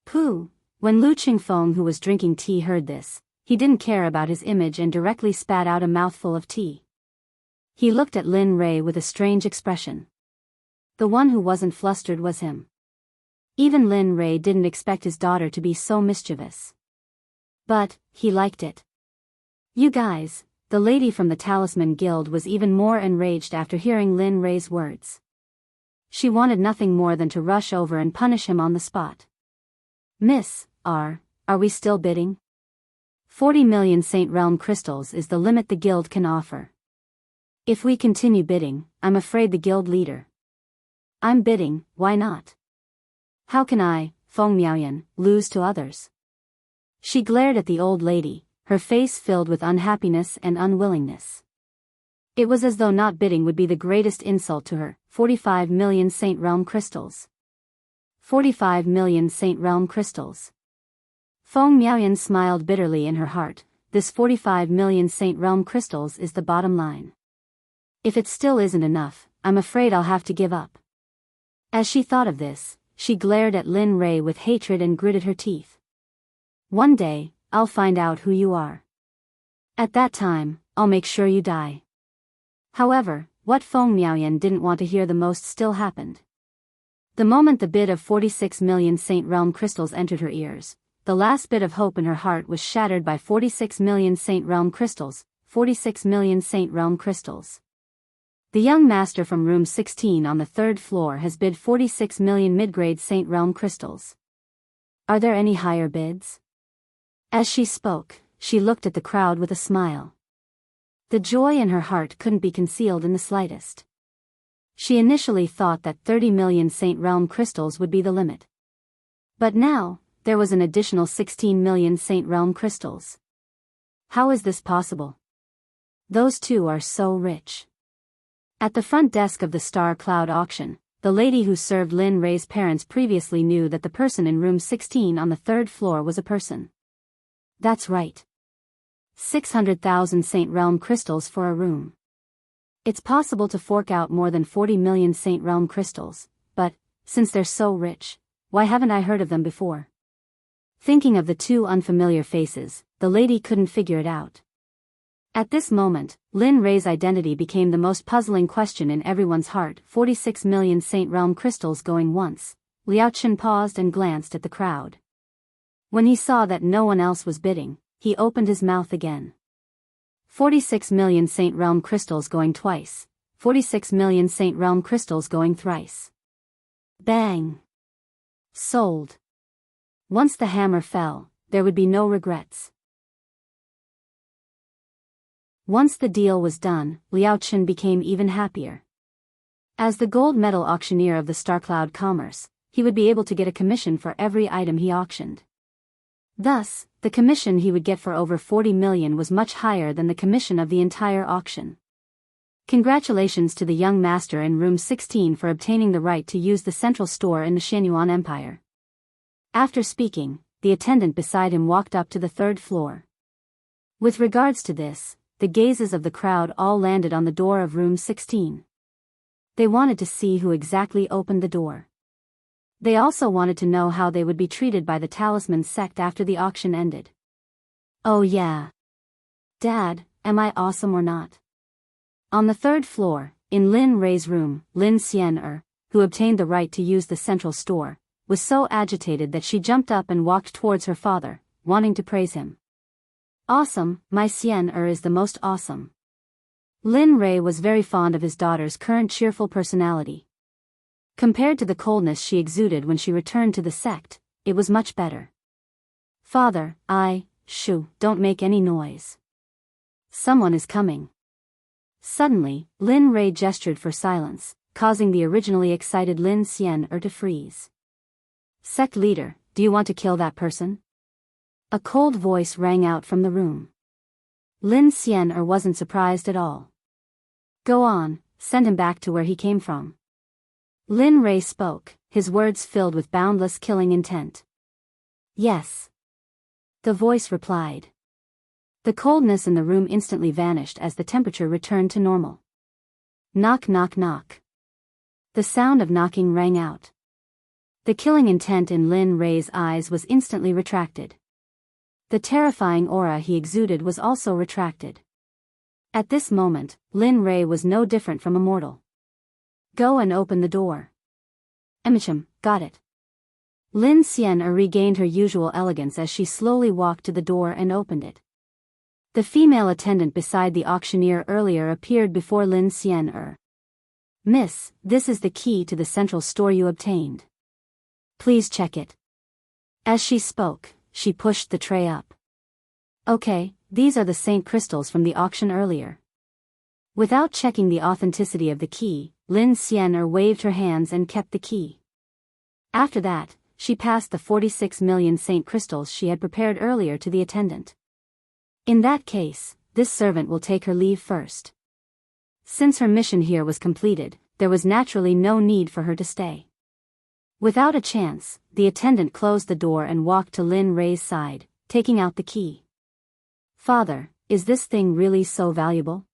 Pooh! When Lu Qingfeng, who was drinking tea, heard this, he didn't care about his image and directly spat out a mouthful of tea. He looked at Lin Rei with a strange expression. The one who wasn't flustered was him. Even Lin Rei didn't expect his daughter to be so mischievous. But, he liked it. You guys, the lady from the Talisman Guild was even more enraged after hearing Lin Rei's words. She wanted nothing more than to rush over and punish him on the spot. Miss, are we still bidding? 40 million Saint Realm crystals is the limit the guild can offer. If we continue bidding, I'm afraid the guild leader. I'm bidding, why not? How can I, Feng Miaoyan, lose to others? She glared at the old lady, her face filled with unhappiness and unwillingness. It was as though not bidding would be the greatest insult to her. 45 million Saint Realm crystals. 45 million Saint Realm crystals. Feng Miaoyan smiled bitterly in her heart. This 45 million Saint Realm crystals is the bottom line. If it still isn't enough, I'm afraid I'll have to give up. As she thought of this, she glared at Lin Rei with hatred and gritted her teeth. One day, I'll find out who you are. At that time, I'll make sure you die. However, what Feng Miaoyan didn't want to hear the most still happened. The moment the bid of 46 million Saint Realm crystals entered her ears, the last bit of hope in her heart was shattered by 46 million Saint Realm crystals. 46 million Saint Realm crystals. The young master from room 16 on the third floor has bid 46 million mid-grade Saint Realm crystals. Are there any higher bids? As she spoke, she looked at the crowd with a smile. The joy in her heart couldn't be concealed in the slightest. She initially thought that 30 million Saint Realm crystals would be the limit. But now, there was an additional 16 million Saint Realm crystals. How is this possible? Those two are so rich. At the front desk of the Star Cloud auction, the lady who served Lin Rei's parents previously knew that the person in room 16 on the third floor was a person. That's right. 600,000 Saint Realm crystals for a room. It's possible to fork out more than 40 million Saint Realm crystals, but, since they're so rich, why haven't I heard of them before? Thinking of the two unfamiliar faces, the lady couldn't figure it out. At this moment, Lin Rei's identity became the most puzzling question in everyone's heart. 46 million Saint Realm crystals going once. Liao Chen paused and glanced at the crowd. When he saw that no one else was bidding, he opened his mouth again. 46 million Saint Realm crystals going twice. 46 million Saint Realm crystals going thrice. Bang! Sold. Once the hammer fell, there would be no regrets. Once the deal was done, Liao Chen became even happier. As the gold medal auctioneer of the StarCloud Commerce, he would be able to get a commission for every item he auctioned. Thus, the commission he would get for over 40 million was much higher than the commission of the entire auction. Congratulations to the young master in room 16 for obtaining the right to use the central store in the Shenyuan Empire. After speaking, the attendant beside him walked up to the third floor. With regards to this, the gazes of the crowd all landed on the door of room 16. They wanted to see who exactly opened the door. They also wanted to know how they would be treated by the Talisman Sect after the auction ended. Oh yeah. Dad, am I awesome or not? On the third floor, in Lin Rei's room, Lin Xian, who obtained the right to use the central store, was so agitated that she jumped up and walked towards her father, wanting to praise him. Awesome, my Xian is the most awesome. Lin Rei was very fond of his daughter's current cheerful personality. Compared to the coldness she exuded when she returned to the sect, it was much better. Father, don't make any noise. Someone is coming. Suddenly, Lin Rei gestured for silence, causing the originally excited Lin Xian to freeze. Sect leader, do you want to kill that person? A cold voice rang out from the room. Lin Xian wasn't surprised at all. Go on, send him back to where he came from. Lin Rei spoke, his words filled with boundless killing intent. Yes. The voice replied. The coldness in the room instantly vanished as the temperature returned to normal. Knock knock knock. The sound of knocking rang out. The killing intent in Lin Rei's eyes was instantly retracted. The terrifying aura he exuded was also retracted. At this moment, Lin Ray was no different from a mortal. Go and open the door. Got it. Lin Xian'er regained her usual elegance as she slowly walked to the door and opened it. The female attendant beside the auctioneer earlier appeared before Lin Xian'er. Miss, this is the key to the central store you obtained. Please check it. As she spoke, she pushed the tray up. Okay, these are the Saint crystals from the auction earlier. Without checking the authenticity of the key, Lin Xian'er waved her hands and kept the key. After that, she passed the 46 million Saint crystals she had prepared earlier to the attendant. In that case, this servant will take her leave first. Since her mission here was completed, there was naturally no need for her to stay. Without a chance, the attendant closed the door and walked to Lin Ray's side, taking out the key. Father, is this thing really so valuable?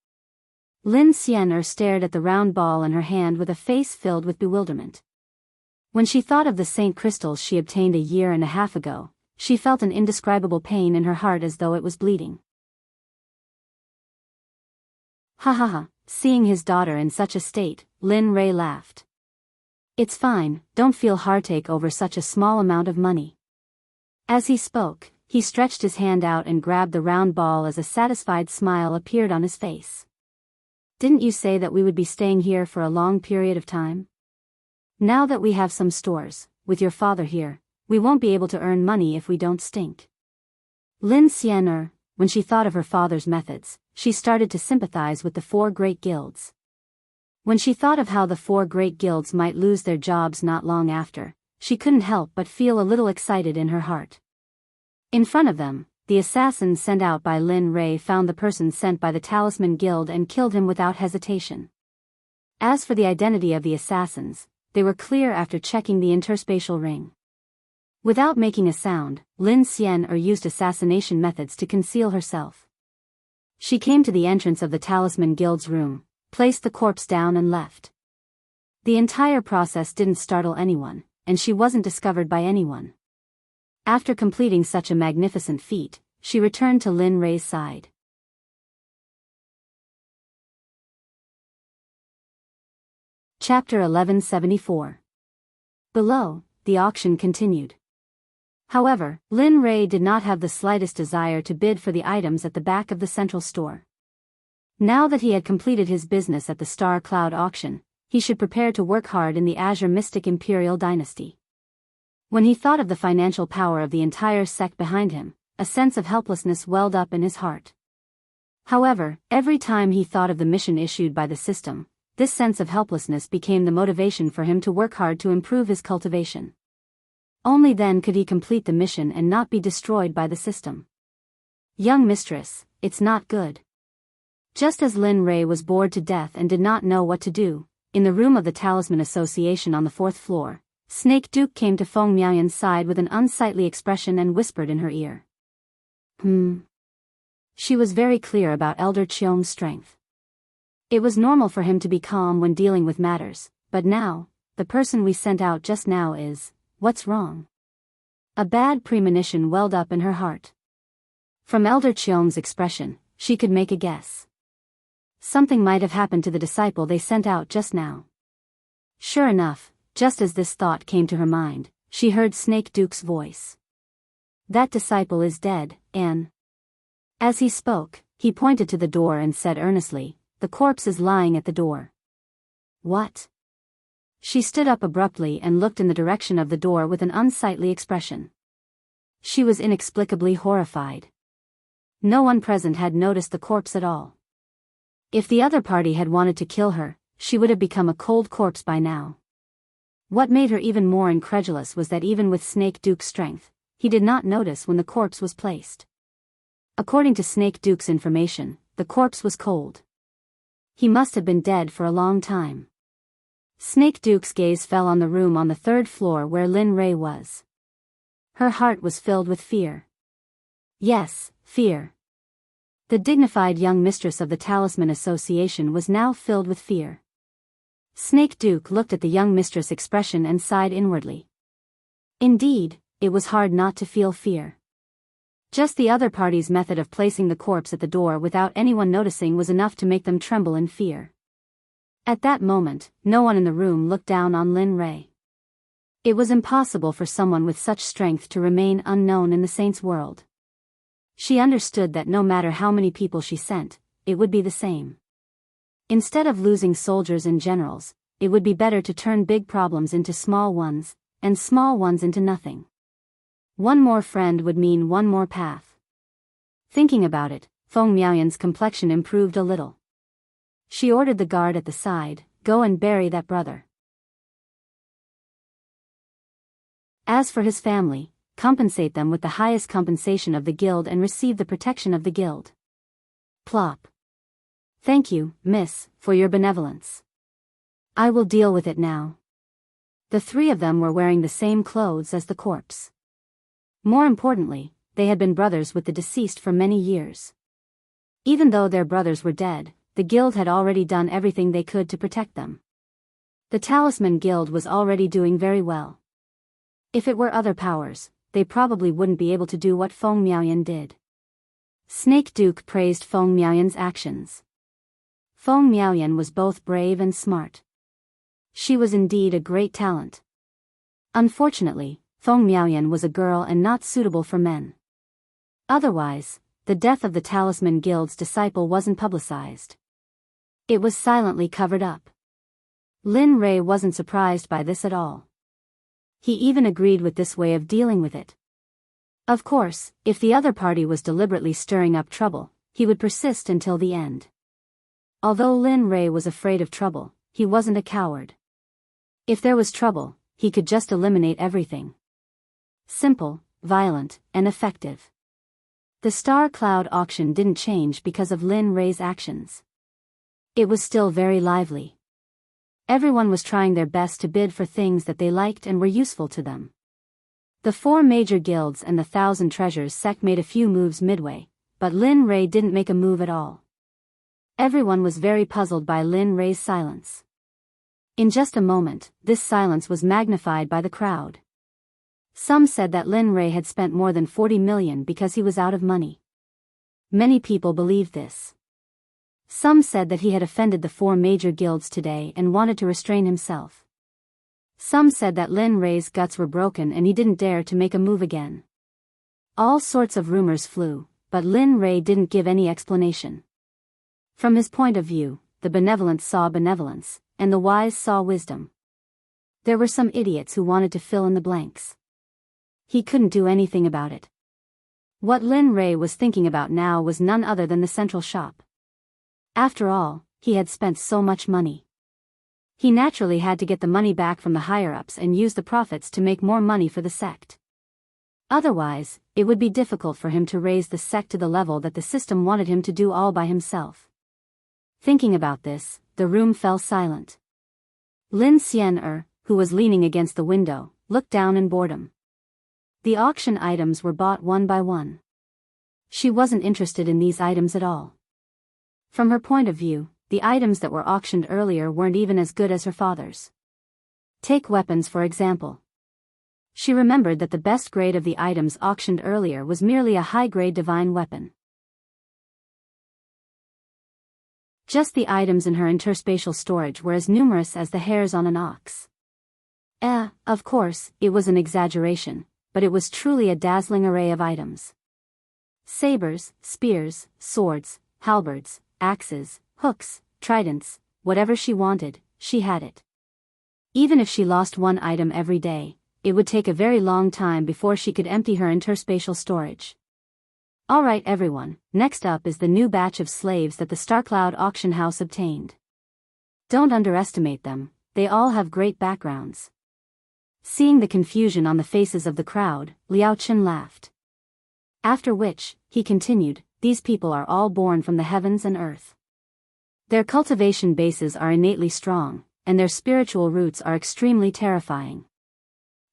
Lin Xian'er stared at the round ball in her hand with a face filled with bewilderment. When she thought of the Saint crystals she obtained a year and a half ago, she felt an indescribable pain in her heart as though it was bleeding. Ha ha ha, seeing his daughter in such a state, Lin Ray laughed. It's fine, don't feel heartache over such a small amount of money. As he spoke, he stretched his hand out and grabbed the round ball as a satisfied smile appeared on his face. Didn't you say that we would be staying here for a long period of time? Now that we have some stores, with your father here, we won't be able to earn money if we don't stink. Lin Xian'er, when she thought of her father's methods, she started to sympathize with the 4 great guilds. When she thought of how the 4 great guilds might lose their jobs not long after, she couldn't help but feel a little excited in her heart. In front of them, the assassins sent out by Lin Ray found the person sent by the Talisman Guild and killed him without hesitation. As for the identity of the assassins, they were clear after checking the interspatial ring. Without making a sound, Lin Xian'er used assassination methods to conceal herself. She came to the entrance of the Talisman Guild's room, placed the corpse down and left. The entire process didn't startle anyone, and she wasn't discovered by anyone. After completing such a magnificent feat, she returned to Lin Ray's side. Chapter 1174. Below, the auction continued. However, Lin Ray did not have the slightest desire to bid for the items at the back of the central store. Now that he had completed his business at the Star Cloud auction, he should prepare to work hard in the Azure Mystic Imperial Dynasty. When he thought of the financial power of the entire sect behind him, a sense of helplessness welled up in his heart. However, every time he thought of the mission issued by the system, this sense of helplessness became the motivation for him to work hard to improve his cultivation. Only then could he complete the mission and not be destroyed by the system. Young mistress, it's not good. Just as Lin Ray was bored to death and did not know what to do, in the room of the Talisman Association on the 4th floor, Snake Duke came to Feng Miaoyan's side with an unsightly expression and whispered in her ear. She was very clear about Elder Qiong's strength. It was normal for him to be calm when dealing with matters, but now, the person we sent out just now is, what's wrong? A bad premonition welled up in her heart. From Elder Qiong's expression, she could make a guess. Something might have happened to the disciple they sent out just now. Sure enough, just as this thought came to her mind, she heard Snake Duke's voice. That disciple is dead, Anne. As he spoke, he pointed to the door and said earnestly, the corpse is lying at the door. What? She stood up abruptly and looked in the direction of the door with an unsightly expression. She was inexplicably horrified. No one present had noticed the corpse at all. If the other party had wanted to kill her, she would have become a cold corpse by now. What made her even more incredulous was that even with Snake Duke's strength, he did not notice when the corpse was placed. According to Snake Duke's information, the corpse was cold. He must have been dead for a long time. Snake Duke's gaze fell on the room on the 3rd floor where Lin Ray was. Her heart was filled with fear. Yes, fear. The dignified young mistress of the Talisman Association was now filled with fear. Snake Duke looked at the young mistress' expression and sighed inwardly. Indeed, it was hard not to feel fear. Just the other party's method of placing the corpse at the door without anyone noticing was enough to make them tremble in fear. At that moment, no one in the room looked down on Lin Rei. It was impossible for someone with such strength to remain unknown in the saints' world. She understood that no matter how many people she sent, it would be the same. Instead of losing soldiers and generals, it would be better to turn big problems into small ones, and small ones into nothing. One more friend would mean one more path. Thinking about it, Feng Miaoyan's complexion improved a little. She ordered the guard at the side, "Go and bury that brother." As for his family, compensate them with the highest compensation of the guild and receive the protection of the guild. Plop. Thank you, miss, for your benevolence. I will deal with it now. The three of them were wearing the same clothes as the corpse. More importantly, they had been brothers with the deceased for many years. Even though their brothers were dead, the guild had already done everything they could to protect them. The Talisman Guild was already doing very well. If it were other powers, they probably wouldn't be able to do what Feng Miaoyan did. Snake Duke praised Feng Miaoyan's actions. Feng Miaoyan was both brave and smart. She was indeed a great talent. Unfortunately, Feng Miaoyan was a girl and not suitable for men. Otherwise, the death of the Talisman Guild's disciple wasn't publicized. It was silently covered up. Lin Rei wasn't surprised by this at all. He even agreed with this way of dealing with it. Of course, if the other party was deliberately stirring up trouble, he would persist until the end. Although Lin Rei was afraid of trouble, he wasn't a coward. If there was trouble, he could just eliminate everything. Simple, violent, and effective. The Star Cloud auction didn't change because of Lin Rei's actions. It was still very lively. Everyone was trying their best to bid for things that they liked and were useful to them. The 4 major guilds and the 1,000 Treasures Sect made a few moves midway, but Lin Rei didn't make a move at all. Everyone was very puzzled by Lin Rei's silence. In just a moment, this silence was magnified by the crowd. Some said that Lin Rei had spent more than 40 million because he was out of money. Many people believed this. Some said that he had offended the 4 major guilds today and wanted to restrain himself. Some said that Lin Rei's guts were broken and he didn't dare to make a move again. All sorts of rumors flew, but Lin Rei didn't give any explanation. From his point of view, the benevolent saw benevolence, and the wise saw wisdom. There were some idiots who wanted to fill in the blanks. He couldn't do anything about it. What Lin Rei was thinking about now was none other than the central shop. After all, he had spent so much money. He naturally had to get the money back from the higher-ups and use the profits to make more money for the sect. Otherwise, it would be difficult for him to raise the sect to the level that the system wanted him to do all by himself. Thinking about this, the room fell silent. Lin Xian'er, who was leaning against the window, looked down in boredom. The auction items were bought one by one. She wasn't interested in these items at all. From her point of view, the items that were auctioned earlier weren't even as good as her father's. Take weapons for example. She remembered that the best grade of the items auctioned earlier was merely a high-grade divine weapon. Just the items in her interspatial storage were as numerous as the hairs on an ox. Of course, it was an exaggeration, but it was truly a dazzling array of items. Sabers, spears, swords, halberds, axes, hooks, tridents, whatever she wanted, she had it. Even if she lost one item every day, it would take a very long time before she could empty her interspatial storage. Alright everyone, next up is the new batch of slaves that the Starcloud auction house obtained. Don't underestimate them, they all have great backgrounds. Seeing the confusion on the faces of the crowd, Liao Chen laughed. After which, he continued, these people are all born from the heavens and earth. Their cultivation bases are innately strong, and their spiritual roots are extremely terrifying.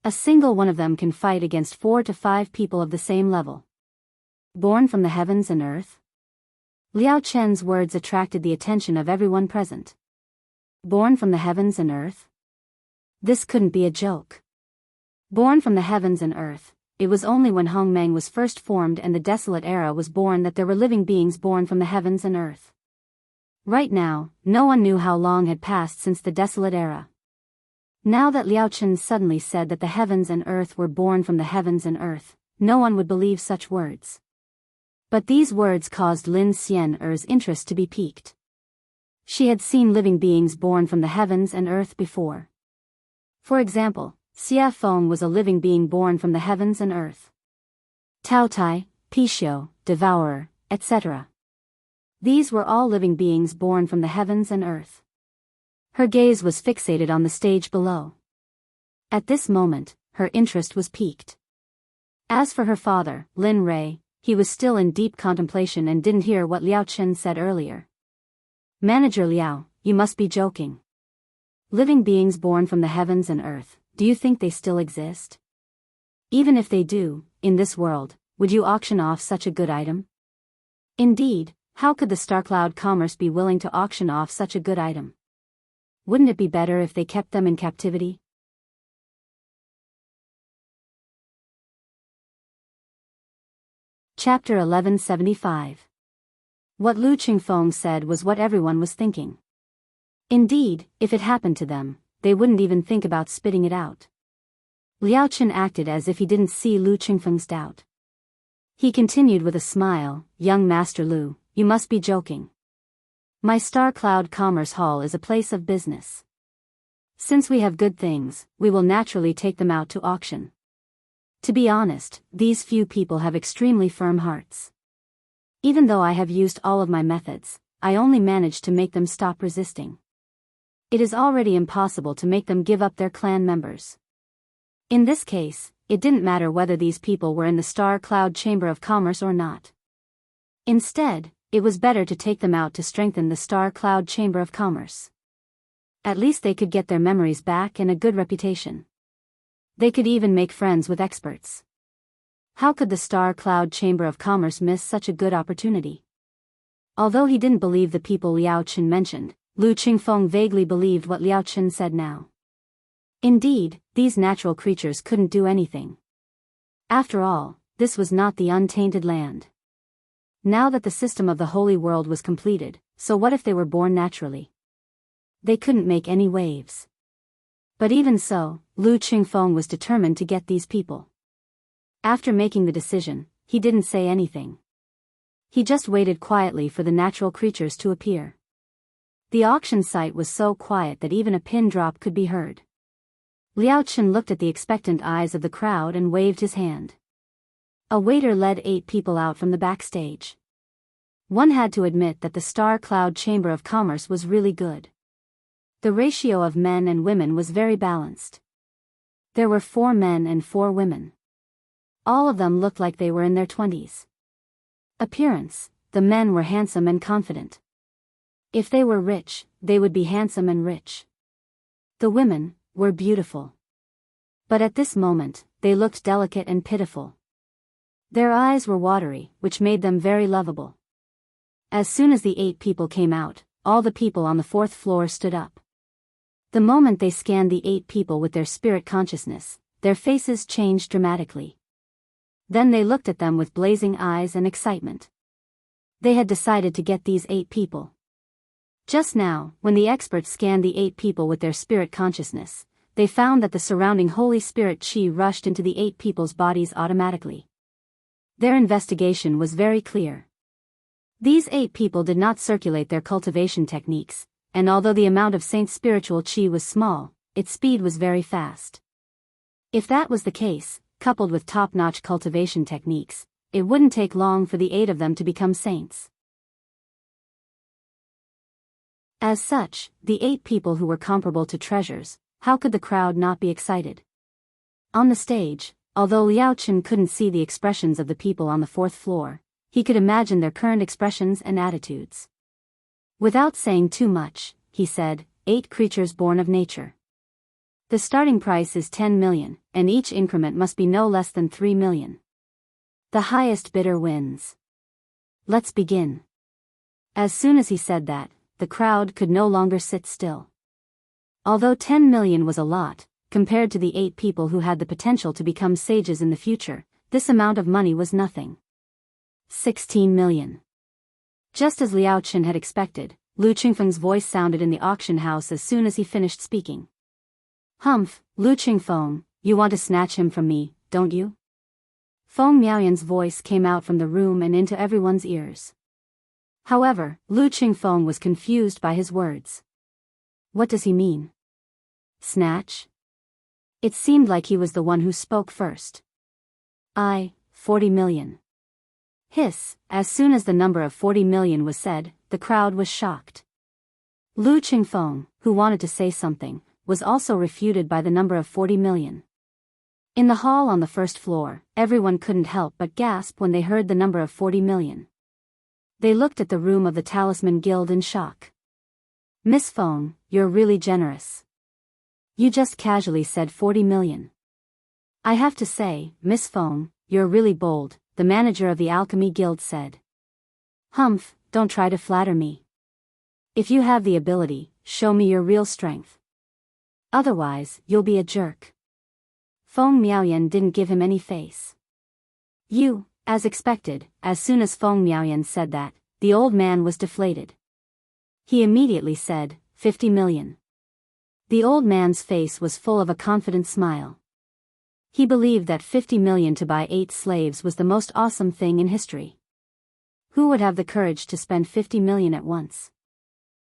A single one of them can fight against 4 to 5 people of the same level. Born from the heavens and earth? Liao Chen's words attracted the attention of everyone present. Born from the heavens and earth? This couldn't be a joke. Born from the heavens and earth, it was only when Hongmeng was first formed and the desolate era was born that there were living beings born from the heavens and earth. Right now, no one knew how long had passed since the desolate era. Now that Liao Chen suddenly said that the heavens and earth were born from the heavens and earth, no one would believe such words. But these words caused Lin Xian'er's interest to be piqued. She had seen living beings born from the heavens and earth before. For example, Xia Feng was a living being born from the heavens and earth. Tao Tai, Pixiu, Devourer, etc. These were all living beings born from the heavens and earth. Her gaze was fixated on the stage below. At this moment, her interest was piqued. As for her father, Lin Rui, he was still in deep contemplation and didn't hear what Liao Chen said earlier. Manager Liao, you must be joking. Living beings born from the heavens and earth, do you think they still exist? Even if they do, in this world, would you auction off such a good item? Indeed, how could the Star Cloud Commerce be willing to auction off such a good item? Wouldn't it be better if they kept them in captivity? Chapter 1175. What Lu Qingfeng said was what everyone was thinking. Indeed, if it happened to them, they wouldn't even think about spitting it out. Liao Chen acted as if he didn't see Lu Qingfeng's doubt. He continued with a smile, "Young Master Lu, you must be joking. My Star Cloud Commerce Hall is a place of business. Since we have good things, we will naturally take them out to auction. To be honest, these few people have extremely firm hearts. Even though I have used all of my methods, I only managed to make them stop resisting. It is already impossible to make them give up their clan members. In this case, it didn't matter whether these people were in the Star Cloud Chamber of Commerce or not. Instead, it was better to take them out to strengthen the Star Cloud Chamber of Commerce. At least they could get their memories back and a good reputation. They could even make friends with experts. How could the Star Cloud Chamber of Commerce miss such a good opportunity? Although he didn't believe the people Liao Chen mentioned, Lu Qingfeng vaguely believed what Liao Chen said now. Indeed, these natural creatures couldn't do anything. After all, this was not the untainted land. Now that the system of the holy world was completed, so what if they were born naturally? They couldn't make any waves. But even so, Lu Qingfeng was determined to get these people. After making the decision, he didn't say anything. He just waited quietly for the natural creatures to appear. The auction site was so quiet that even a pin drop could be heard. Liao Chen looked at the expectant eyes of the crowd and waved his hand. A waiter led 8 people out from the backstage. One had to admit that the Star Cloud Chamber of Commerce was really good. The ratio of men and women was very balanced. There were 4 men and 4 women. All of them looked like they were in their 20s. Appearance, the men were handsome and confident. If they were rich, they would be handsome and rich. The women were beautiful. But at this moment, they looked delicate and pitiful. Their eyes were watery, which made them very lovable. As soon as the 8 people came out, all the people on the 4th floor stood up. The moment they scanned the 8 people with their spirit consciousness, their faces changed dramatically. Then they looked at them with blazing eyes and excitement. They had decided to get these 8 people. Just now, when the experts scanned the 8 people with their spirit consciousness, they found that the surrounding Holy Spirit Qi rushed into the 8 people's bodies automatically. Their investigation was very clear. These 8 people did not circulate their cultivation techniques, and although the amount of Saint's spiritual Qi was small, its speed was very fast. If that was the case, coupled with top-notch cultivation techniques, it wouldn't take long for the 8 of them to become saints. As such, the 8 people who were comparable to treasures, how could the crowd not be excited? On the stage, although Liao Chen couldn't see the expressions of the people on the 4th floor, he could imagine their current expressions and attitudes. Without saying too much, he said, 8 creatures born of nature. The starting price is 10 million, and each increment must be no less than 3 million. The highest bidder wins. Let's begin. As soon as he said that, the crowd could no longer sit still. Although 10 million was a lot, compared to the 8 people who had the potential to become sages in the future, this amount of money was nothing. 16 million. Just as Liao Chen had expected, Lu Qingfeng's voice sounded in the auction house as soon as he finished speaking. Humph, Lu Qingfeng, you want to snatch him from me, don't you? Feng Miaoyan's voice came out from the room and into everyone's ears. However, Lu Qingfeng was confused by his words. What does he mean? Snatch? It seemed like he was the one who spoke first. 40 million. Hiss, as soon as the number of 40 million was said, the crowd was shocked. Lu Qingfeng, who wanted to say something, was also refuted by the number of 40 million. In the hall on the first floor, everyone couldn't help but gasp when they heard the number of 40 million. They looked at the room of the Talisman Guild in shock. Miss Feng, you're really generous. You just casually said 40 million. I have to say, Miss Feng, you're really bold, the manager of the Alchemy Guild said. Humph, don't try to flatter me. If you have the ability, show me your real strength. Otherwise, you'll be a jerk. Feng Miaoyan didn't give him any face. You, as expected, as soon as Feng Miaoyan said that, the old man was deflated. He immediately said, 50 million. The old man's face was full of a confident smile. He believed that 50 million to buy 8 slaves was the most awesome thing in history. Who would have the courage to spend 50 million at once?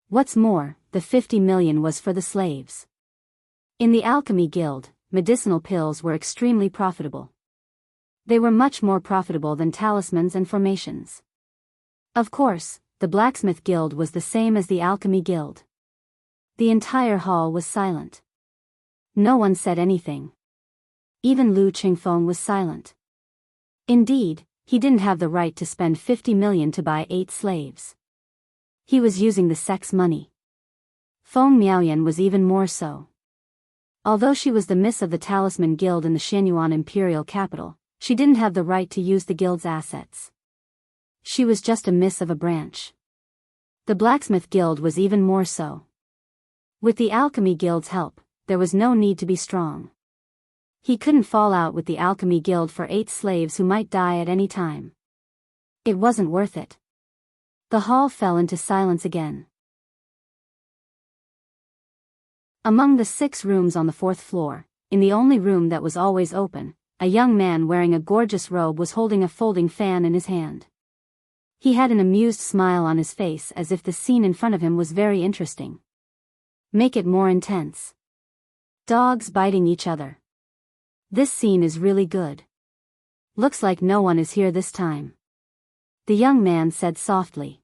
What's more, the 50 million was for the slaves. In the Alchemy Guild, medicinal pills were extremely profitable. They were much more profitable than talismans and formations. Of course, the Blacksmith Guild was the same as the Alchemy Guild. The entire hall was silent. No one said anything. Even Lu Qingfeng was silent. Indeed, he didn't have the right to spend 50 million to buy 8 slaves. He was using the Sect's money. Feng Miaoyan was even more so. Although she was the miss of the Talisman Guild in the Xianyuan imperial capital, she didn't have the right to use the guild's assets. She was just a miss of a branch. The Blacksmith Guild was even more so. With the Alchemy Guild's help, there was no need to be strong. He couldn't fall out with the Alchemy Guild for 8 slaves who might die at any time. It wasn't worth it. The hall fell into silence again. Among the 6 rooms on the 4th floor, in the only room that was always open, a young man wearing a gorgeous robe was holding a folding fan in his hand. He had an amused smile on his face as if the scene in front of him was very interesting. Make it more intense. Dogs biting each other. This scene is really good. Looks like no one is here this time. The young man said softly.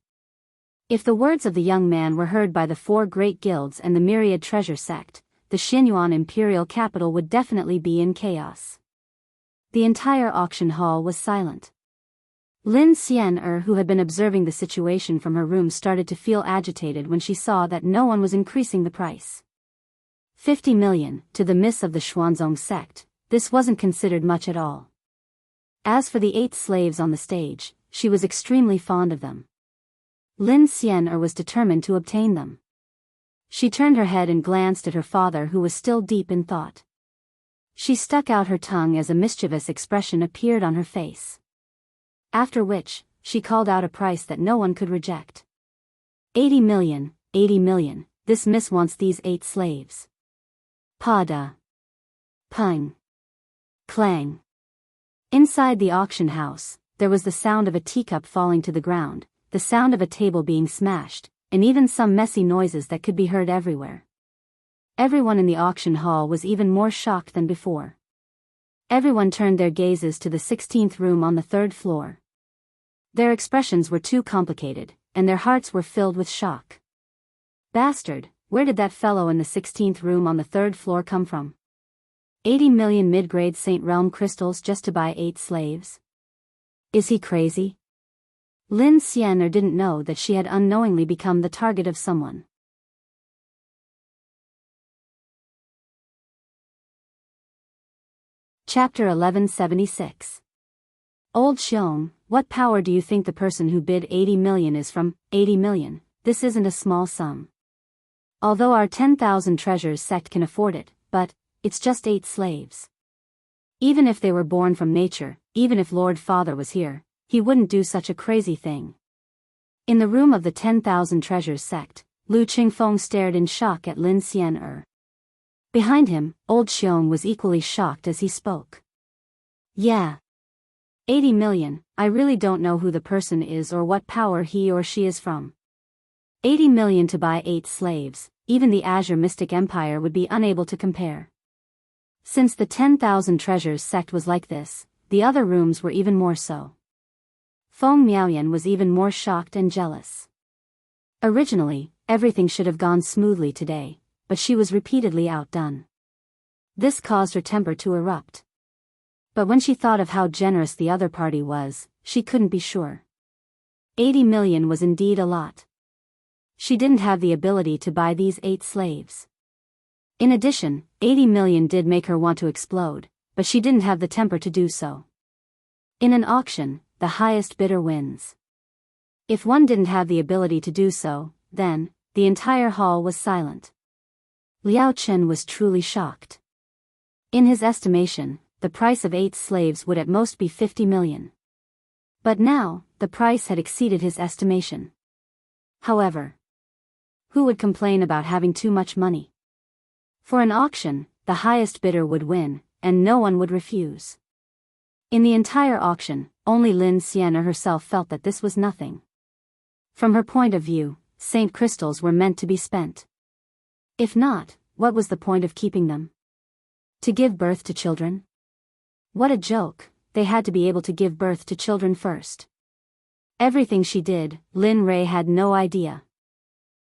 If the words of the young man were heard by the 4 great guilds and the myriad treasure sect, the Xianyuan imperial capital would definitely be in chaos. The entire auction hall was silent. Lin Xian'er, who had been observing the situation from her room, started to feel agitated when she saw that no one was increasing the price. 50 million, to the miss of the Xuanzong sect, this wasn't considered much at all. As for the 8 slaves on the stage, she was extremely fond of them. Lin Xian'er was determined to obtain them. She turned her head and glanced at her father, who was still deep in thought. She stuck out her tongue as a mischievous expression appeared on her face. After which, she called out a price that no one could reject. 80 million, 80 million, this miss wants these 8 slaves. Pada. Pung. Clang. Inside the auction house, there was the sound of a teacup falling to the ground, the sound of a table being smashed, and even some messy noises that could be heard everywhere. Everyone in the auction hall was even more shocked than before. Everyone turned their gazes to the 16th room on the 3rd floor. Their expressions were too complicated, and their hearts were filled with shock. Bastard, where did that fellow in the 16th room on the 3rd floor come from? 80 million mid-grade Saint Realm crystals just to buy 8 slaves? Is he crazy? Lin Xian'er didn't know that she had unknowingly become the target of someone. Chapter 1176. Old Xiong, what power do you think the person who bid 80 million is from? 80 million, this isn't a small sum. Although our 10,000 treasures sect can afford it, but it's just 8 slaves. Even if they were born from nature, even if Lord Father was here, he wouldn't do such a crazy thing. In the room of the 10,000 Treasures sect, Lu Qingfeng stared in shock at Lin Xian'er. Behind him, old Xiong was equally shocked as he spoke. Yeah. 80 million, I really don't know who the person is or what power he or she is from. 80 million to buy 8 slaves, even the Azure Mystic Empire would be unable to compare. Since the 10,000 Treasures sect was like this, the other rooms were even more so. Feng Miaoyan was even more shocked and jealous. Originally, everything should have gone smoothly today, but she was repeatedly outdone. This caused her temper to erupt. But when she thought of how generous the other party was, she couldn't be sure. 80 million was indeed a lot. She didn't have the ability to buy these 8 slaves. In addition, 80 million did make her want to explode, but she didn't have the temper to do so. In an auction, the highest bidder wins. If one didn't have the ability to do so, then, the entire hall was silent. Liao Chen was truly shocked. In his estimation, the price of 8 slaves would at most be 50 million. But now, the price had exceeded his estimation. However, who would complain about having too much money? For an auction, the highest bidder would win, and no one would refuse. In the entire auction, only Lin Xian'er herself felt that this was nothing. From her point of view, Saint crystals were meant to be spent. If not, what was the point of keeping them? To give birth to children? What a joke, they had to be able to give birth to children first. Everything she did, Lin Rui had no idea.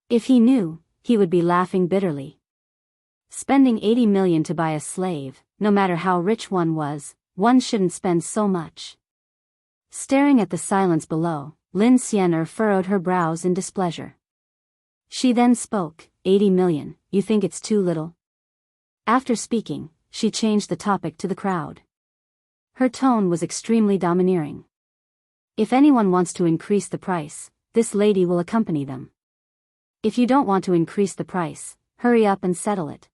If he knew, he would be laughing bitterly. Spending 80 million to buy a slave, no matter how rich one shouldn't spend so much. Staring at the silence below, Lin Xian'er furrowed her brows in displeasure. She then spoke, 80 million, you think it's too little? After speaking, she changed the topic to the crowd. Her tone was extremely domineering. If anyone wants to increase the price, this lady will accompany them. If you don't want to increase the price, hurry up and settle it.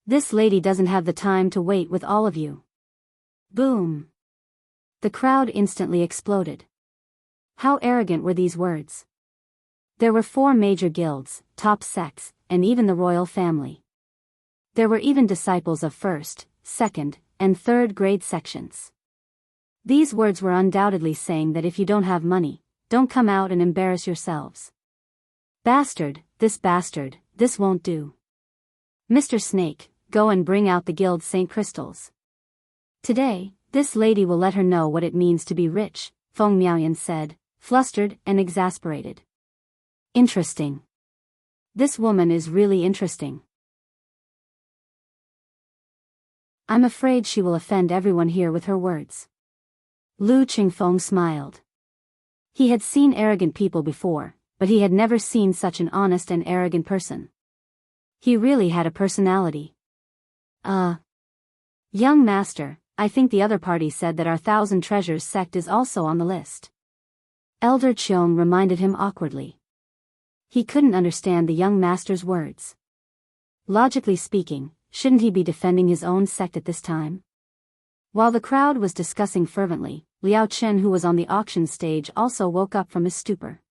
This lady doesn't have the time to wait with all of you. Boom! The crowd instantly exploded. How arrogant were these words? There were 4 major guilds, top sects, and even the royal family. There were even disciples of first, second, and third grade sections. These words were undoubtedly saying that if you don't have money, don't come out and embarrass yourselves. Bastard, this won't do. Mr. Snake, go and bring out the guild Saint crystals. Today, this lady will let her know what it means to be rich, Feng Miaoyan said, flustered and exasperated. Interesting. This woman is really interesting. I'm afraid she will offend everyone here with her words. Lu Qingfeng smiled. He had seen arrogant people before, but he had never seen such an honest and arrogant person. He really had a personality. Young master, I think the other party said that our 1,000 Treasures sect is also on the list. Elder Qiong reminded him awkwardly. He couldn't understand the young master's words. Logically speaking, shouldn't he be defending his own sect at this time? While the crowd was discussing fervently, Liao Chen, who was on the auction stage, also woke up from his stupor.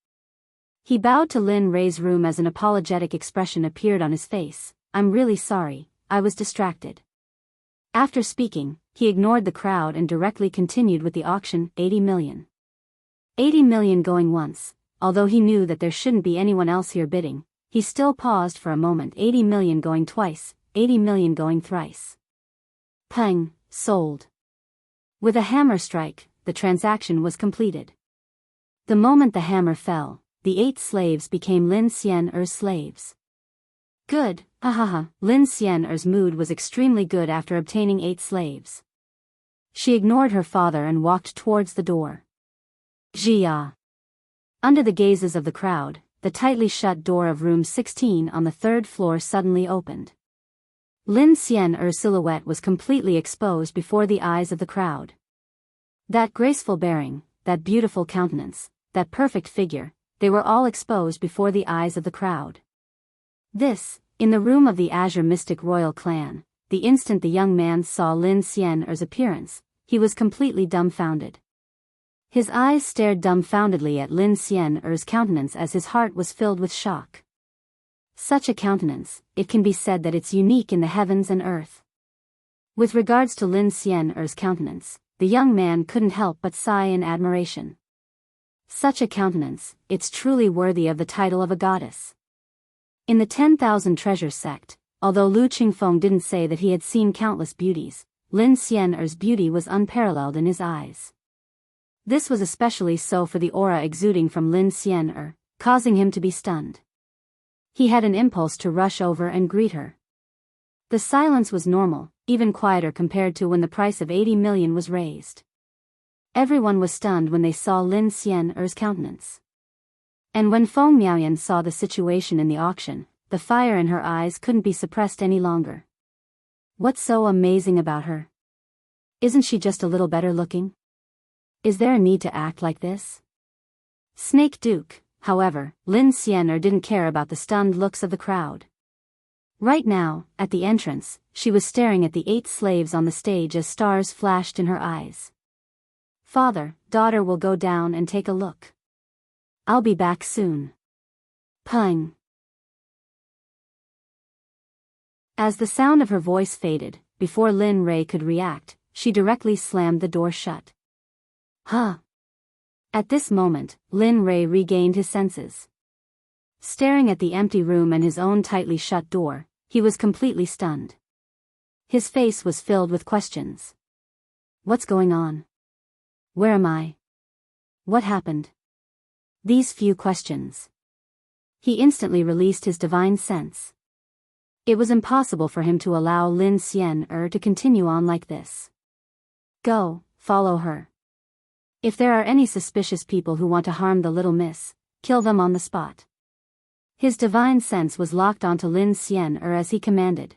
He bowed to Lin Rui's room as an apologetic expression appeared on his face. I'm really sorry, I was distracted. After speaking, he ignored the crowd and directly continued with the auction, 80 million. 80 million going once, although he knew that there shouldn't be anyone else here bidding, he still paused for a moment. 80 million going twice, 80 million going thrice. Peng, sold. With a hammer strike, the transaction was completed. The moment the hammer fell, the 8 slaves became Lin Xian'er's slaves. Good, Lin Xian'er's mood was extremely good after obtaining 8 slaves. She ignored her father and walked towards the door. Jia. Under the gazes of the crowd, the tightly shut door of room 16 on the 3rd floor suddenly opened. Lin Xian'er's silhouette was completely exposed before the eyes of the crowd. That graceful bearing, that beautiful countenance, that perfect figure, they were all exposed before the eyes of the crowd. This, in the room of the Azure Mystic royal clan, the instant the young man saw Lin Xian'er's appearance, he was completely dumbfounded. His eyes stared dumbfoundedly at Lin Xian'er's countenance as his heart was filled with shock. Such a countenance, it can be said that it's unique in the heavens and earth. With regards to Lin Xian'er's countenance, the young man couldn't help but sigh in admiration. Such a countenance, it's truly worthy of the title of a goddess. In the 10,000 Treasures sect, although Lu Qingfeng didn't say that he had seen countless beauties, Lin Xian'er's beauty was unparalleled in his eyes. This was especially so for the aura exuding from Lin Xian'er, causing him to be stunned. He had an impulse to rush over and greet her. The silence was normal, even quieter compared to when the price of 80 million was raised. Everyone was stunned when they saw Lin Xian'er's countenance. And when Feng Miaoyan saw the situation in the auction, the fire in her eyes couldn't be suppressed any longer. What's so amazing about her? Isn't she just a little better looking? Is there a need to act like this? Snake Duke, however, Lin Xian'er didn't care about the stunned looks of the crowd. Right now, at the entrance, she was staring at the 8 slaves on the stage as stars flashed in her eyes. Father, daughter will go down and take a look. I'll be back soon. Pung. As the sound of her voice faded, before Lin Rei could react, she directly slammed the door shut. Huh. At this moment, Lin Rei regained his senses. Staring at the empty room and his own tightly shut door, he was completely stunned. His face was filled with questions. What's going on? Where am I? What happened? These few questions. He instantly released his divine sense. It was impossible for him to allow Lin Xian'er to continue on like this. Go, follow her. If there are any suspicious people who want to harm the little miss, kill them on the spot. His divine sense was locked onto Lin Xian'er as he commanded.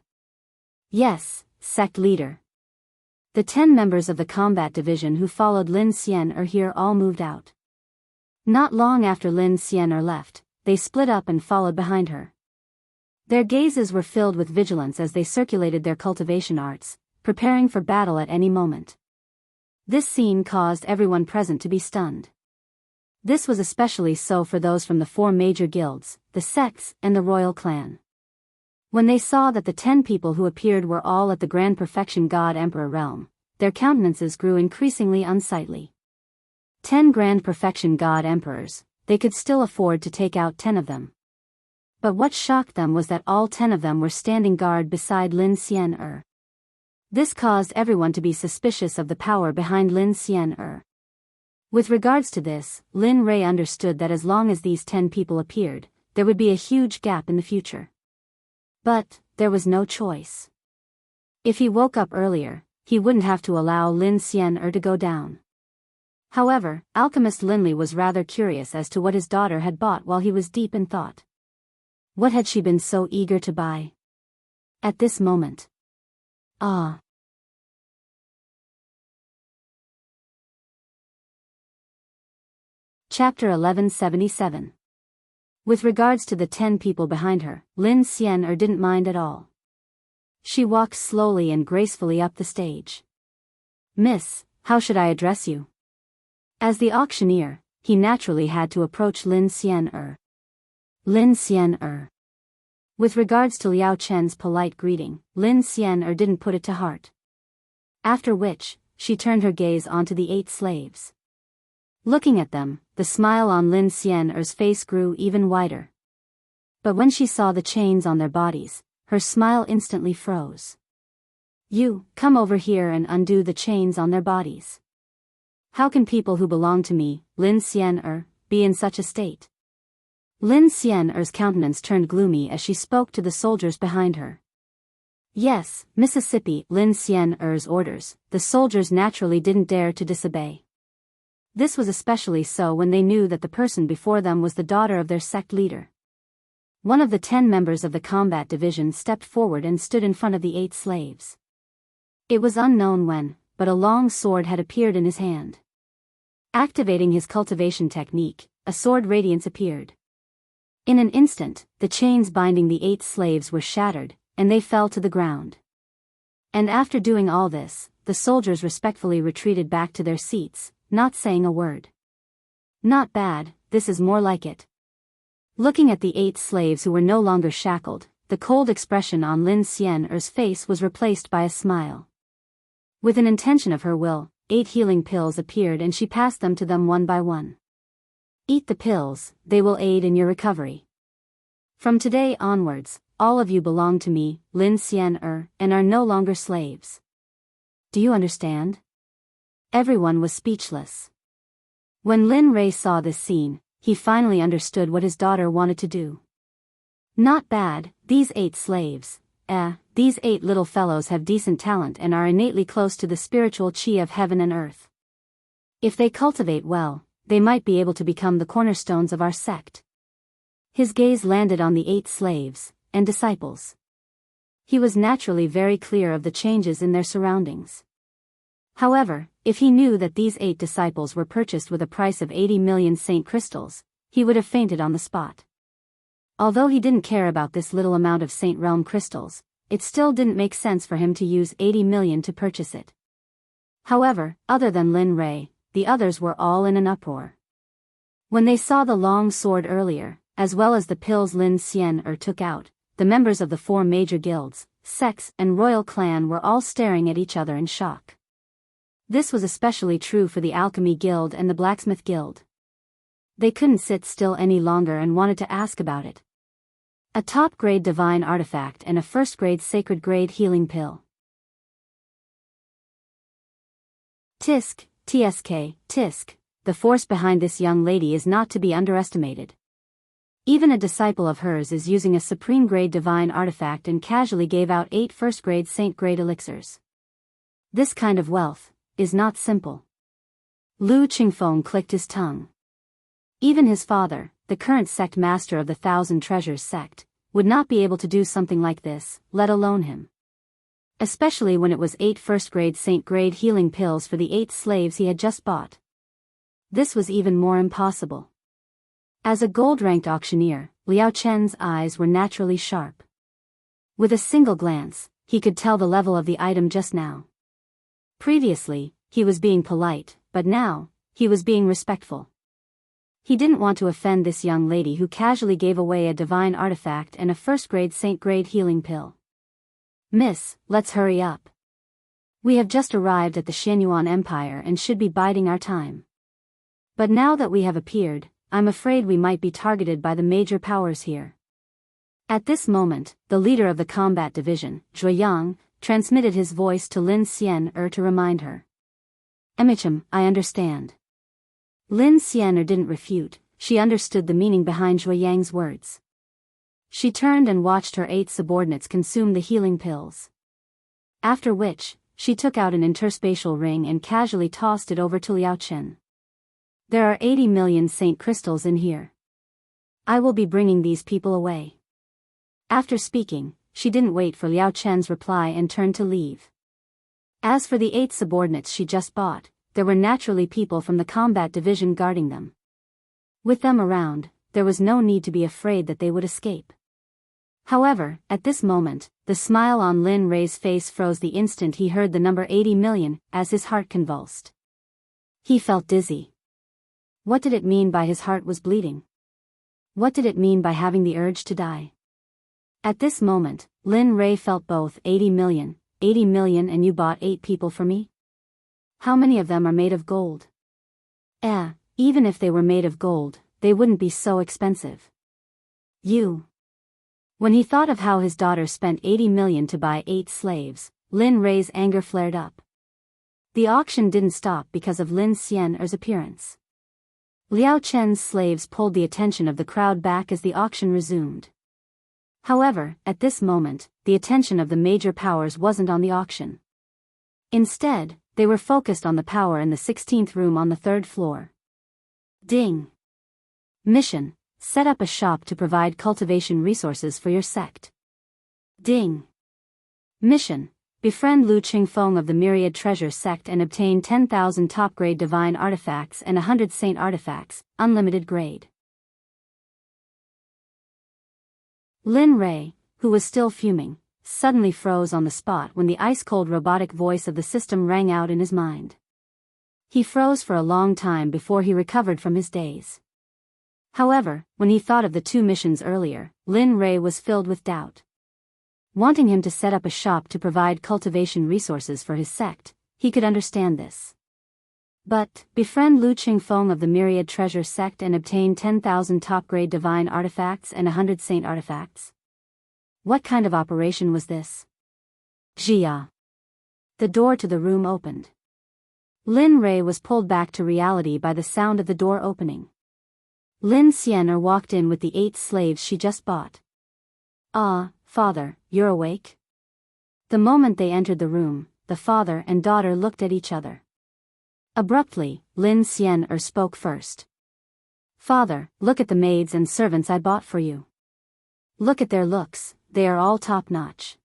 Yes, sect leader. The 10 members of the combat division who followed Lin Xian'er here all moved out. Not long after Lin Xian'er left, they split up and followed behind her. Their gazes were filled with vigilance as they circulated their cultivation arts, preparing for battle at any moment. This scene caused everyone present to be stunned. This was especially so for those from the 4 major guilds, the sects, and the royal clan. When they saw that the 10 people who appeared were all at the Grand Perfection God Emperor realm, their countenances grew increasingly unsightly. 10 Grand Perfection God Emperors, they could still afford to take out 10 of them. But what shocked them was that all 10 of them were standing guard beside Lin Xian'er. This caused everyone to be suspicious of the power behind Lin Xian'er. With regards to this, Lin Rei understood that as long as these 10 people appeared, there would be a huge gap in the future. But there was no choice. If he woke up earlier, he wouldn't have to allow Lin Xian'er to go down. However, alchemist Linley was rather curious as to what his daughter had bought while he was deep in thought. What had she been so eager to buy? At this moment. Ah. Chapter 1177. With regards to the 10 people behind her, Lin Xian'er didn't mind at all. She walked slowly and gracefully up the stage. Miss, how should I address you? As the auctioneer, he naturally had to approach Lin Xian'er. Lin Xian'er. With regards to Liao Chen's polite greeting, Lin Xian'er didn't put it to heart. After which, she turned her gaze onto the 8 slaves. Looking at them, the smile on Lin Xian'er's face grew even wider. But when she saw the chains on their bodies, her smile instantly froze. You, come over here and undo the chains on their bodies. How can people who belong to me, Lin Xian'er, be in such a state? Lin Xian'er's countenance turned gloomy as she spoke to the soldiers behind her. Yes, Mississippi, Lin Xian'er's orders, the soldiers naturally didn't dare to disobey. This was especially so when they knew that the person before them was the daughter of their sect leader. One of the 10 members of the combat division stepped forward and stood in front of the 8 slaves. It was unknown when, but a long sword had appeared in his hand. Activating his cultivation technique, a sword radiance appeared. In an instant, the chains binding the 8 slaves were shattered, and they fell to the ground. And after doing all this, the soldiers respectfully retreated back to their seats, not saying a word. Not bad, this is more like it. Looking at the 8 slaves who were no longer shackled, the cold expression on Lin Xian'er's face was replaced by a smile. With an intention of her will, 8 healing pills appeared and she passed them to them one by one. Eat the pills, they will aid in your recovery. From today onwards, all of you belong to me, Lin Xian'er, and are no longer slaves. Do you understand? Everyone was speechless. When Lin Rei saw this scene, he finally understood what his daughter wanted to do. Not bad, these 8 slaves. These 8 little fellows have decent talent and are innately close to the spiritual chi of heaven and earth. If they cultivate well, they might be able to become the cornerstones of our sect. His gaze landed on the 8 slaves and disciples. He was naturally very clear of the changes in their surroundings. However, if he knew that these 8 disciples were purchased with a price of 80 million saint crystals, he would have fainted on the spot. Although he didn't care about this little amount of saint realm crystals, it still didn't make sense for him to use 80 million to purchase it. However, other than Lin Rei, the others were all in an uproar. When they saw the long sword earlier, as well as the pills Lin Xian'er took out, the members of the 4 major guilds, sects, and royal clan were all staring at each other in shock. This was especially true for the Alchemy Guild and the Blacksmith Guild. They couldn't sit still any longer and wanted to ask about it. A top-grade divine artifact and a first-grade sacred-grade healing pill. Tisk, tisk, the force behind this young lady is not to be underestimated. Even a disciple of hers is using a supreme-grade divine artifact and casually gave out 8 first-grade saint-grade elixirs. This kind of wealth is not simple. Lu Qingfeng clicked his tongue. Even his father, the current sect master of the Thousand Treasures sect, would not be able to do something like this, let alone him. Especially when it was 8 first-grade saint-grade healing pills for the 8 slaves he had just bought. This was even more impossible. As a gold-ranked auctioneer, Liao Chen's eyes were naturally sharp. With a single glance, he could tell the level of the item just now. Previously, he was being polite, but now, he was being respectful. He didn't want to offend this young lady who casually gave away a divine artifact and a first-grade saint-grade healing pill. Miss, let's hurry up. We have just arrived at the Xianyuan Empire and should be biding our time. But now that we have appeared, I'm afraid we might be targeted by the major powers here. At this moment, the leader of the combat division, Zhuo Yang, transmitted his voice to Lin Xian'er to remind her. I understand. Lin Xian'er didn't refute, she understood the meaning behind Zhuo Yang's words. She turned and watched her 8 subordinates consume the healing pills. After which, she took out an interspatial ring and casually tossed it over to Liao Chen. There are 80 million saint crystals in here. I will be bringing these people away. After speaking, she didn't wait for Liao Chen's reply and turned to leave. As for the 8 subordinates she just bought, there were naturally people from the combat division guarding them. With them around, there was no need to be afraid that they would escape. However, at this moment, the smile on Lin Rei's face froze the instant he heard the number 80 million, as his heart convulsed. He felt dizzy. What did it mean by his heart was bleeding? What did it mean by having the urge to die? At this moment, Lin Rei felt both 80 million, and you bought 8 people for me? How many of them are made of gold? Even if they were made of gold, they wouldn't be so expensive. You. When he thought of how his daughter spent 80 million to buy 8 slaves, Lin Rei's anger flared up. The auction didn't stop because of Lin Xian'er's appearance. Liao Chen's slaves pulled the attention of the crowd back as the auction resumed. However, at this moment, the attention of the major powers wasn't on the auction. Instead, they were focused on the power in the 16th room on the 3rd floor. Ding! Mission: set up a shop to provide cultivation resources for your sect. Ding! Mission: befriend Lu Qingfeng of the Myriad Treasure Sect and obtain 10,000 top-grade divine artifacts and 100 saint artifacts, unlimited grade. Lin Rei, who was still fuming, suddenly froze on the spot when the ice-cold robotic voice of the system rang out in his mind. He froze for a long time before he recovered from his daze. However, when he thought of the 2 missions earlier, Lin Rei was filled with doubt. Wanting him to set up a shop to provide cultivation resources for his sect, he could understand this. But, befriend Lu Qingfeng of the Myriad Treasure Sect and obtain 10,000 top-grade divine artifacts and 100 saint artifacts? What kind of operation was this? Jia. The door to the room opened. Lin Rei was pulled back to reality by the sound of the door opening. Lin Xian'er walked in with the 8 slaves she just bought. "Ah, father, you're awake?" The moment they entered the room, the father and daughter looked at each other. Abruptly, Lin Xian'er spoke first. "Father, look at the maids and servants I bought for you. Look at their looks, they are all top-notch.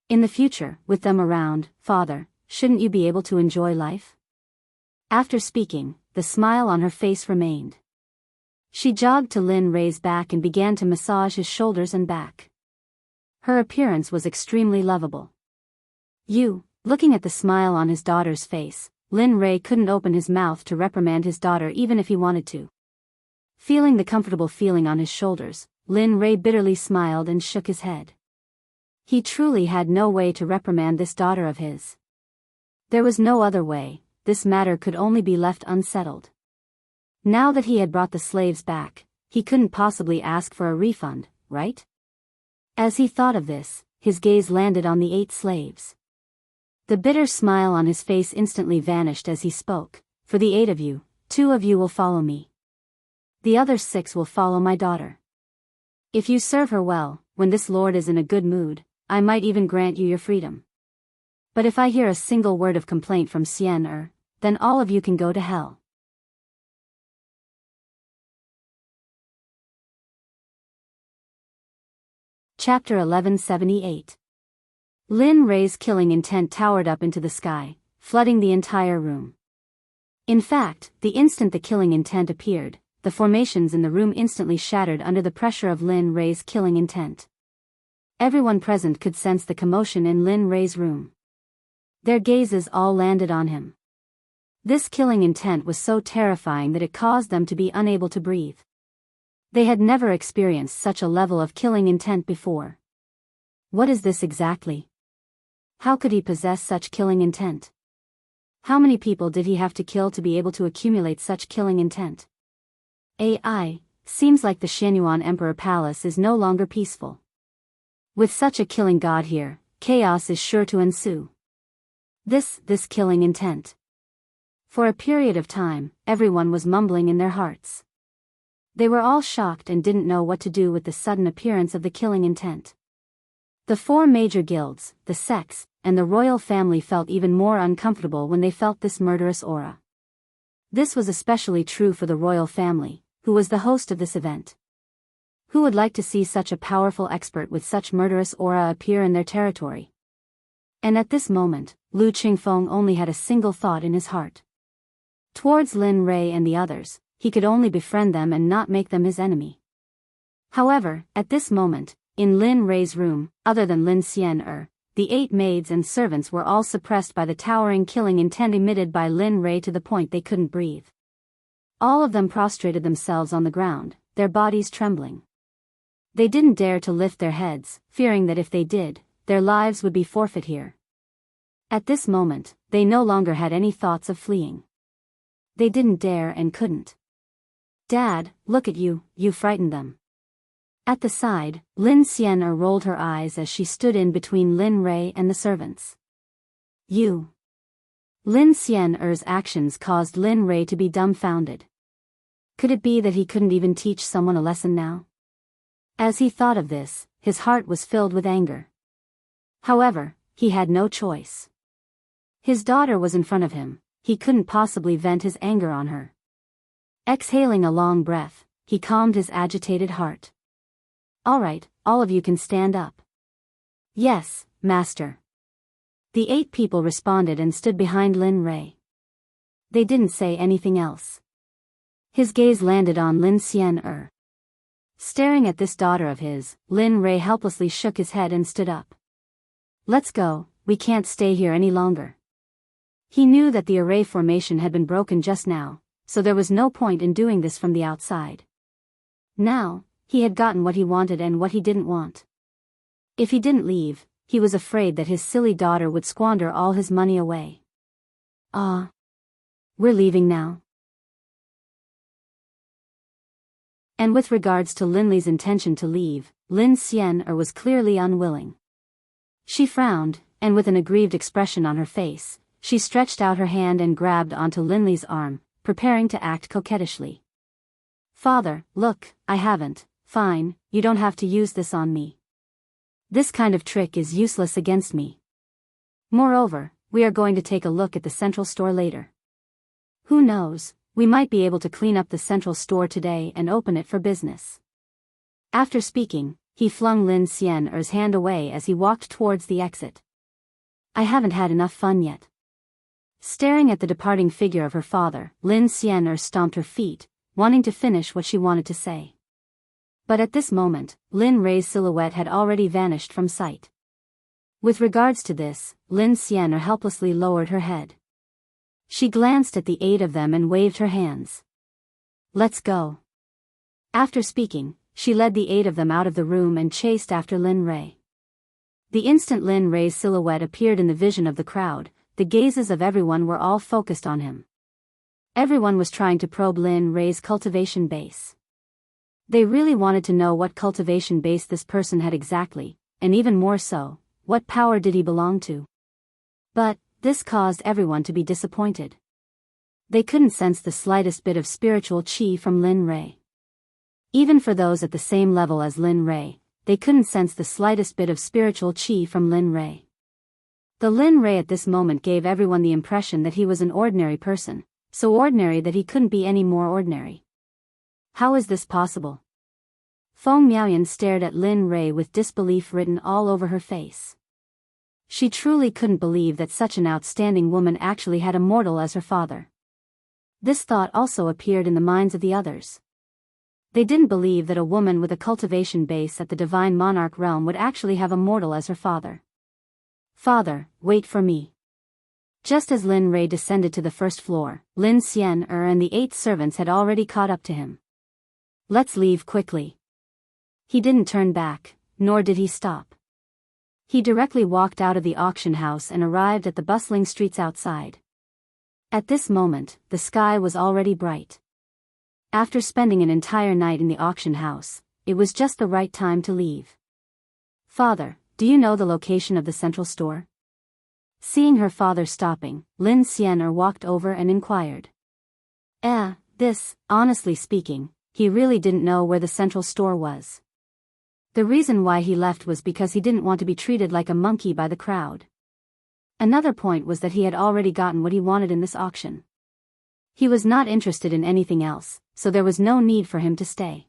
In the future, with them around, father, shouldn't you be able to enjoy life?" After speaking, the smile on her face remained. She jogged to Lin Rei's back and began to massage his shoulders and back. Her appearance was extremely lovable. Looking at the smile on his daughter's face, Lin Rei couldn't open his mouth to reprimand his daughter even if he wanted to. Feeling the comfortable feeling on his shoulders, Lin Rei bitterly smiled and shook his head. He truly had no way to reprimand this daughter of his. There was no other way, this matter could only be left unsettled. Now that he had brought the slaves back, he couldn't possibly ask for a refund, right? As he thought of this, his gaze landed on the 8 slaves. The bitter smile on his face instantly vanished as he spoke. "For the 8 of you, 2 of you will follow me. The other 6 will follow my daughter. If you serve her well, when this lord is in a good mood, I might even grant you your freedom. But if I hear a single word of complaint from Xian'er, then all of you can go to hell." Chapter 1178. Lin Rei's killing intent towered up into the sky, flooding the entire room. In fact, the instant the killing intent appeared, the formations in the room instantly shattered under the pressure of Lin Rei's killing intent. Everyone present could sense the commotion in Lin Rei's room. Their gazes all landed on him. This killing intent was so terrifying that it caused them to be unable to breathe. They had never experienced such a level of killing intent before. What is this exactly? How could he possess such killing intent? How many people did he have to kill to be able to accumulate such killing intent? Seems like the Xianyuan Emperor Palace is no longer peaceful. With such a killing god here, chaos is sure to ensue. This killing intent. For a period of time, everyone was mumbling in their hearts. They were all shocked and didn't know what to do with the sudden appearance of the killing intent. The 4 major guilds, the sects, and the royal family felt even more uncomfortable when they felt this murderous aura. This was especially true for the royal family, who was the host of this event. Who would like to see such a powerful expert with such murderous aura appear in their territory? And at this moment, Lu Qingfeng only had a single thought in his heart. Towards Lin Rei and the others, he could only befriend them and not make them his enemy. However, at this moment, in Lin Rei's room, other than Lin Xian'er, the 8 maids and servants were all suppressed by the towering killing intent emitted by Lin Rei to the point they couldn't breathe. All of them prostrated themselves on the ground, their bodies trembling. They didn't dare to lift their heads, fearing that if they did, their lives would be forfeit here. At this moment, they no longer had any thoughts of fleeing. They didn't dare and couldn't. "Dad, look at you, you frightened them." At the side, Lin Xian'er rolled her eyes as she stood in between Lin Rei and the servants. "You." Lin Xian'er's actions caused Lin Rei to be dumbfounded. Could it be that he couldn't even teach someone a lesson now? As he thought of this, his heart was filled with anger. However, he had no choice. His daughter was in front of him, he couldn't possibly vent his anger on her. Exhaling a long breath, he calmed his agitated heart. "All right, all of you can stand up." "Yes, master." The 8 people responded and stood behind Lin Rei. They didn't say anything else. His gaze landed on Lin Xian'er. Staring at this daughter of his, Lin Rei helplessly shook his head and stood up. Let's go, we can't stay here any longer. He knew that the array formation had been broken just now, so there was no point in doing this from the outside. Now, he had gotten what he wanted and what he didn't want. If he didn't leave, he was afraid that his silly daughter would squander all his money away. We're leaving now. And with regards to Linley's intention to leave, Lin Xian'er was clearly unwilling. She frowned, and with an aggrieved expression on her face, she stretched out her hand and grabbed onto Linley's arm, preparing to act coquettishly. Father, look, I haven't. Fine, you don't have to use this on me. This kind of trick is useless against me. Moreover, we are going to take a look at the central store later. Who knows, we might be able to clean up the central store today and open it for business. After speaking, he flung Lin Xian'er's hand away as he walked towards the exit. I haven't had enough fun yet. Staring at the departing figure of her father, Lin Xian'er stomped her feet, wanting to finish what she wanted to say. But at this moment, Lin Rei's silhouette had already vanished from sight. With regards to this, Lin Xian'er helplessly lowered her head. She glanced at the 8 of them and waved her hands. Let's go. After speaking, she led the 8 of them out of the room and chased after Lin Rei. The instant Lin Rei's silhouette appeared in the vision of the crowd, the gazes of everyone were all focused on him. Everyone was trying to probe Lin Rei's cultivation base. They really wanted to know what cultivation base this person had exactly, and even more so, what power did he belong to. But this caused everyone to be disappointed. They couldn't sense the slightest bit of spiritual qi from Lin Rei. Even for those at the same level as Lin Rei, they couldn't sense the slightest bit of spiritual qi from Lin Rei. The Lin Rei at this moment gave everyone the impression that he was an ordinary person, so ordinary that he couldn't be any more ordinary. How is this possible? Feng Miaoyan stared at Lin Rei with disbelief written all over her face. She truly couldn't believe that such an outstanding woman actually had a mortal as her father. This thought also appeared in the minds of the others. They didn't believe that a woman with a cultivation base at the Divine Monarch realm would actually have a mortal as her father. Father, wait for me. Just as Lin Rei descended to the first floor, Lin Xian'er and the 8 servants had already caught up to him. Let's leave quickly. He didn't turn back, nor did he stop. He directly walked out of the auction house and arrived at the bustling streets outside. At this moment, the sky was already bright. After spending an entire night in the auction house, it was just the right time to leave. Father, do you know the location of the central store? Seeing her father stopping, Lin Xian'er walked over and inquired. Honestly speaking, he really didn't know where the central store was. The reason why he left was because he didn't want to be treated like a monkey by the crowd. Another point was that he had already gotten what he wanted in this auction. He was not interested in anything else, so there was no need for him to stay.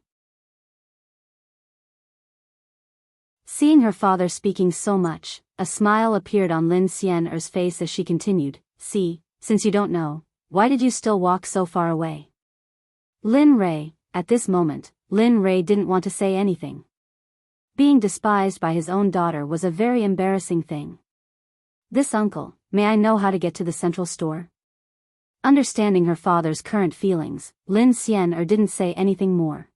Seeing her father speaking so much, a smile appeared on Lin Xian'er's face as she continued, See, since you don't know, why did you still walk so far away? Lin Rei, at this moment, Lin Rei didn't want to say anything. Being despised by his own daughter was a very embarrassing thing. This uncle, may I know how to get to the central store? Understanding her father's current feelings, Lin Xian'er didn't say anything more.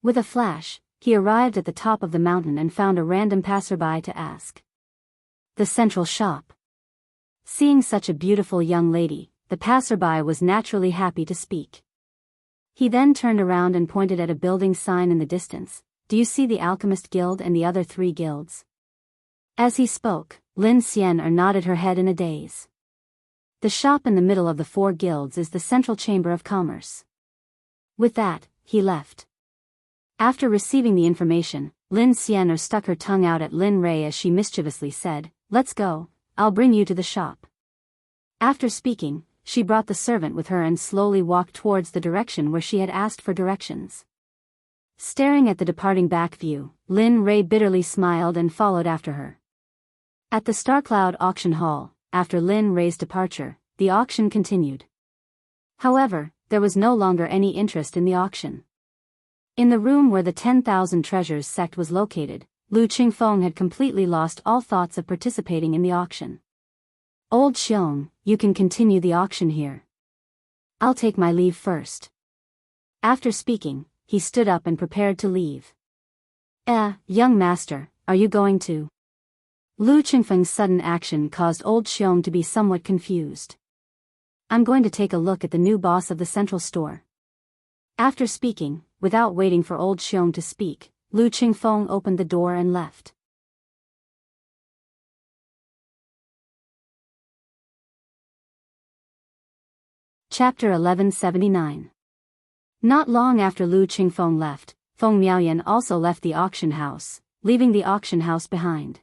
With a flash, he arrived at the top of the mountain and found a random passerby to ask. The central shop. Seeing such a beautiful young lady, the passerby was naturally happy to speak. He then turned around and pointed at a building sign in the distance. Do you see the Alchemist Guild and the other 3 guilds? As he spoke, Lin Xian'er nodded her head in a daze. The shop in the middle of the 4 guilds is the Central Chamber of Commerce. With that, he left. After receiving the information, Lin Xian'er stuck her tongue out at Lin Rei as she mischievously said, Let's go, I'll bring you to the shop. After speaking, she brought the servant with her and slowly walked towards the direction where she had asked for directions. Staring at the departing back view, Lin Rei bitterly smiled and followed after her. At the Starcloud auction hall, after Lin Rei's departure, the auction continued. However, there was no longer any interest in the auction. In the room where the 10,000 treasures sect was located, Lu Qingfeng had completely lost all thoughts of participating in the auction. Old Xiong, you can continue the auction here. I'll take my leave first. After speaking, he stood up and prepared to leave. Young master, are you going to? Lu Qingfeng's sudden action caused old Xiong to be somewhat confused. I'm going to take a look at the new boss of the central store. After speaking, without waiting for old Xiong to speak, Lu Qingfeng opened the door and left. Chapter 1179. Not long after Lu Qingfeng left, Feng Miaoyan also left the auction house, leaving the auction house behind.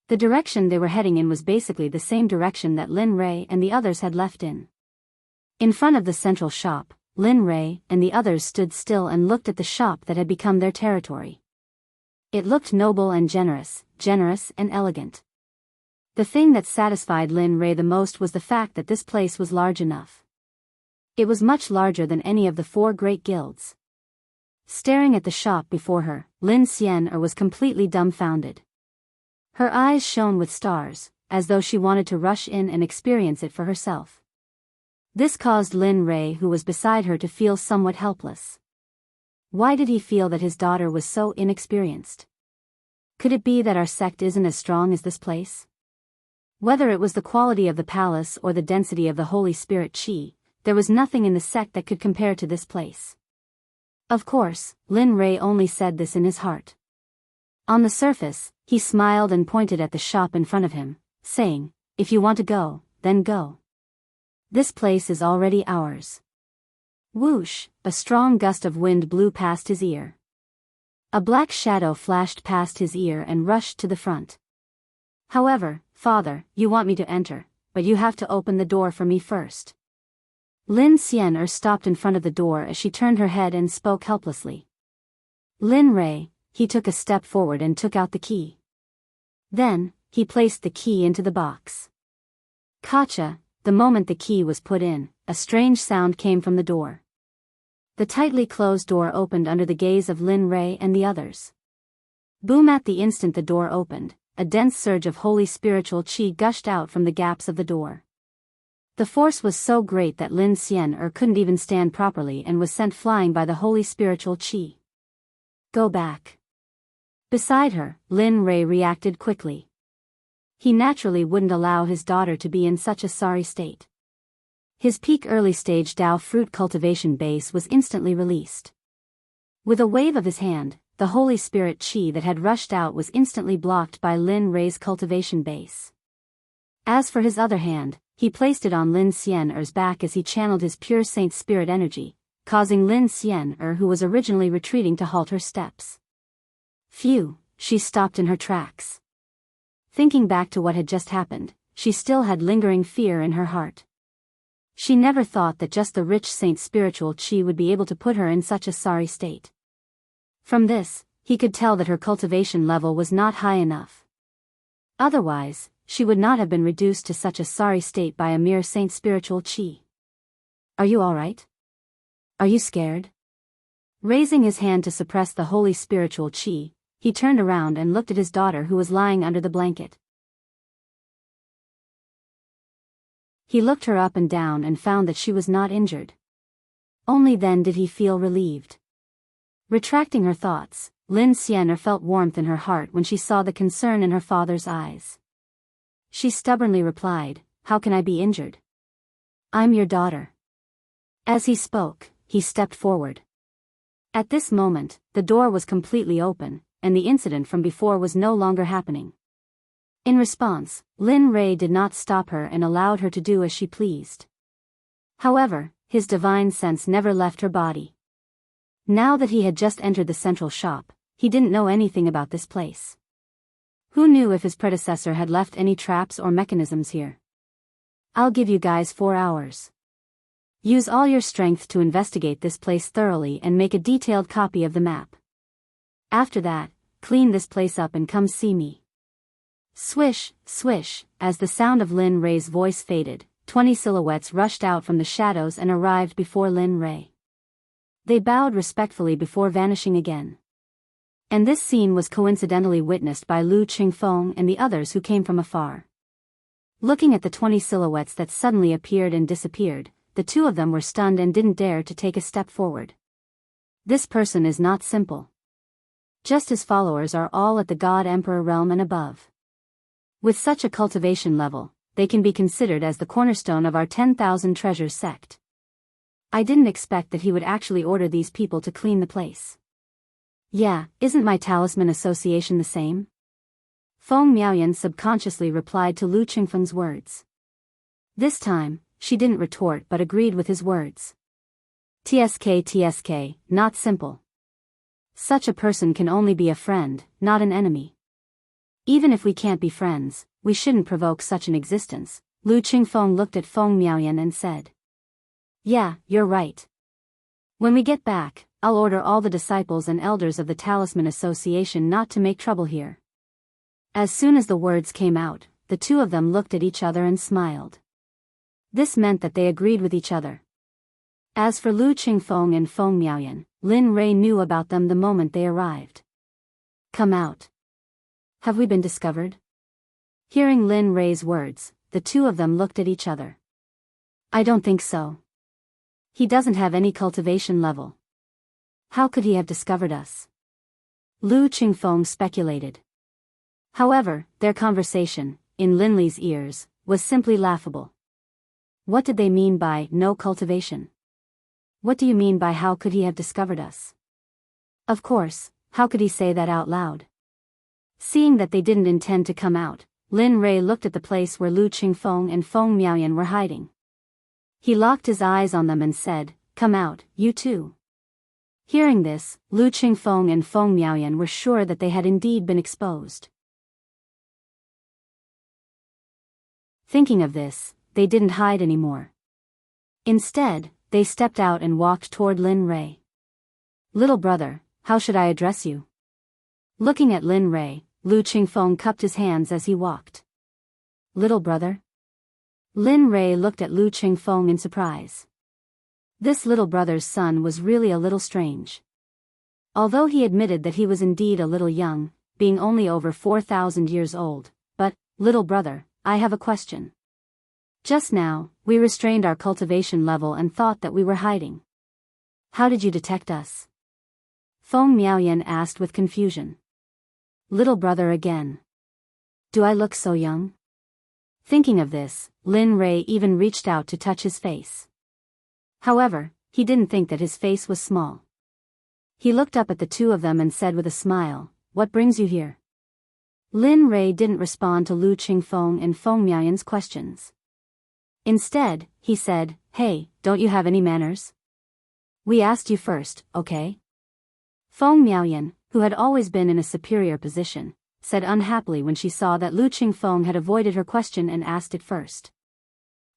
The direction they were heading in was basically the same direction that Lin Rui and the others had left in. In front of the central shop, Lin Rui and the others stood still and looked at the shop that had become their territory. It looked noble and generous and elegant. The thing that satisfied Lin Rui the most was the fact that this place was large enough. It was much larger than any of the 4 great guilds. Staring at the shop before her, Lin Xian'er was completely dumbfounded. Her eyes shone with stars, as though she wanted to rush in and experience it for herself. This caused Lin Rui, who was beside her, to feel somewhat helpless. Why did he feel that his daughter was so inexperienced? Could it be that our sect isn't as strong as this place? Whether it was the quality of the palace or the density of the Holy Spirit Qi, there was nothing in the sect that could compare to this place. Of course, Lin Rui only said this in his heart. On the surface, he smiled and pointed at the shop in front of him, saying, "If you want to go, then go. This place is already ours." Whoosh, a strong gust of wind blew past his ear. A black shadow flashed past his ear and rushed to the front. "However, father, you want me to enter, but you have to open the door for me first." Lin Xian'er stopped in front of the door as she turned her head and spoke helplessly. Lin Rui, he took a step forward and took out the key. Then, he placed the key into the box. Gotcha, the moment the key was put in, a strange sound came from the door. The tightly closed door opened under the gaze of Lin Rui and the others. Boom! At the instant the door opened, a dense surge of holy spiritual qi gushed out from the gaps of the door. The force was so great that Lin Xian'er couldn't even stand properly and was sent flying by the holy spiritual qi. "Go back." Beside her, Lin Rui reacted quickly. He naturally wouldn't allow his daughter to be in such a sorry state. His peak early stage Dao fruit cultivation base was instantly released. With a wave of his hand, the holy spirit qi that had rushed out was instantly blocked by Lin Rui's cultivation base. As for his other hand, he placed it on Lin Xian'er's back as he channeled his pure saint spirit energy, causing Lin Xian'er, who was originally retreating, to halt her steps. Phew, she stopped in her tracks. Thinking back to what had just happened, she still had lingering fear in her heart. She never thought that just the rich saint spiritual qi would be able to put her in such a sorry state. From this, he could tell that her cultivation level was not high enough. Otherwise, she would not have been reduced to such a sorry state by a mere saint spiritual qi. "Are you alright? Are you scared?" Raising his hand to suppress the holy spiritual qi, he turned around and looked at his daughter, who was lying under the blanket. He looked her up and down and found that she was not injured. Only then did he feel relieved. Retracting her thoughts, Lin Xian'er felt warmth in her heart when she saw the concern in her father's eyes. She stubbornly replied, "How can I be injured? I'm your daughter." As he spoke, he stepped forward. At this moment, the door was completely open, and the incident from before was no longer happening. In response, Lin Rui did not stop her and allowed her to do as she pleased. However, his divine sense never left her body. Now that he had just entered the central shop, he didn't know anything about this place. Who knew if his predecessor had left any traps or mechanisms here? "I'll give you guys 4 hours. Use all your strength to investigate this place thoroughly and make a detailed copy of the map. After that, clean this place up and come see me." Swish, swish, as the sound of Lin Rui's voice faded, 20 silhouettes rushed out from the shadows and arrived before Lin Rui. They bowed respectfully before vanishing again. And this scene was coincidentally witnessed by Lu Qingfeng and the others who came from afar. Looking at the 20 silhouettes that suddenly appeared and disappeared, the two of them were stunned and didn't dare to take a step forward. This person is not simple. Just his followers are all at the God Emperor realm and above. With such a cultivation level, they can be considered as the cornerstone of our 10,000 treasures sect. I didn't expect that he would actually order these people to clean the place. Yeah, isn't my talisman association the same? Feng Miaoyan subconsciously replied to Lu Qingfeng's words. This time, she didn't retort but agreed with his words. TSK, not simple. Such a person can only be a friend, not an enemy. Even if we can't be friends, we shouldn't provoke such an existence. Lu Qingfeng looked at Feng Miaoyan and said. Yeah, you're right. When we get back, I'll order all the disciples and elders of the Talisman Association not to make trouble here. As soon as the words came out, the two of them looked at each other and smiled. This meant that they agreed with each other. As for Lu Qingfeng and Feng Miaoyan, Lin Rei knew about them the moment they arrived. Come out. Have we been discovered? Hearing Lin Rei's words, the two of them looked at each other. I don't think so. He doesn't have any cultivation level. How could he have discovered us? Lu Qingfeng speculated. However, their conversation, in Lin Li's ears, was simply laughable. What did they mean by no cultivation? What do you mean by how could he have discovered us? Of course, how could he say that out loud? Seeing that they didn't intend to come out, Lin Rei looked at the place where Lu Qingfeng and Feng Miaoyan were hiding. He locked his eyes on them and said, Come out, you too. Hearing this, Lu Qingfeng and Feng Miaoyan were sure that they had indeed been exposed. Thinking of this, they didn't hide anymore. Instead, they stepped out and walked toward Lin Rei. Little brother, how should I address you? Looking at Lin Rei, Lu Qingfeng cupped his hands as he walked. Little brother? Lin Rei looked at Lu Qingfeng in surprise. This little brother's son was really a little strange. Although he admitted that he was indeed a little young, being only over 4,000 years old, but, little brother, I have a question. Just now, we restrained our cultivation level and thought that we were hiding. How did you detect us? Feng Miaoyan asked with confusion. Little brother again. Do I look so young? Thinking of this, Lin Rei even reached out to touch his face. However, he didn't think that his face was small. He looked up at the two of them and said with a smile, What brings you here? Lin Rei didn't respond to Lu Qingfeng and Feng Miaoyan's questions. Instead, he said, Hey, don't you have any manners? We asked you first, okay? Feng Miaoyan, who had always been in a superior position, said unhappily when she saw that Lu Qingfeng had avoided her question and asked it first.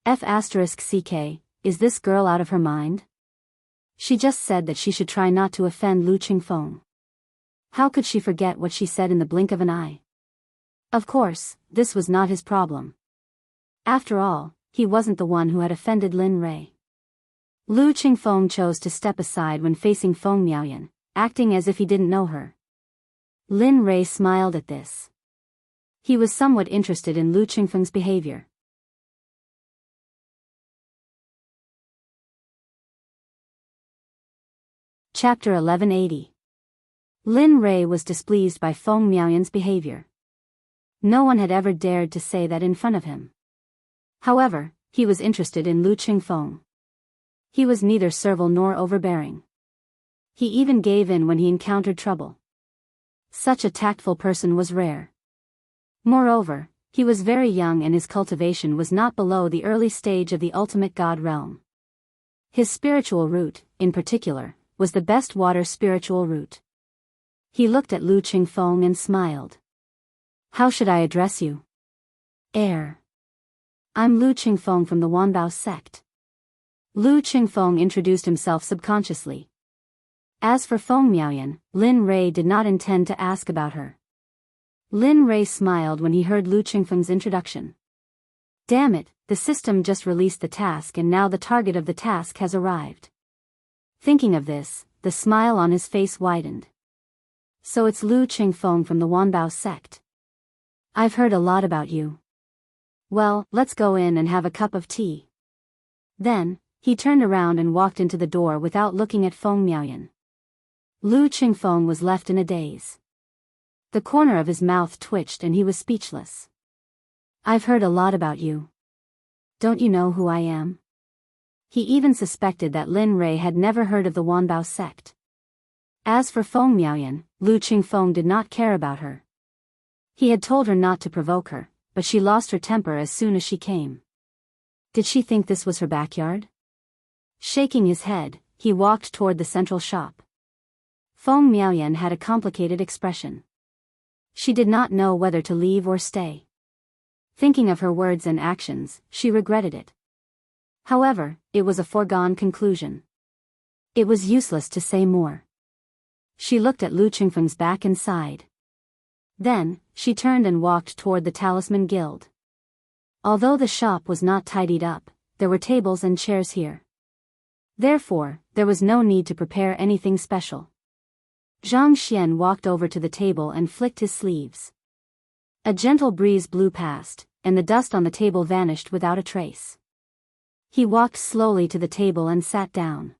F***ck, is this girl out of her mind? She just said that she should try not to offend Lu Qingfeng. How could she forget what she said in the blink of an eye? Of course, this was not his problem. After all, he wasn't the one who had offended Lin Rei. Lu Qingfeng chose to step aside when facing Feng Miaoyan, acting as if he didn't know her. Lin Rei smiled at this. He was somewhat interested in Lu Qingfeng's behavior. Chapter 1180. Lin Rei was displeased by Feng Miaoyan's behavior. No one had ever dared to say that in front of him. However, he was interested in Lu Qingfeng. He was neither servile nor overbearing. He even gave in when he encountered trouble. Such a tactful person was rare. Moreover, he was very young and his cultivation was not below the early stage of the ultimate god realm. His spiritual root, in particular, was the best water spiritual root. He looked at Lu Qingfeng and smiled. How should I address you? Air. I'm Lu Qingfeng from the Wanbao Sect. Lu Qingfeng introduced himself subconsciously. As for Feng Miaoyan, Lin Rei did not intend to ask about her. Lin Rei smiled when he heard Lu Qingfeng's introduction. Damn it, the system just released the task and now the target of the task has arrived. Thinking of this, the smile on his face widened. So it's Lu Qingfeng from the Wanbao sect. I've heard a lot about you. Well, let's go in and have a cup of tea. Then, he turned around and walked into the door without looking at Feng Miaoyan. Lu Qingfeng was left in a daze. The corner of his mouth twitched and he was speechless. I've heard a lot about you. Don't you know who I am? He even suspected that Lin Rei had never heard of the Wanbao sect. As for Feng Miaoyan, Lu Qingfeng did not care about her. He had told her not to provoke her, but she lost her temper as soon as she came. Did she think this was her backyard? Shaking his head, he walked toward the central shop. Feng Miaoyan had a complicated expression. She did not know whether to leave or stay. Thinking of her words and actions, she regretted it. However, it was a foregone conclusion. It was useless to say more. She looked at Lu Qingfeng's back and sighed. Then, she turned and walked toward the Talisman Guild. Although the shop was not tidied up, there were tables and chairs here. Therefore, there was no need to prepare anything special. Zhang Xian walked over to the table and flicked his sleeves. A gentle breeze blew past, and the dust on the table vanished without a trace. He walked slowly to the table and sat down.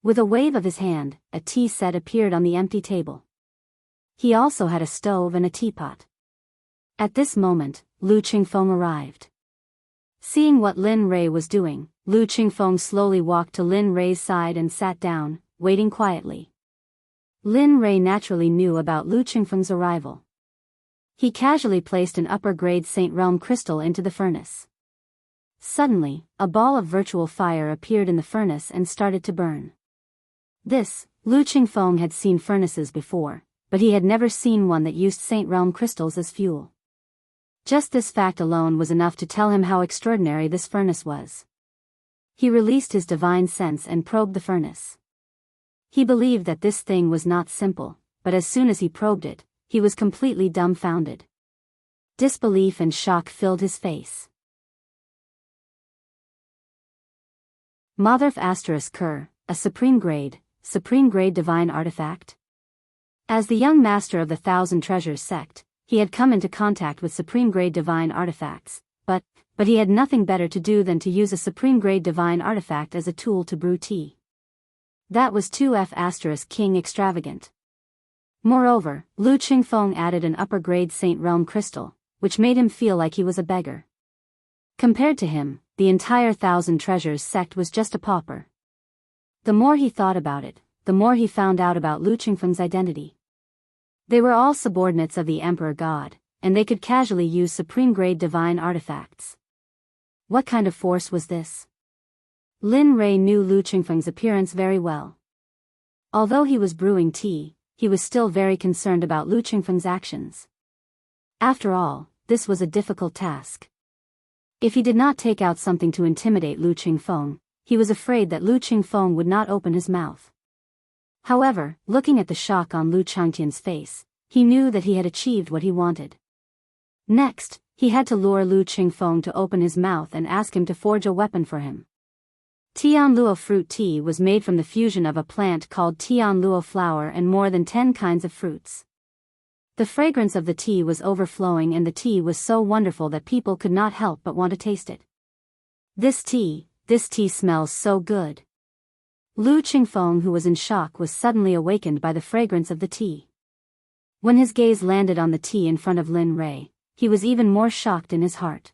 With a wave of his hand, a tea set appeared on the empty table. He also had a stove and a teapot. At this moment, Lu Qingfeng arrived. Seeing what Lin Rei was doing, Lu Qingfeng slowly walked to Lin Rei's side and sat down, waiting quietly. Lin Rei naturally knew about Lu Qingfeng's arrival. He casually placed an upper-grade Saint Realm crystal into the furnace. Suddenly, a ball of virtual fire appeared in the furnace and started to burn. Lu Qingfeng had seen furnaces before, but he had never seen one that used Saint Realm crystals as fuel. Just this fact alone was enough to tell him how extraordinary this furnace was. He released his divine sense and probed the furnace. He believed that this thing was not simple, but as soon as he probed it, he was completely dumbfounded. Disbelief and shock filled his face. Motherf *Ker, a supreme grade divine artifact. As the young master of the Thousand Treasures sect, he had come into contact with supreme-grade divine artifacts, but he had nothing better to do than to use a supreme-grade divine artifact as a tool to brew tea. That was 2F** King extravagant. Moreover, Lu Qingfeng added an upper-grade Saint Realm crystal, which made him feel like he was a beggar. Compared to him, the entire Thousand Treasures sect was just a pauper. The more he thought about it, the more he found out about Lu Qingfeng's identity. They were all subordinates of the Emperor God, and they could casually use supreme-grade divine artifacts. What kind of force was this? Lin Rei knew Lu Qingfeng's appearance very well. Although he was brewing tea, he was still very concerned about Lu Qingfeng's actions. After all, this was a difficult task. If he did not take out something to intimidate Lu Qingfeng, he was afraid that Lu Qingfeng would not open his mouth. However, looking at the shock on Lu Changtian's face, he knew that he had achieved what he wanted. Next, he had to lure Lu Qingfeng to open his mouth and ask him to forge a weapon for him. Tianluo fruit tea was made from the fusion of a plant called Tianluo flower and more than 10 kinds of fruits. The fragrance of the tea was overflowing and the tea was so wonderful that people could not help but want to taste it. This tea smells so good. Lu Qingfeng, who was in shock, was suddenly awakened by the fragrance of the tea. When his gaze landed on the tea in front of Lin Rei, he was even more shocked in his heart.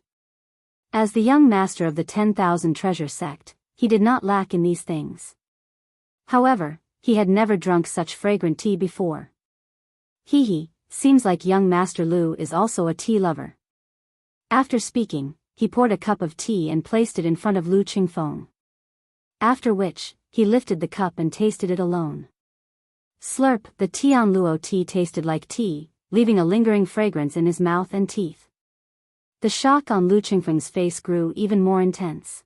As the young master of the 10,000 Treasure sect, he did not lack in these things. However, he had never drunk such fragrant tea before. Seems like young Master Lu is also a tea lover. After speaking, he poured a cup of tea and placed it in front of Lu Qingfeng. After which, he lifted the cup and tasted it alone. Slurp, the Tianluo tea tasted like tea, leaving a lingering fragrance in his mouth and teeth. The shock on Lu Qingfeng's face grew even more intense.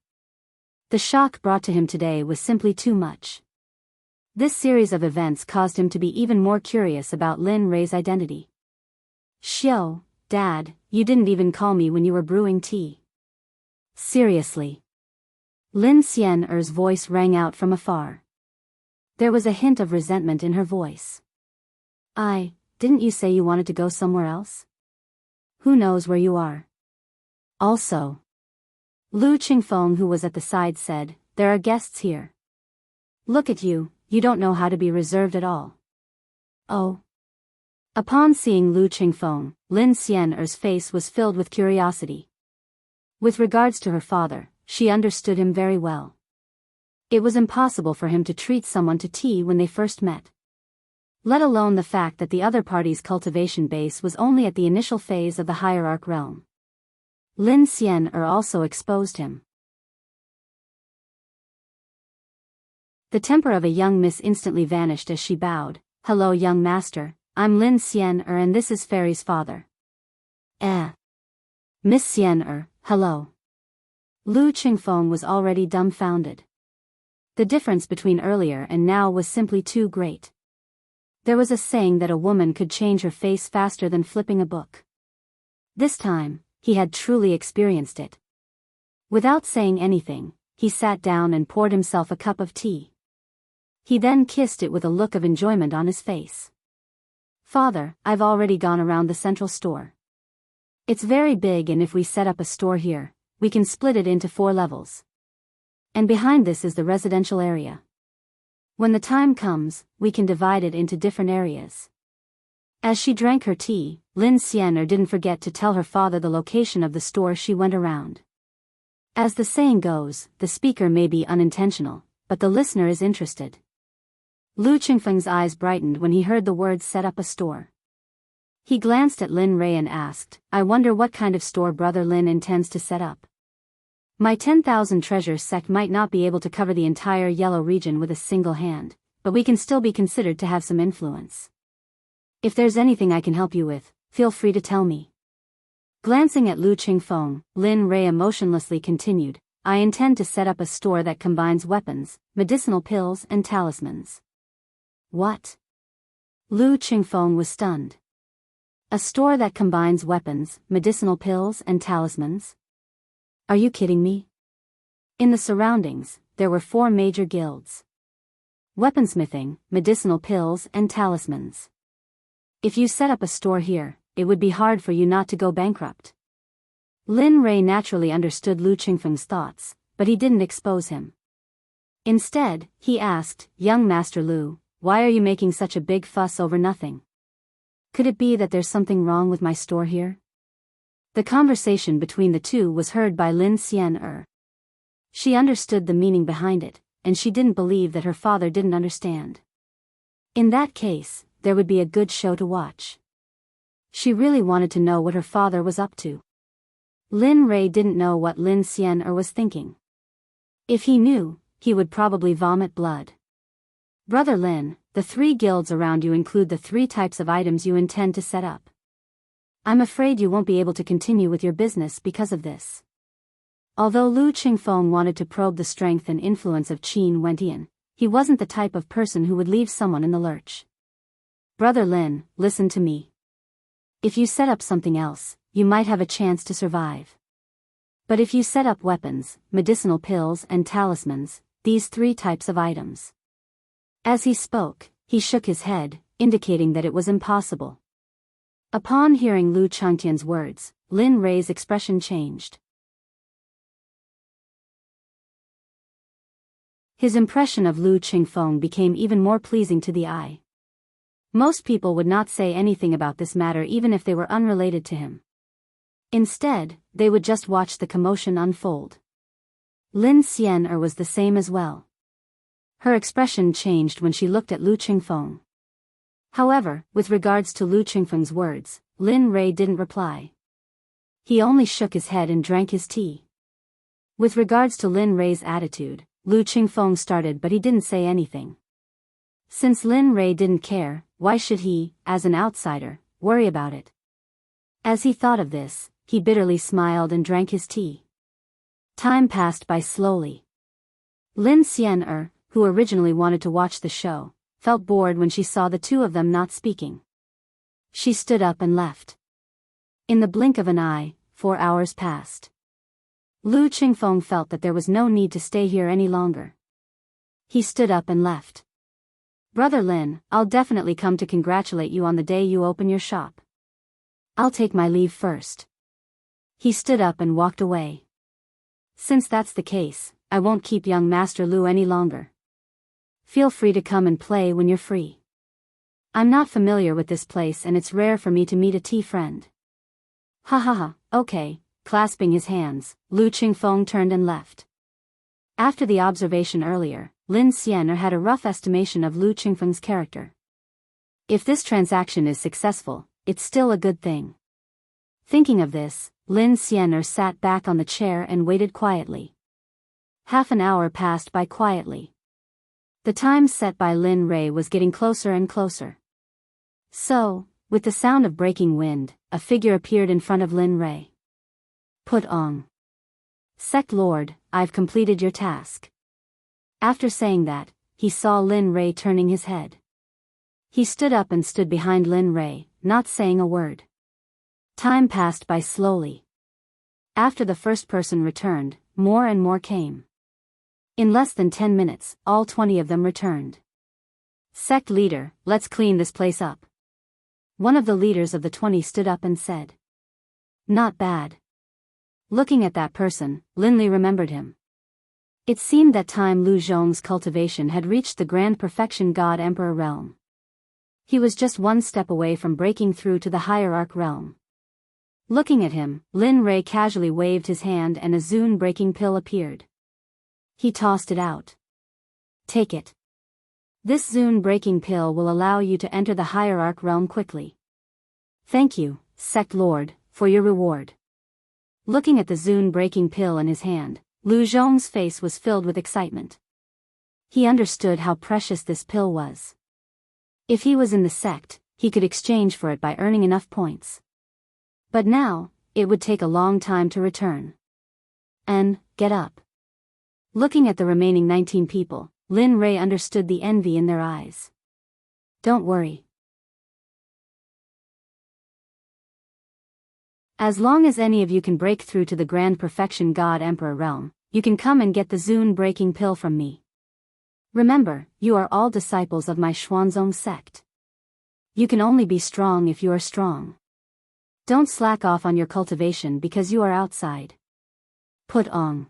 The shock brought to him today was simply too much. This series of events caused him to be even more curious about Lin Rei's identity. Xiao, Dad, you didn't even call me when you were brewing tea. Seriously. Lin Xian'er's voice rang out from afar. There was a hint of resentment in her voice. Didn't you say you wanted to go somewhere else? Who knows where you are? Also, Lu Qingfeng, who was at the side, said, there are guests here. Look at you, you don't know how to be reserved at all. Oh. Upon seeing Lu Qingfeng, Lin Xian'er's face was filled with curiosity. With regards to her father, she understood him very well. It was impossible for him to treat someone to tea when they first met. Let alone the fact that the other party's cultivation base was only at the initial phase of the hierarch realm. Lin Xian'er also exposed him. The temper of a young miss instantly vanished as she bowed. Hello, young master, I'm Lin Xian'er and this is Fairy's father. Miss Xian'er, hello. Lu Qingfeng was already dumbfounded. The difference between earlier and now was simply too great. There was a saying that a woman could change her face faster than flipping a book. This time, he had truly experienced it. Without saying anything, he sat down and poured himself a cup of tea. He then kissed it with a look of enjoyment on his face. Father, I've already gone around the central store. It's very big, and if we set up a store here, we can split it into 4 levels. And behind this is the residential area. When the time comes, we can divide it into different areas. As she drank her tea, Lin Xian'er didn't forget to tell her father the location of the store she went around. As the saying goes, the speaker may be unintentional, but the listener is interested. Lu Qingfeng's eyes brightened when he heard the words set up a store. He glanced at Lin Rei and asked, I wonder what kind of store Brother Lin intends to set up. My 10,000 treasures sect might not be able to cover the entire yellow region with a single hand, but we can still be considered to have some influence. If there's anything I can help you with, feel free to tell me. Glancing at Lu Qingfeng, Lin Rei emotionlessly continued, I intend to set up a store that combines weapons, medicinal pills and talismans. What? Lu Qingfeng was stunned. A store that combines weapons, medicinal pills and talismans? Are you kidding me? In the surroundings, there were 4 major guilds. Weaponsmithing, medicinal pills and talismans. If you set up a store here, it would be hard for you not to go bankrupt. Lin Rei naturally understood Lu Qingfeng's thoughts, but he didn't expose him. Instead, he asked, Young Master Lu, why are you making such a big fuss over nothing? Could it be that there's something wrong with my store here? The conversation between the two was heard by Lin Xian'er. She understood the meaning behind it, and she didn't believe that her father didn't understand. In that case, there would be a good show to watch. She really wanted to know what her father was up to. Lin Rei didn't know what Lin Xian'er was thinking. If he knew, he would probably vomit blood. Brother Lin, the 3 guilds around you include the 3 types of items you intend to set up. I'm afraid you won't be able to continue with your business because of this. Although Lu Qingfeng wanted to probe the strength and influence of Qin Wentian, he wasn't the type of person who would leave someone in the lurch. Brother Lin, listen to me. If you set up something else, you might have a chance to survive. But if you set up weapons, medicinal pills and talismans, these 3 types of items. As he spoke, he shook his head, indicating that it was impossible. Upon hearing Lu Changtian's words, Lin Rei's expression changed. His impression of Lu Qingfeng became even more pleasing to the eye. Most people would not say anything about this matter even if they were unrelated to him. Instead, they would just watch the commotion unfold. Lin Xian'er was the same as well. Her expression changed when she looked at Lu Qingfeng. However, with regards to Lu Qingfeng's words, Lin Rei didn't reply. He only shook his head and drank his tea. With regards to Lin Rei's attitude, Lu Qingfeng started, but he didn't say anything. Since Lin Rei didn't care, why should he, as an outsider, worry about it? As he thought of this, he bitterly smiled and drank his tea. Time passed by slowly. Lin Xian'er, who originally wanted to watch the show, felt bored when she saw the 2 of them not speaking. She stood up and left. In the blink of an eye, 4 hours passed. Lu Qingfeng felt that there was no need to stay here any longer. He stood up and left. Brother Lin, I'll definitely come to congratulate you on the day you open your shop. I'll take my leave first. He stood up and walked away. Since that's the case, I won't keep young Master Lu any longer. Feel free to come and play when you're free. I'm not familiar with this place and it's rare for me to meet a tea friend. Ha ha ha, okay. Clasping his hands, Lu Qingfeng turned and left. After the observation earlier, Lin Xian'er had a rough estimation of Lu Qingfeng's character. If this transaction is successful, it's still a good thing. Thinking of this, Lin Xian'er sat back on the chair and waited quietly. Half an hour passed by quietly. The time set by Lin Rei was getting closer and closer. So, with the sound of breaking wind, a figure appeared in front of Lin Rei. Put on. Sect Lord, I've completed your task. After saying that, he saw Lin Rei turning his head. He stood up and stood behind Lin Rei, not saying a word. Time passed by slowly. After the first person returned, more and more came. In less than 10 minutes, all 20 of them returned. Sect leader, let's clean this place up. One of the leaders of the 20 stood up and said. Not bad. Looking at that person, Lin Li remembered him. It seemed that time Lu Zhong's cultivation had reached the grand perfection God Emperor realm. He was just one step away from breaking through to the hierarch realm. Looking at him, Lin Rei casually waved his hand and a Zune breaking pill appeared. He tossed it out. Take it. This Zune breaking pill will allow you to enter the hierarch realm quickly. Thank you, Sect Lord, for your reward. Looking at the Zune breaking pill in his hand, Lu Zhong's face was filled with excitement. He understood how precious this pill was. If he was in the sect, he could exchange for it by earning enough points. But now, it would take a long time to return. And, get up. Looking at the remaining 19 people, Lin Rei understood the envy in their eyes. Don't worry. As long as any of you can break through to the grand perfection God Emperor realm, you can come and get the Zune breaking pill from me. Remember, you are all disciples of my Xuanzong sect. You can only be strong if you are strong. Don't slack off on your cultivation because you are outside. Put on.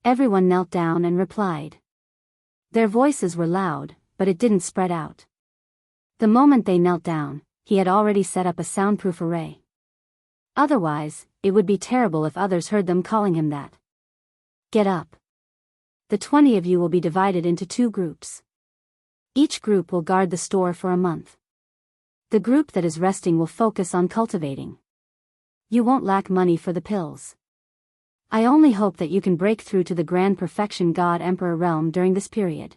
Everyone knelt down and replied. Their voices were loud, but it didn't spread out. The moment they knelt down, he had already set up a soundproof array. Otherwise, it would be terrible if others heard them calling him that. Get up. The 20 of you will be divided into 2 groups. Each group will guard the store for a month. The group that is resting will focus on cultivating. You won't lack money for the pills. I only hope that you can break through to the grand perfection God Emperor realm during this period.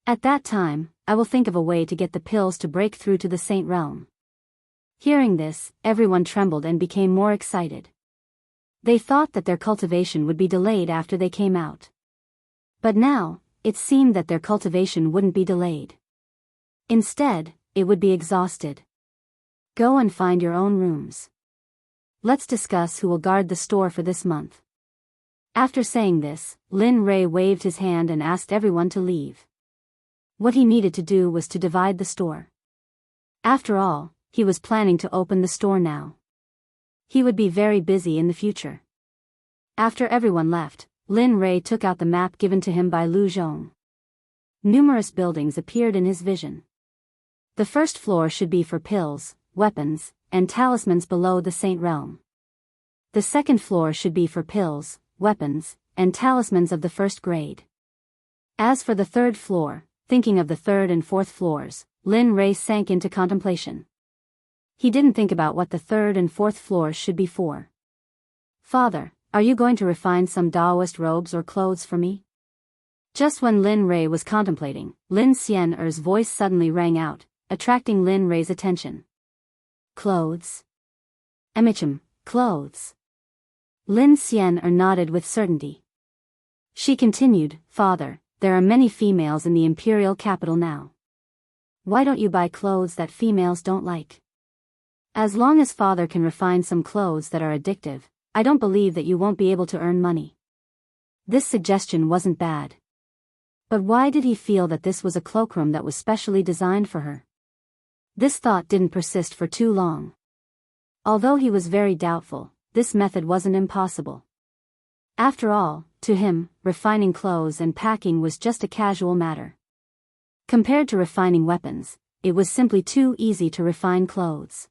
At that time, I will think of a way to get the pills to break through to the Saint realm. Hearing this, everyone trembled and became more excited. They thought that their cultivation would be delayed after they came out. But now, it seemed that their cultivation wouldn't be delayed. Instead, it would be exhausted. Go and find your own rooms. Let's discuss who will guard the store for this month. After saying this, Lin Rei waved his hand and asked everyone to leave. What he needed to do was to divide the store. After all, he was planning to open the store now. He would be very busy in the future. After everyone left, Lin Rei took out the map given to him by Lu Zhong. Numerous buildings appeared in his vision. The first floor should be for pills, weapons, and talismans below the Saint realm. The second floor should be for pills, weapons, and talismans of the first grade. As for the third floor, thinking of the third and fourth floors, Lin Rei sank into contemplation. He didn't think about what the third and fourth floors should be for. Father, are you going to refine some Taoist robes or clothes for me? Just when Lin Rei was contemplating, Lin Xian'er's voice suddenly rang out, attracting Lin Rei's attention. Clothes? Emichim, clothes. Lin Xian'er nodded with certainty. She continued, Father, there are many females in the imperial capital now. Why don't you buy clothes that females don't like? As long as Father can refine some clothes that are addictive, I don't believe that you won't be able to earn money. This suggestion wasn't bad. But why did he feel that this was a cloakroom that was specially designed for her? This thought didn't persist for too long. Although he was very doubtful, this method wasn't impossible. After all, to him, refining clothes and packing was just a casual matter. Compared to refining weapons, it was simply too easy to refine clothes.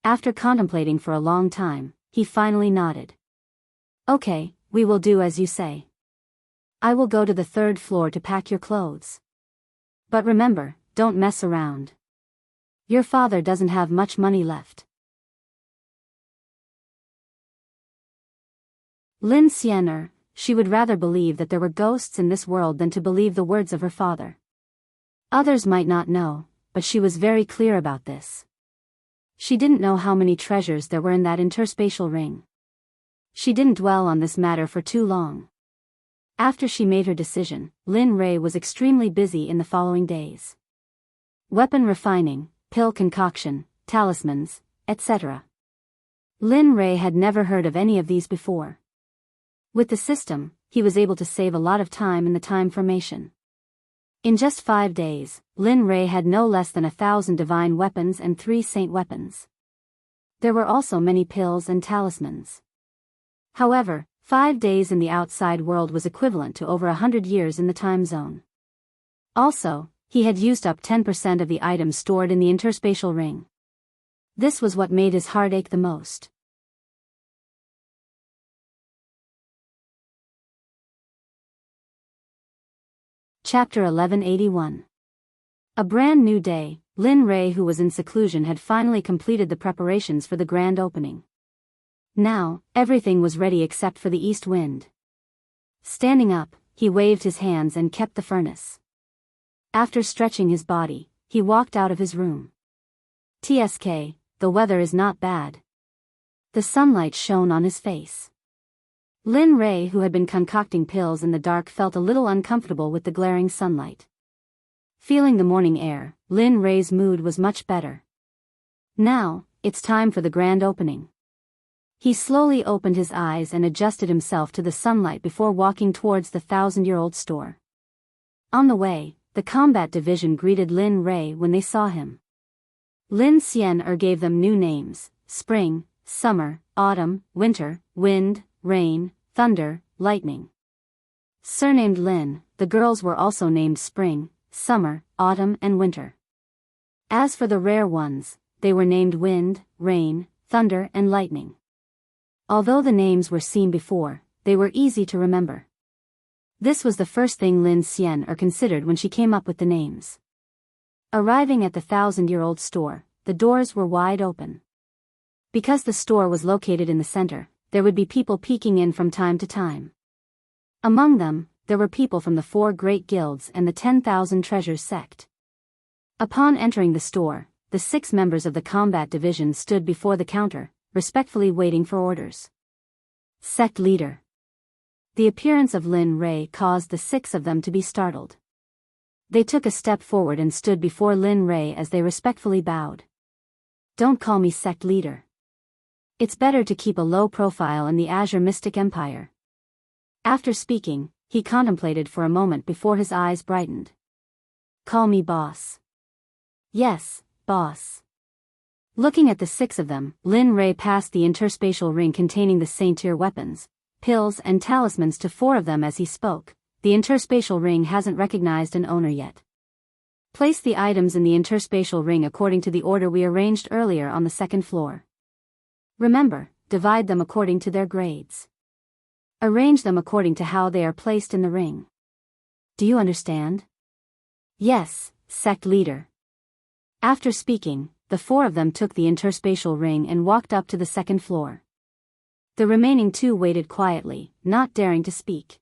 After contemplating for a long time, he finally nodded. Okay, we will do as you say. I will go to the 3rd floor to pack your clothes. But remember, don't mess around. Your father doesn't have much money left. Lin Xian, she would rather believe that there were ghosts in this world than to believe the words of her father. Others might not know, but she was very clear about this. She didn't know how many treasures there were in that interspatial ring. She didn't dwell on this matter for too long. After she made her decision, Lin Rei was extremely busy in the following days. Weapon refining, pill concoction, talismans, etc. Lin Rei had never heard of any of these before. With the system, he was able to save a lot of time in the time formation. In just 5 days, Lin Rei had no less than 1,000 divine weapons and 3 saint weapons. There were also many pills and talismans. However, 5 days in the outside world was equivalent to over 100 years in the time zone. Also, he had used up 10% of the items stored in the interspatial ring. This was what made his heart ache the most. Chapter 1181. A brand new day, Lin Rei, who was in seclusion, had finally completed the preparations for the grand opening. Now, everything was ready except for the east wind. Standing up, he waved his hands and kept the furnace. After stretching his body, he walked out of his room. TSK, the weather is not bad. The sunlight shone on his face. Lin Rei, who had been concocting pills in the dark, felt a little uncomfortable with the glaring sunlight. Feeling the morning air, Lin Rei's mood was much better. Now, it's time for the grand opening. He slowly opened his eyes and adjusted himself to the sunlight before walking towards the 1,000-year-old store. On the way, the combat division greeted Lin Rei when they saw him. Lin Xian gave them new names: spring, summer, autumn, winter, wind, rain, thunder, lightning. Surnamed Lin, the girls were also named spring, summer, autumn and winter. As for the rare ones, they were named wind, rain, thunder and lightning. Although the names were seen before, they were easy to remember. This was the first thing Lin Xian considered when she came up with the names. Arriving at the 1,000-year-old store, the doors were wide open. Because the store was located in the center, there would be people peeking in from time to time. Among them, there were people from the 4 great guilds and the 10,000 treasures sect. Upon entering the store, the 6 members of the combat division stood before the counter, respectfully waiting for orders. Sect leader. The appearance of Lin Rei caused the 6 of them to be startled. They took a step forward and stood before Lin Rei as they respectfully bowed. Don't call me sect leader. It's better to keep a low profile in the Azure Mystic Empire. After speaking, he contemplated for a moment before his eyes brightened. Call me boss. Yes, boss. Looking at the 6 of them, Lin Rei passed the interspatial ring containing the saint-tier weapons, pills and talismans to 4 of them as he spoke. The interspatial ring hasn't recognized an owner yet. Place the items in the interspatial ring according to the order we arranged earlier on the 2nd floor. Remember, divide them according to their grades. Arrange them according to how they are placed in the ring. Do you understand? Yes, sect leader. After speaking, the 4 of them took the interspatial ring and walked up to the 2nd floor. The remaining 2 waited quietly, not daring to speak.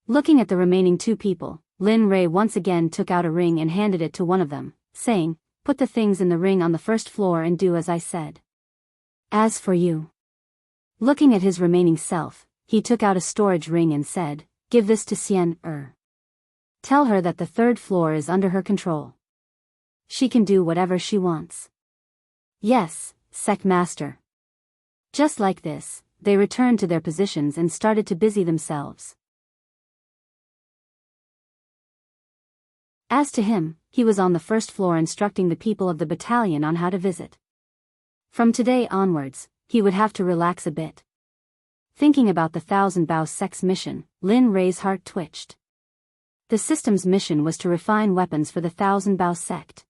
Looking at the remaining 2 people, Lin Rei once again took out a ring and handed it to one of them, saying, "Put the things in the ring on the 1st floor and do as I said. As for you." Looking at his remaining self, he took out a storage ring and said, "Give this to Xian. Tell her that the 3rd floor is under her control. She can do whatever she wants." Yes, sect master. Just like this, they returned to their positions and started to busy themselves. As to him, he was on the first floor instructing the people of the battalion on how to visit. From today onwards, he would have to relax a bit. Thinking about the Thousand Bao Sect's mission, Lin Rei's heart twitched. The system's mission was to refine weapons for the Thousand Bao Sect.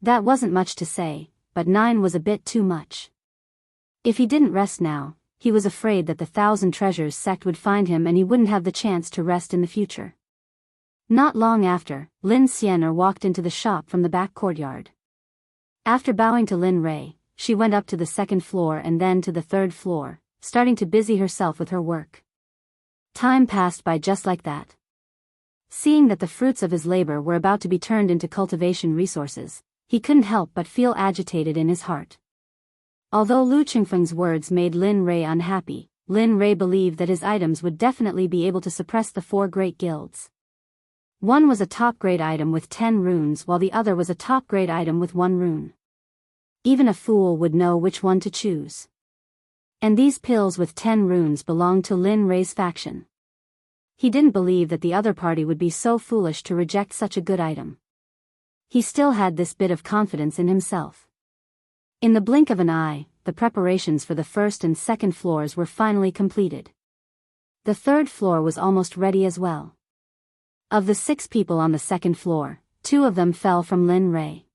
That wasn't much to say, but 9 was a bit too much. If he didn't rest now, he was afraid that the Thousand Treasures sect would find him and he wouldn't have the chance to rest in the future. Not long after, Lin Xian'er walked into the shop from the back courtyard. After bowing to Lin Rei, she went up to the second floor and then to the third floor, starting to busy herself with her work. Time passed by just like that. Seeing that the fruits of his labor were about to be turned into cultivation resources, he couldn't help but feel agitated in his heart. Although Lu Qingfeng's words made Lin Rei unhappy, Lin Rei believed that his items would definitely be able to suppress the 4 great guilds. One was a top-grade item with 10 runes while the other was a top-grade item with 1 rune. Even a fool would know which one to choose. And these pills with 10 runes belonged to Lin Rei's faction. He didn't believe that the other party would be so foolish to reject such a good item. He still had this bit of confidence in himself. In the blink of an eye, the preparations for the first and second floors were finally completed. The third floor was almost ready as well. Of the 6 people on the second floor, 2 of them fell from Lin Rei.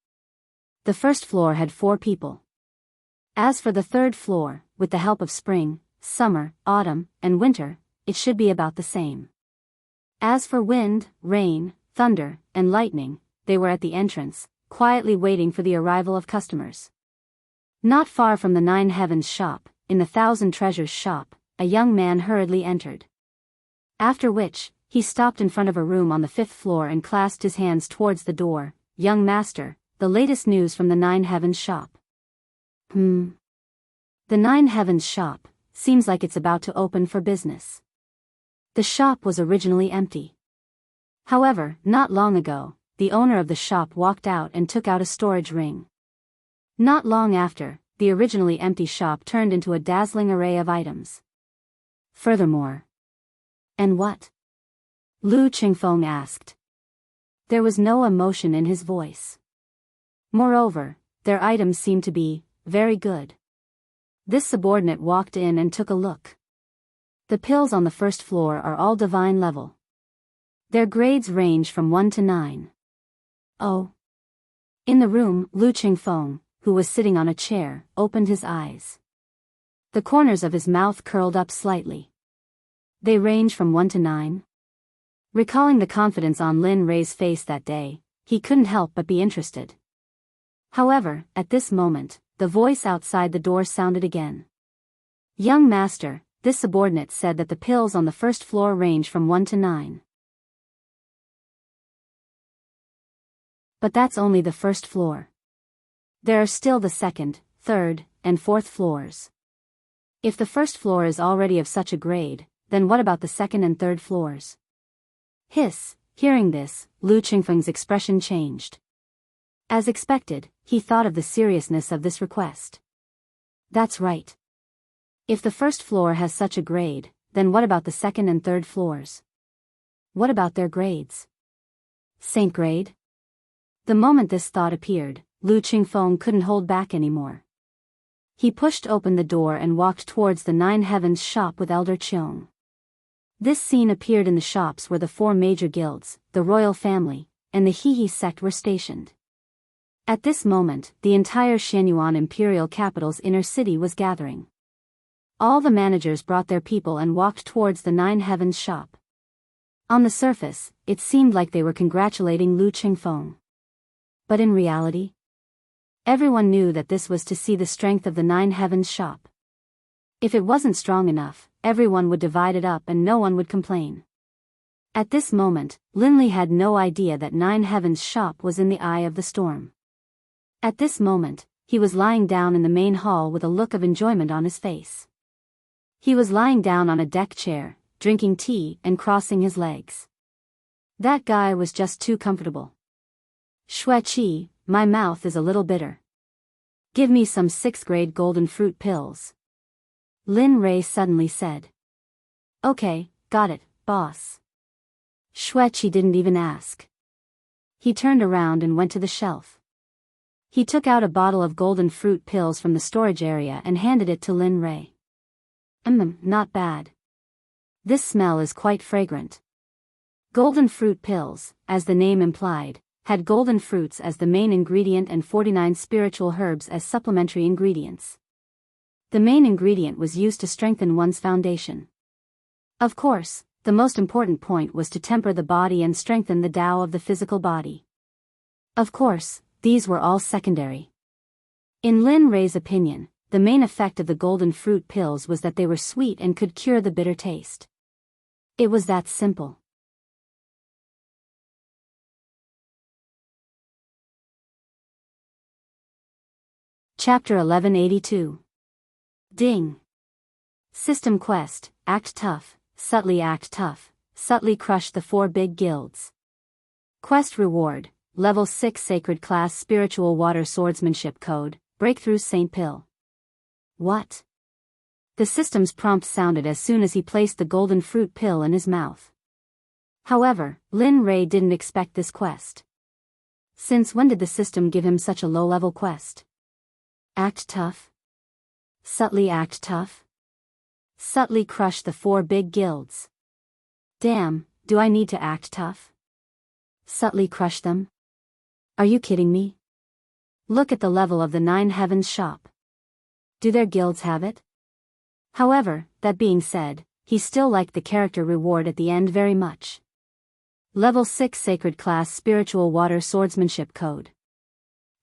The first floor had 4 people. As for the third floor, with the help of spring, summer, autumn, and winter, it should be about the same. As for wind, rain, thunder, and lightning, they were at the entrance, quietly waiting for the arrival of customers. Not far from the 9 Heavens shop, in the 1,000 Treasures shop, a young man hurriedly entered. After which, he stopped in front of a room on the 5th floor and clasped his hands towards the door. "Young master, the latest news from the 9 Heavens shop." The 9 Heavens shop, seems like it's about to open for business. The shop was originally empty. However, not long ago, the owner of the shop walked out and took out a storage ring. Not long after, the originally empty shop turned into a dazzling array of items. Furthermore. And what? Lu Qingfeng asked. There was no emotion in his voice. Moreover, their items seemed to be very good. This subordinate walked in and took a look. The pills on the first floor are all divine level. Their grades range from 1 to 9. Oh. In the room, Lu Qingfeng, who was sitting on a chair, opened his eyes. The corners of his mouth curled up slightly. They range from 1 to 9. Recalling the confidence on Lin Rei's face that day, he couldn't help but be interested. However, at this moment, the voice outside the door sounded again. "Young master, this subordinate said that the pills on the first floor range from 1 to 9. But that's only the first floor. There are still the second, third, and fourth floors. If the first floor is already of such a grade, then what about the second and third floors?" Hiss. Hearing this, Lu Qingfeng's expression changed. As expected, he thought of the seriousness of this request. That's right. If the first floor has such a grade, then what about the second and third floors? What about their grades? Saint grade? The moment this thought appeared, Lu Qingfeng couldn't hold back anymore. He pushed open the door and walked towards the 9 Heavens shop with Elder Qiong. This scene appeared in the shops where the 4 major guilds, the royal family, and the Hehe sect were stationed. At this moment, the entire Shenyuan imperial capital's inner city was gathering. All the managers brought their people and walked towards the 9 Heavens shop. On the surface, it seemed like they were congratulating Lu Qingfeng. But in reality, everyone knew that this was to see the strength of the 9 Heavens shop. If it wasn't strong enough, everyone would divide it up and no one would complain. At this moment, Linley had no idea that 9 Heavens shop was in the eye of the storm. At this moment, he was lying down in the main hall with a look of enjoyment on his face. He was lying down on a deck chair, drinking tea and crossing his legs. That guy was just too comfortable. "Shueqi, my mouth is a little bitter. Give me some 6th grade golden fruit pills," Lin Rei suddenly said. "Okay, got it, boss." Shueqi didn't even ask. He turned around and went to the shelf. He took out a bottle of golden fruit pills from the storage area and handed it to Lin Rei. Not bad. This smell is quite fragrant. Golden fruit pills, as the name implied, had golden fruits as the main ingredient and 49 spiritual herbs as supplementary ingredients. The main ingredient was used to strengthen one's foundation. Of course, the most important point was to temper the body and strengthen the Tao of the physical body. Of course, these were all secondary. In Lin Rei's opinion, the main effect of the golden fruit pills was that they were sweet and could cure the bitter taste. It was that simple. Chapter 1182. Ding. System Quest, Act Tough, subtly act tough, subtly crush the 4 big guilds. Quest Reward, Level 6 Sacred Class Spiritual Water Swordsmanship Code, Breakthrough Saint Pill. What? The system's prompt sounded as soon as he placed the golden fruit pill in his mouth. However, Lin Rei didn't expect this quest. Since when did the system give him such a low-level quest? Act tough? Subtly act tough? Subtly crush the 4 big guilds. Damn, do I need to act tough? Subtly crush them? Are you kidding me? Look at the level of the 9 Heavens shop. Do their guilds have it? However, that being said, he still liked the character reward at the end very much. Level 6 Sacred Class Spiritual Water Swordsmanship Code.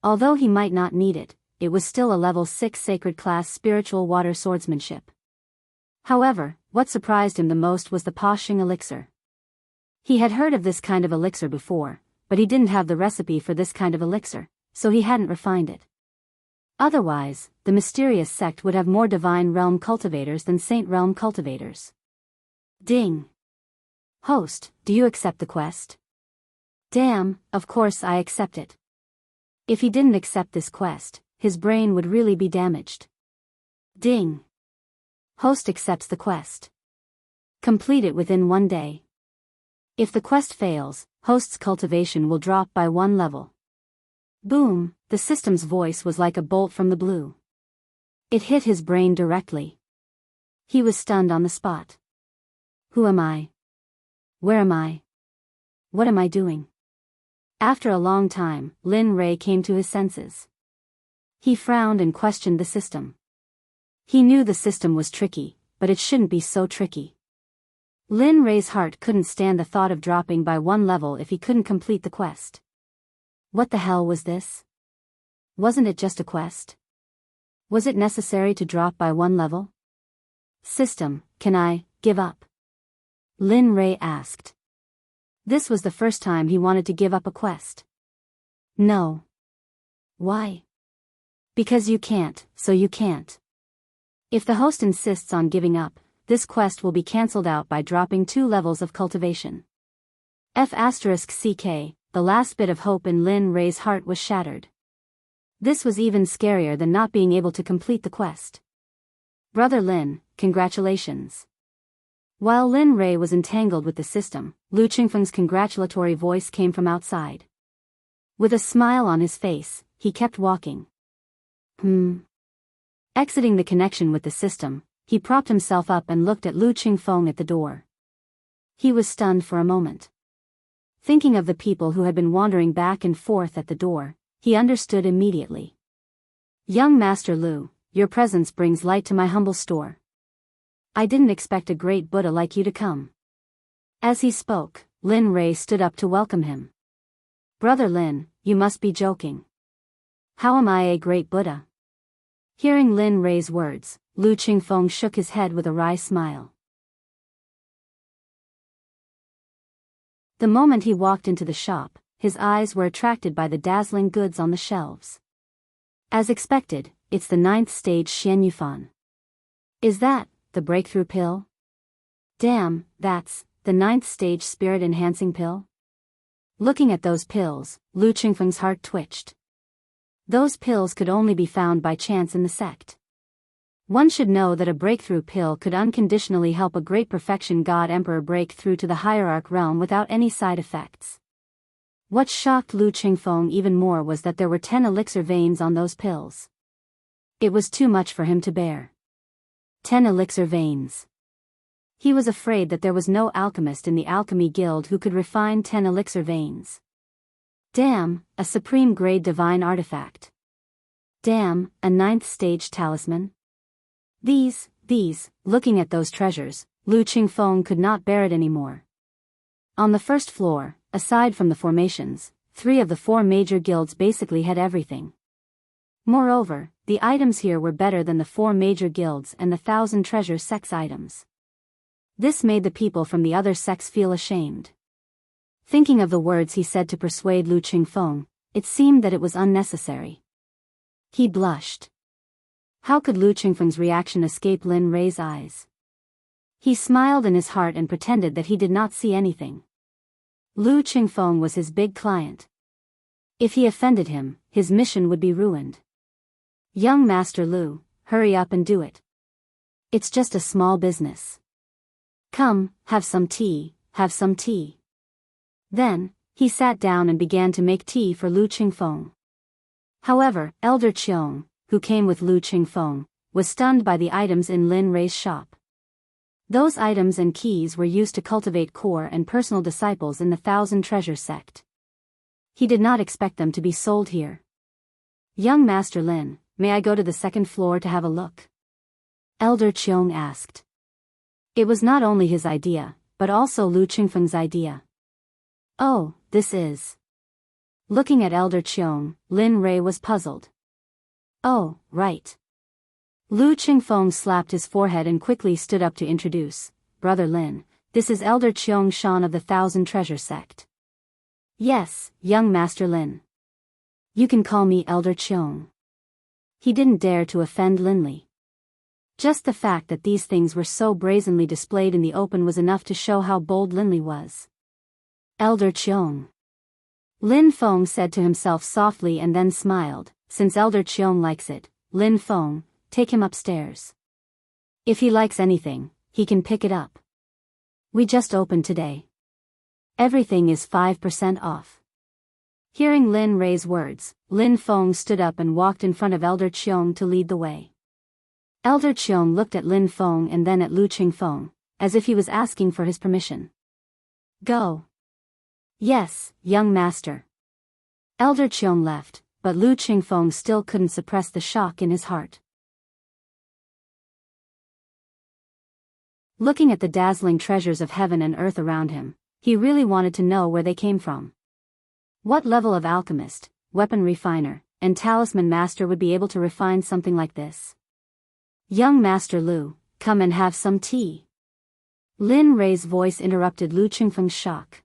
Although he might not need it, it was still a Level 6 Sacred Class Spiritual Water Swordsmanship. However, what surprised him the most was the Poshing elixir. He had heard of this kind of elixir before, but he didn't have the recipe for this kind of elixir, so he hadn't refined it. Otherwise, the mysterious sect would have more divine realm cultivators than saint realm cultivators. Ding. Host, do you accept the quest? Damn, of course I accept it. If he didn't accept this quest, his brain would really be damaged. Ding. Host accepts the quest. Complete it within 1 day. If the quest fails, host's cultivation will drop by 1 level. Boom, the system's voice was like a bolt from the blue. It hit his brain directly. He was stunned on the spot. Who am I? Where am I? What am I doing? After a long time, Lin Rei came to his senses. He frowned and questioned the system. He knew the system was tricky, but it shouldn't be so tricky. Lin Rei's heart couldn't stand the thought of dropping by 1 level if he couldn't complete the quest. What the hell was this? Wasn't it just a quest? Was it necessary to drop by 1 level? System, can I give up? Lin Rei asked. This was the first time he wanted to give up a quest. No. Why? Because you can't, so you can't. If the host insists on giving up, this quest will be cancelled out by dropping 2 levels of cultivation. F***ck, the last bit of hope in Lin Rei's heart was shattered. This was even scarier than not being able to complete the quest. Brother Lin, congratulations. While Lin Rei was entangled with the system, Lu Qingfeng's congratulatory voice came from outside. With a smile on his face, he kept walking. Exiting the connection with the system, he propped himself up and looked at Lu Qingfeng at the door. He was stunned for a moment. Thinking of the people who had been wandering back and forth at the door, he understood immediately. Young Master Lu, your presence brings light to my humble store. I didn't expect a great Buddha like you to come. As he spoke, Lin Rei stood up to welcome him. Brother Lin, you must be joking. How am I a great Buddha? Hearing Lin Rei's words, Lu Qingfeng shook his head with a wry smile. The moment he walked into the shop, his eyes were attracted by the dazzling goods on the shelves. As expected, it's the 9th stage Xian Yufan. Is that the breakthrough pill? Damn, that's the 9th stage spirit-enhancing pill? Looking at those pills, Lu Qingfeng's heart twitched. Those pills could only be found by chance in the sect. One should know that a breakthrough pill could unconditionally help a great perfection god emperor break through to the hierarch realm without any side effects. What shocked Lu Qingfeng even more was that there were 10 elixir veins on those pills. It was too much for him to bear. 10 elixir veins. He was afraid that there was no alchemist in the alchemy guild who could refine 10 elixir veins. Damn, a supreme grade divine artifact. Damn, a 9th stage talisman. These, looking at those treasures, Lu Qingfeng could not bear it anymore. On the first floor, aside from the formations, 3 of the 4 major guilds basically had everything. Moreover, the items here were better than the 4 major guilds and the 1,000 treasure sects items. This made the people from the other sects feel ashamed. Thinking of the words he said to persuade Lu Qingfeng, it seemed that it was unnecessary. He blushed. How could Lu Qingfeng's reaction escape Lin Rei's eyes? He smiled in his heart and pretended that he did not see anything. Lu Qingfeng was his big client. If he offended him, his mission would be ruined. Young Master Lu, hurry up and do it. It's just a small business. Come, have some tea, have some tea. Then, he sat down and began to make tea for Lu Qingfeng. However, Elder Qiong, who came with Lu Qingfeng, was stunned by the items in Lin Rei's shop. Those items and keys were used to cultivate core and personal disciples in the 1,000 treasure sect. He did not expect them to be sold here. Young Master Lin, may I go to the 2nd floor to have a look? Elder Qiong asked. It was not only his idea, but also Lu Qingfeng's idea. Oh, this is... Looking at Elder Qiong, Lin Rei was puzzled. Oh, right. Lu Qingfeng slapped his forehead and quickly stood up to introduce, Brother Lin, this is Elder Qiong Shan of the 1,000 treasure sect. Yes, young Master Lin. You can call me Elder Qiong. He didn't dare to offend Linli. Just the fact that these things were so brazenly displayed in the open was enough to show how bold Linli was. Elder Qiong. Lin Feng said to himself softly and then smiled, since Elder Qiong likes it, Lin Feng, take him upstairs. If he likes anything, he can pick it up. We just opened today. Everything is 5% off. Hearing Lin Rei's words, Lin Feng stood up and walked in front of Elder Qiong to lead the way. Elder Qiong looked at Lin Feng and then at Lu Qingfeng, as if he was asking for his permission. Go. Yes, young master. Elder Qiong left, but Lu Qingfeng still couldn't suppress the shock in his heart. Looking at the dazzling treasures of heaven and earth around him, he really wanted to know where they came from. What level of alchemist, weapon refiner, and talisman master would be able to refine something like this? Young Master Lu, come and have some tea. Lin Rei's voice interrupted Lu Qingfeng's shock.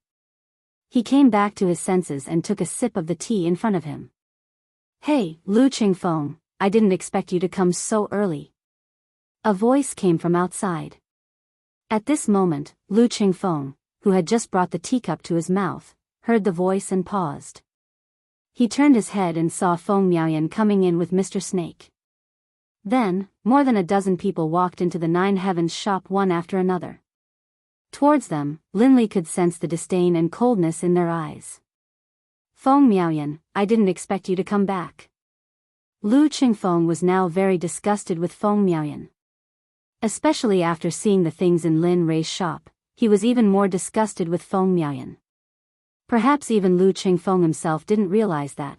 He came back to his senses and took a sip of the tea in front of him. Hey, Lu Qingfeng, I didn't expect you to come so early. A voice came from outside. At this moment, Lu Qingfeng, who had just brought the teacup to his mouth, heard the voice and paused. He turned his head and saw Feng Miaoyan coming in with Mr. Snake. Then, more than a dozen people walked into the 9 Heavens shop one after another. Towards them, Linli could sense the disdain and coldness in their eyes. Feng Miaoyan, I didn't expect you to come back. Lu Qingfeng was now very disgusted with Feng Miaoyan. Especially after seeing the things in Lin Rei's shop, he was even more disgusted with Feng Miaoyan. Perhaps even Lu Qingfeng himself didn't realize that.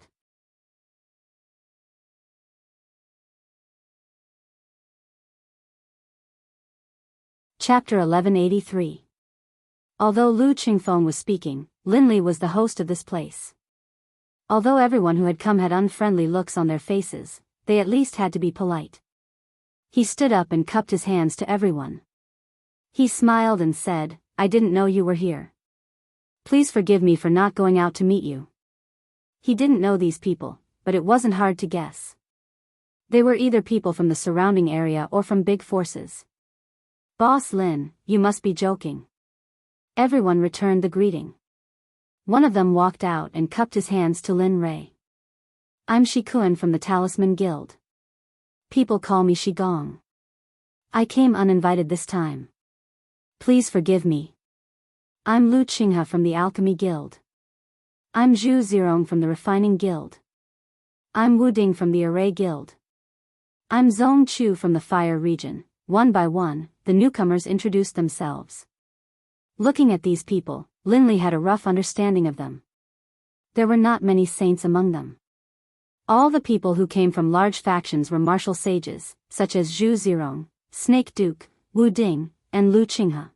Chapter 1183. Although Lu Qingfeng was speaking, Linli was the host of this place. Although everyone who had come had unfriendly looks on their faces, they at least had to be polite. He stood up and cupped his hands to everyone. He smiled and said, I didn't know you were here. Please forgive me for not going out to meet you. He didn't know these people, but it wasn't hard to guess. They were either people from the surrounding area or from big forces. Boss Lin, you must be joking. Everyone returned the greeting. One of them walked out and cupped his hands to Lin Rei. I'm Shikuan from the Talisman Guild. People call me Shigong. I came uninvited this time. Please forgive me. I'm Lu Qinghe from the Alchemy Guild. I'm Zhu Zirong from the Refining Guild. I'm Wu Ding from the Array Guild. I'm Zong Chu from the Fire region. One by one, the newcomers introduced themselves. Looking at these people, Linley had a rough understanding of them. There were not many saints among them. All the people who came from large factions were martial sages, such as Zhu Zirong, Snake Duke, Wu Ding, and Lu Qinghe.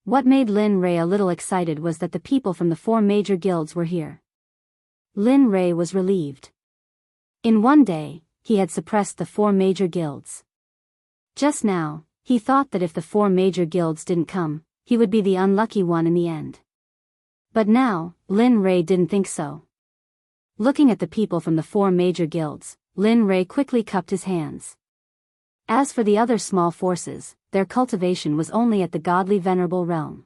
What made Lin Rei a little excited was that the people from the 4 major guilds were here. Lin Rei was relieved. In one day, he had suppressed the 4 major guilds. Just now, he thought that if the 4 major guilds didn't come, he would be the unlucky one in the end. But now, Lin Rei didn't think so. Looking at the people from the 4 major guilds, Lin Rei quickly cupped his hands. As for the other small forces, their cultivation was only at the godly venerable realm.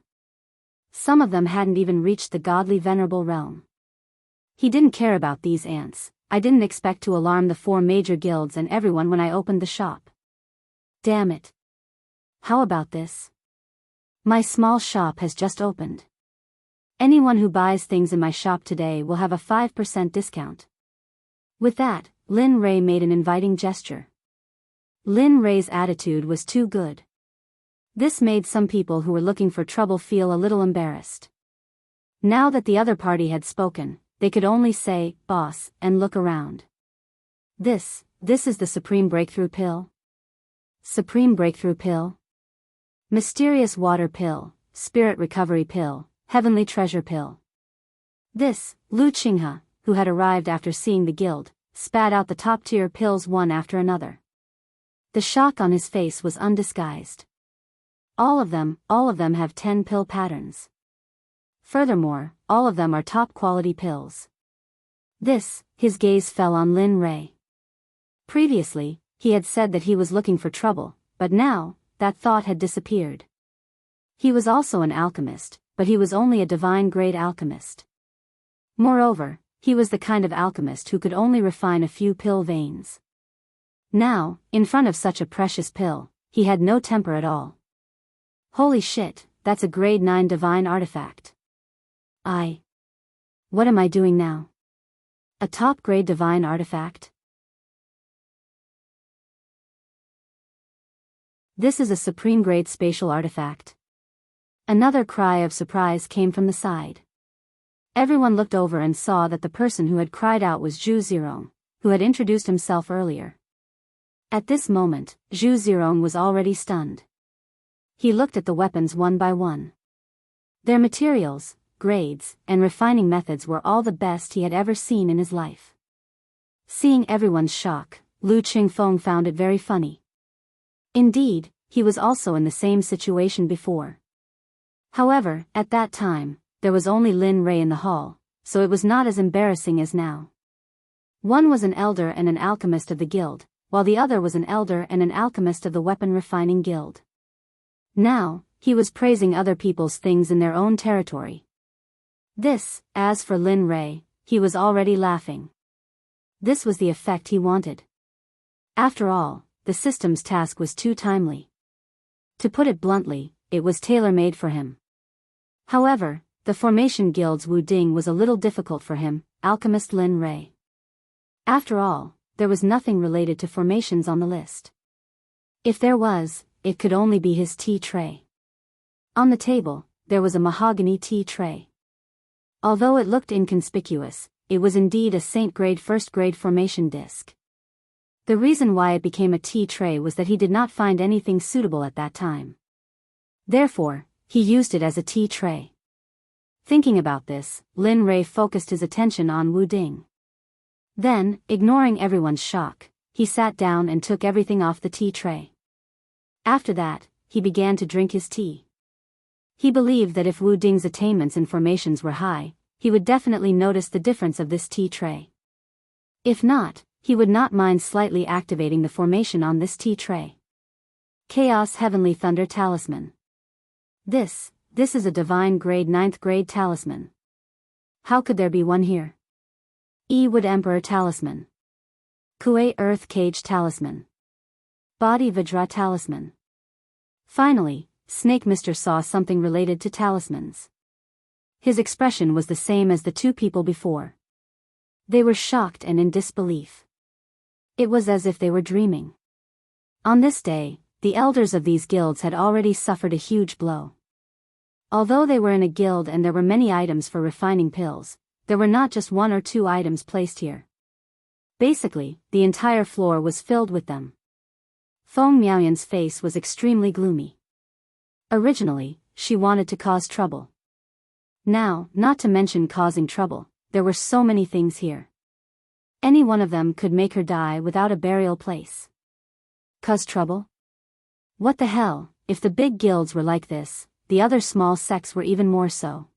Some of them hadn't even reached the godly venerable realm. He didn't care about these ants. I didn't expect to alarm the 4 major guilds and everyone when I opened the shop. Damn it. How about this? My small shop has just opened. Anyone who buys things in my shop today will have a 5% discount. With that, Lin Rei made an inviting gesture. Lin Rei's attitude was too good. This made some people who were looking for trouble feel a little embarrassed. Now that the other party had spoken, they could only say, "Boss," and look around. This is the Supreme Breakthrough Pill? Supreme Breakthrough Pill? Mysterious Water Pill, Spirit Recovery Pill, Heavenly Treasure Pill. This, Lu Qinghe, who had arrived after seeing the guild, spat out the top-tier pills one after another. The shock on his face was undisguised. All of them have 10 pill patterns. Furthermore, all of them are top-quality pills. His gaze fell on Lin Rei. Previously, he had said that he was looking for trouble, but now, that thought had disappeared. He was also an alchemist, but he was only a divine-grade alchemist. Moreover, he was the kind of alchemist who could only refine a few pill veins. Now, in front of such a precious pill, he had no temper at all. Holy shit, that's a grade 9 divine artifact. What am I doing now? A top-grade divine artifact? This is a supreme-grade spatial artifact. Another cry of surprise came from the side. Everyone looked over and saw that the person who had cried out was Zhu Zirong, who had introduced himself earlier. At this moment, Zhu Zirong was already stunned. He looked at the weapons one by one. Their materials, grades, and refining methods were all the best he had ever seen in his life. Seeing everyone's shock, Lu Qingfeng found it very funny. Indeed, he was also in the same situation before. However, at that time, there was only Lin Rei in the hall, so it was not as embarrassing as now. One was an elder and an alchemist of the guild, while the other was an elder and an alchemist of the weapon refining guild. Now, he was praising other people's things in their own territory. As for Lin Rei, he was already laughing. This was the effect he wanted. After all, the system's task was too timely. To put it bluntly, it was tailor-made for him. However, the formation guild's Wu Ding was a little difficult for him, alchemist Lin Rei. After all, there was nothing related to formations on the list. If there was, it could only be his tea tray. On the table, there was a mahogany tea tray. Although it looked inconspicuous, it was indeed a saint-grade first-grade formation disc. The reason why it became a tea tray was that he did not find anything suitable at that time. Therefore, he used it as a tea tray. Thinking about this, Lin Rei focused his attention on Wu Ding. Then, ignoring everyone's shock, he sat down and took everything off the tea tray. After that, he began to drink his tea. He believed that if Wu Ding's attainments in formations were high, he would definitely notice the difference of this tea tray. If not, he would not mind slightly activating the formation on this tea tray. Chaos Heavenly Thunder Talisman. This is a divine grade 9th grade talisman. How could there be one here? Wood Emperor Talisman. Kuei Earth Cage Talisman. Body Vajra Talisman. Finally, Snake Mister saw something related to talismans. His expression was the same as the two people before. They were shocked and in disbelief. It was as if they were dreaming. On this day, the elders of these guilds had already suffered a huge blow. Although they were in a guild and there were many items for refining pills, there were not just 1 or 2 items placed here. Basically, the entire floor was filled with them. Feng Miaoyan's face was extremely gloomy. Originally, she wanted to cause trouble. Now, not to mention causing trouble, there were so many things here. Any one of them could make her die without a burial place. Cause trouble? What the hell, if the big guilds were like this, the other small sects were even more so.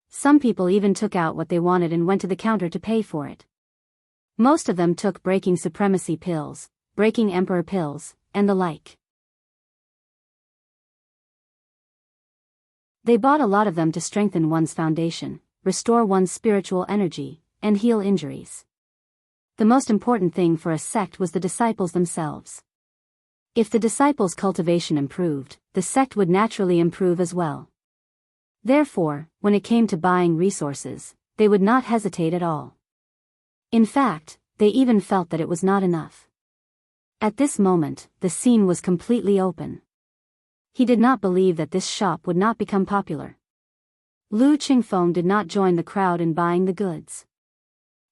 Some people even took out what they wanted and went to the counter to pay for it. Most of them took breaking supremacy pills, breaking emperor pills, and the like. They bought a lot of them to strengthen one's foundation, restore one's spiritual energy, and heal injuries. The most important thing for a sect was the disciples themselves. If the disciples' cultivation improved, the sect would naturally improve as well. Therefore, when it came to buying resources, they would not hesitate at all. In fact, they even felt that it was not enough. At this moment, the scene was completely open. He did not believe that this shop would not become popular. Lu Qingfeng did not join the crowd in buying the goods.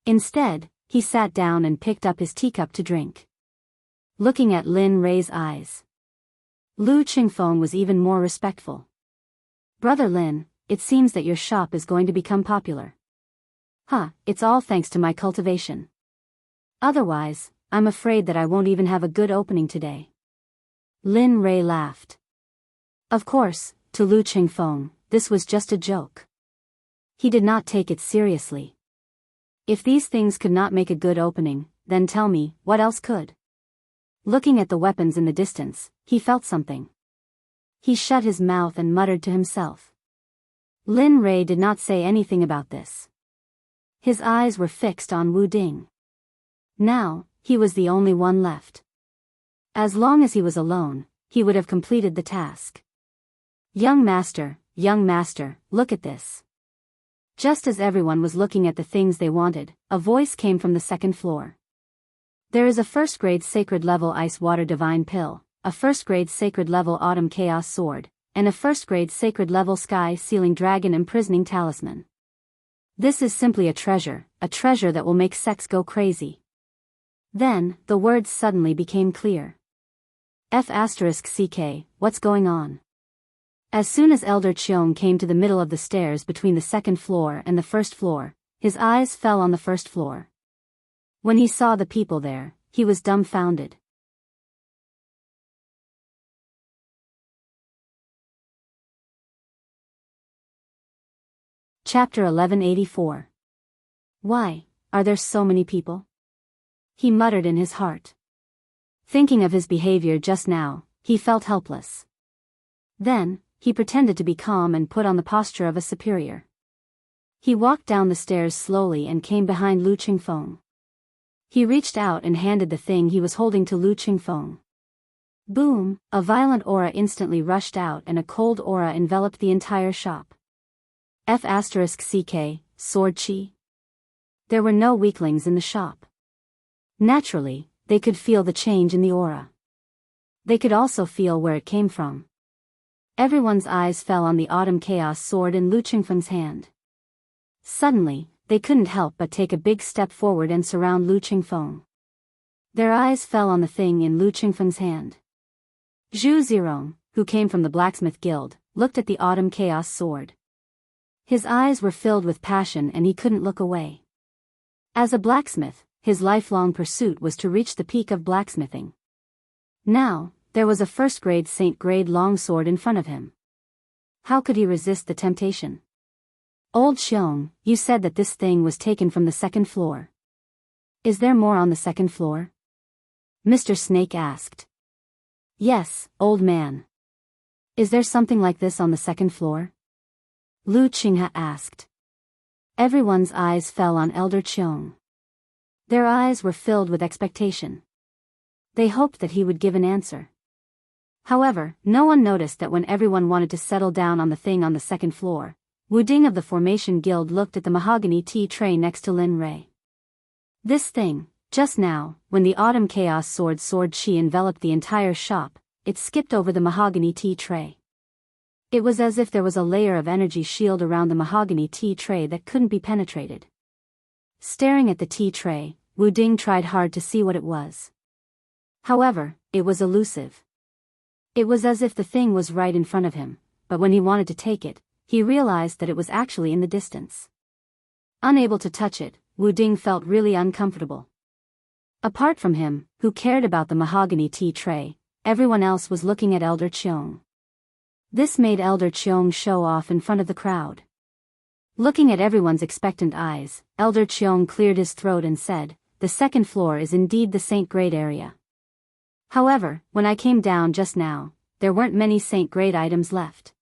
Instead, he sat down and picked up his teacup to drink. Looking at Lin Rei's eyes, Lu Qingfeng was even more respectful. Brother Lin, it seems that your shop is going to become popular. It's all thanks to my cultivation. Otherwise, I'm afraid that I won't even have a good opening today. Lin Rei laughed. Of course, to Lu Qingfeng, this was just a joke. He did not take it seriously. If these things could not make a good opening, then tell me, what else could? Looking at the weapons in the distance, he felt something. He shut his mouth and muttered to himself. Lin Rei did not say anything about this. His eyes were fixed on Wu Ding. Now, he was the only one left. As long as he was alone, he would have completed the task. Young master, look at this. Just as everyone was looking at the things they wanted, a voice came from the second floor. There is a first-grade sacred-level ice-water divine pill, a first-grade sacred-level autumn chaos sword, and a first-grade sacred-level sky-sealing dragon imprisoning talisman. This is simply a treasure that will make sects go crazy. Then, the words suddenly became clear. F***CK, what's going on? As soon as Elder Cheong came to the middle of the stairs between the second floor and the first floor, his eyes fell on the first floor. When he saw the people there, he was dumbfounded. Chapter 1184. Why are there so many people? He muttered in his heart. Thinking of his behavior just now, he felt helpless. Then, he pretended to be calm and put on the posture of a superior. He walked down the stairs slowly and came behind Lu Qingfeng. He reached out and handed the thing he was holding to Lu Qingfeng. Boom! A violent aura instantly rushed out and a cold aura enveloped the entire shop. F***CK, sword chi? There were no weaklings in the shop. Naturally, they could feel the change in the aura. They could also feel where it came from. Everyone's eyes fell on the autumn chaos sword in Lu Qingfeng's hand. Suddenly, they couldn't help but take a big step forward and surround Lu Qingfeng. Their eyes fell on the thing in Lu Qingfeng's hand. Zhu Zirong, who came from the blacksmith guild, looked at the autumn chaos sword. His eyes were filled with passion and he couldn't look away. As a blacksmith, his lifelong pursuit was to reach the peak of blacksmithing. Now, there was a first-grade saint-grade longsword in front of him. How could he resist the temptation? Old Xiong, you said that this thing was taken from the second floor. Is there more on the second floor? Mr. Snake asked. Yes, old man. Is there something like this on the second floor? Lu Qinghe asked. Everyone's eyes fell on Elder Qiong. Their eyes were filled with expectation. They hoped that he would give an answer. However, no one noticed that when everyone wanted to settle down on the thing on the second floor, Wu Ding of the Formation Guild looked at the mahogany tea tray next to Lin Rei. This thing, just now, when the autumn chaos sword chi enveloped the entire shop, it skipped over the mahogany tea tray. It was as if there was a layer of energy shield around the mahogany tea tray that couldn't be penetrated. Staring at the tea tray, Wu Ding tried hard to see what it was. However, it was elusive. It was as if the thing was right in front of him, but when he wanted to take it, he realized that it was actually in the distance. Unable to touch it, Wu Ding felt really uncomfortable. Apart from him, who cared about the mahogany tea tray, everyone else was looking at Elder Cheong. This made Elder Cheong show off in front of the crowd. Looking at everyone's expectant eyes, Elder Cheong cleared his throat and said, "The second floor is indeed the Saint Grade area. However, when I came down just now, there weren't many Saint Grade items left."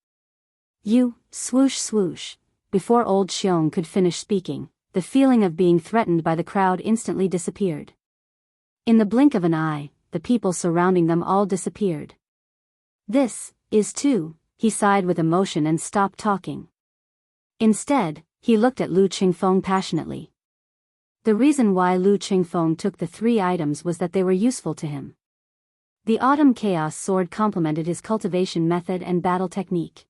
Swoosh swoosh. Before old Cheong could finish speaking, the feeling of being threatened by the crowd instantly disappeared. In the blink of an eye, the people surrounding them all disappeared. "This is too," he sighed with emotion and stopped talking. Instead, he looked at Lu Qingfeng passionately. The reason why Lu Qingfeng took the 3 items was that they were useful to him. The Autumn Chaos Sword complemented his cultivation method and battle technique.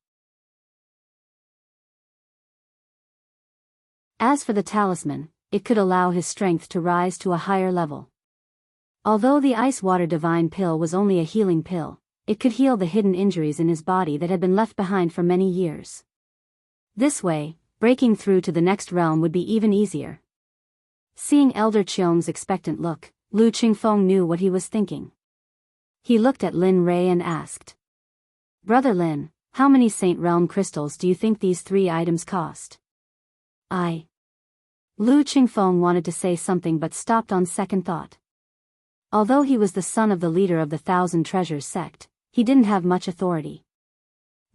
As for the talisman, it could allow his strength to rise to a higher level. Although the Ice Water Divine Pill was only a healing pill, it could heal the hidden injuries in his body that had been left behind for many years. This way, breaking through to the next realm would be even easier. Seeing Elder Cheong's expectant look, Lu Qingfeng knew what he was thinking. He looked at Lin Rei and asked, "Brother Lin, how many Saint Realm crystals do you think these 3 items cost?" Lu Qingfeng wanted to say something but stopped on second thought. Although he was the son of the leader of the Thousand Treasures sect, he didn't have much authority.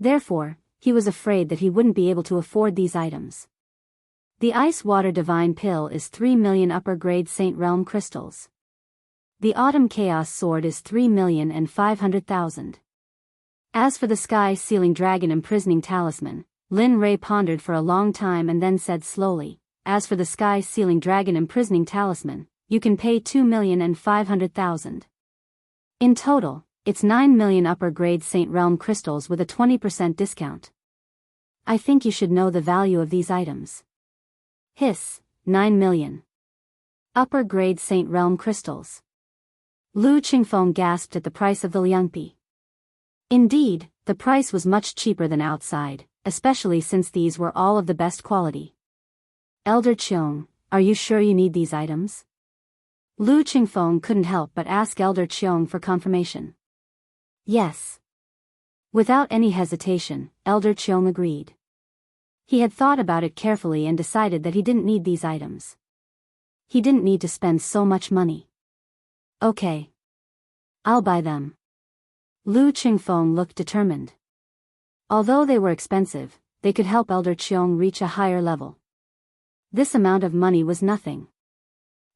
Therefore, he was afraid that he wouldn't be able to afford these items. The Ice Water Divine Pill is 3 million upper-grade Saint Realm crystals. The Autumn Chaos Sword is 3,500,000. As for the Sky Sealing Dragon Imprisoning Talisman, Lin Rei pondered for a long time and then said slowly, "As for the Sky Sealing Dragon Imprisoning Talisman, you can pay 2,500,000. In total, it's 9 million upper-grade Saint Realm crystals with a 20% discount. I think you should know the value of these items." 9 million. Upper-grade Saint Realm crystals. Lu Qingfeng gasped at the price of the liangpi. Indeed, the price was much cheaper than outside, especially since these were all of the best quality. "Elder Cheong, are you sure you need these items?" Lu Qingfeng couldn't help but ask Elder Cheong for confirmation. "Yes." Without any hesitation, Elder Cheong agreed. He had thought about it carefully and decided that he didn't need these items. He didn't need to spend so much money. "Okay. I'll buy them." Lu Qingfeng looked determined. Although they were expensive, they could help Elder Cheong reach a higher level. This amount of money was nothing.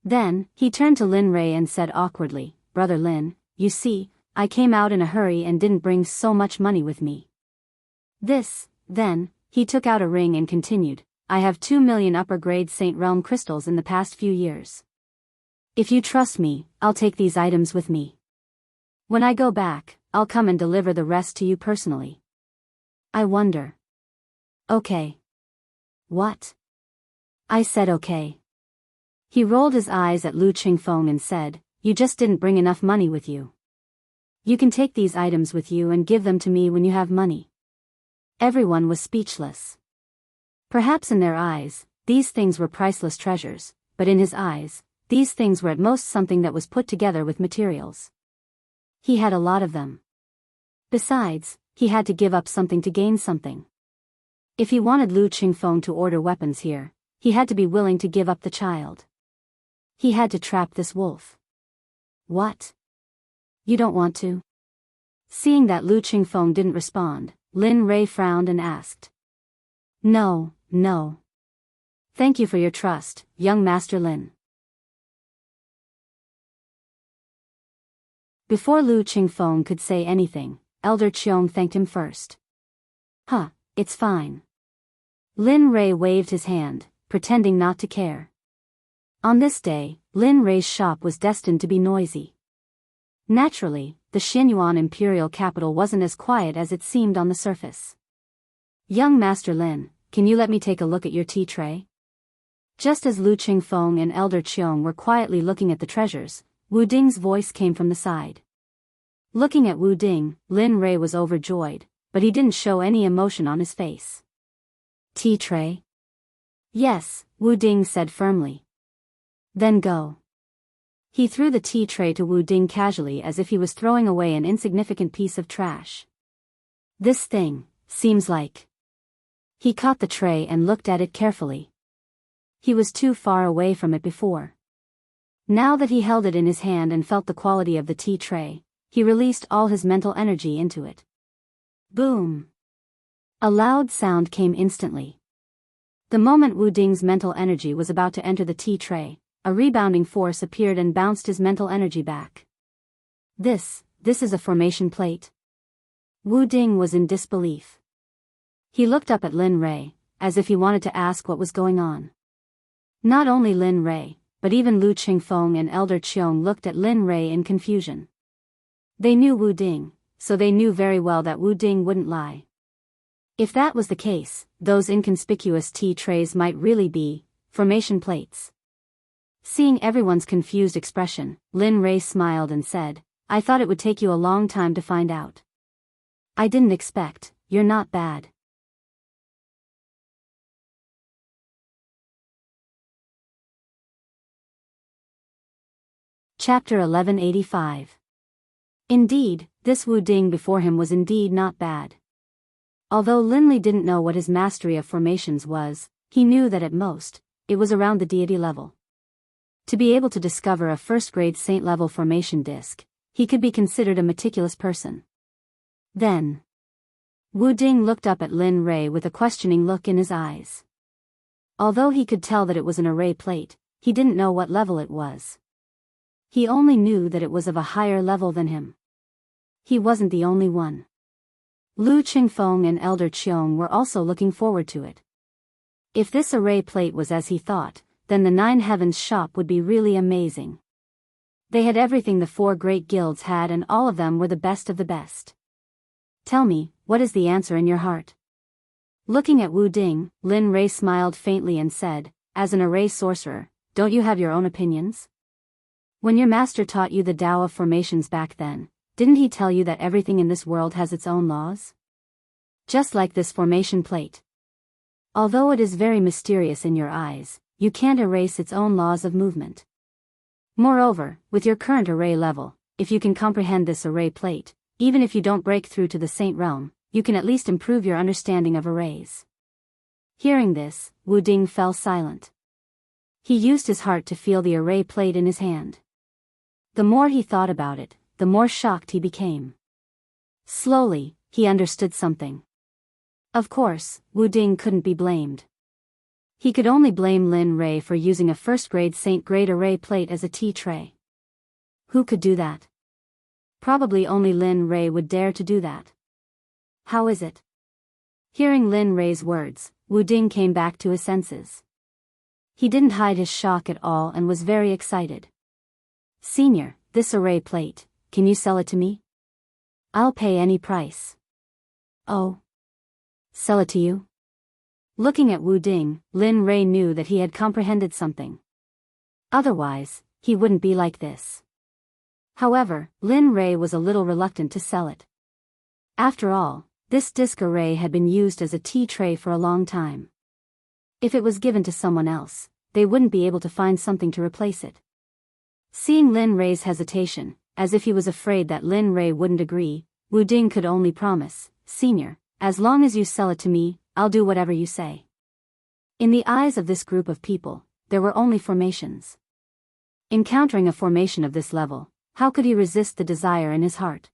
Then, he turned to Lin Rei and said awkwardly, "Brother Lin, you see, I came out in a hurry and didn't bring so much money with me." Then, he took out a ring and continued, "I have 2 million upper-grade Saint Realm crystals in the past few years. If you trust me, I'll take these items with me. When I go back, I'll come and deliver the rest to you personally." "I wonder." "Okay." "What?" I said okay. He rolled his eyes at Lu Qingfeng and said, "You just didn't bring enough money with you. You can take these items with you and give them to me when you have money." Everyone was speechless. Perhaps in their eyes, these things were priceless treasures, but in his eyes, these things were at most something that was put together with materials. He had a lot of them. Besides, he had to give up something to gain something. If he wanted Lu Qingfeng to order weapons here, he had to be willing to give up the child. He had to trap this wolf. "What? You don't want to?" Seeing that Lu Qingfeng didn't respond, Lin Rei frowned and asked. No. Thank you for your trust, young Master Lin." Before Lu Qingfeng could say anything, Elder Cheong thanked him first. It's fine. Lin Rei waved his hand, pretending not to care. On this day, Lin Rei's shop was destined to be noisy. Naturally, the Xinyuan imperial capital wasn't as quiet as it seemed on the surface. "Young Master Lin, can you let me take a look at your tea tray?" Just as Lu Qingfeng and Elder Qiong were quietly looking at the treasures, Wu Ding's voice came from the side. Looking at Wu Ding, Lin Rei was overjoyed, but he didn't show any emotion on his face. "Tea tray?" "Yes," Wu Ding said firmly. "Then go." He threw the tea tray to Wu Ding casually as if he was throwing away an insignificant piece of trash. "This thing, seems like..." He caught the tray and looked at it carefully. He was too far away from it before. Now that he held it in his hand and felt the quality of the tea tray, he released all his mental energy into it. Boom! A loud sound came instantly. The moment Wu Ding's mental energy was about to enter the tea tray, a rebounding force appeared and bounced his mental energy back. This is a formation plate? Wu Ding was in disbelief. He looked up at Lin Rei, as if he wanted to ask what was going on. Not only Lin Rei, but even Lu Qingfeng and Elder Qiong looked at Lin Rei in confusion. They knew Wu Ding, so they knew very well that Wu Ding wouldn't lie. If that was the case, those inconspicuous tea trays might really be formation plates. Seeing everyone's confused expression, Lin Rei smiled and said, "I thought it would take you a long time to find out. I didn't expect, you're not bad." Chapter 1185. Indeed, this Wu Ding before him was indeed not bad. Although Lin Li didn't know what his mastery of formations was, he knew that at most, it was around the deity level. To be able to discover a first-grade saint-level formation disc, he could be considered a meticulous person. Then, Wu Ding looked up at Lin Rei with a questioning look in his eyes. Although he could tell that it was an array plate, he didn't know what level it was. He only knew that it was of a higher level than him. He wasn't the only one. Lu Qingfeng and Elder Qiong were also looking forward to it. If this array plate was as he thought, then the Nine Heavens shop would be really amazing. They had everything the four great guilds had, and all of them were the best of the best. "Tell me, what is the answer in your heart?" Looking at Wu Ding, Lin Rei smiled faintly and said, "As an array sorcerer, don't you have your own opinions? When your master taught you the Tao of formations back then, didn't he tell you that everything in this world has its own laws? Just like this formation plate. Although it is very mysterious in your eyes, you can't erase its own laws of movement. Moreover, with your current array level, if you can comprehend this array plate, even if you don't break through to the saint realm, you can at least improve your understanding of arrays." Hearing this, Wu Ding fell silent. He used his heart to feel the array plate in his hand. The more he thought about it, the more shocked he became. Slowly, he understood something. Of course, Wu Ding couldn't be blamed. He could only blame Lin Rei for using a first-grade saint-grade array plate as a tea tray. Who could do that? Probably only Lin Rei would dare to do that. How is it? Hearing Lin Rei's words, Wu Ding came back to his senses. He didn't hide his shock at all and was very excited. "Senior, this array plate, can you sell it to me? I'll pay any price." "Oh? Sell it to you?" Looking at Wu Ding, Lin Rei knew that he had comprehended something. Otherwise, he wouldn't be like this. However, Lin Rei was a little reluctant to sell it. After all, this disc array had been used as a tea tray for a long time. If it was given to someone else, they wouldn't be able to find something to replace it. Seeing Lin Rei's hesitation, as if he was afraid that Lin Rei wouldn't agree, Wu Ding could only promise, "Senior, as long as you sell it to me, I'll do whatever you say." In the eyes of this group of people, there were only formations. Encountering a formation of this level, how could he resist the desire in his heart?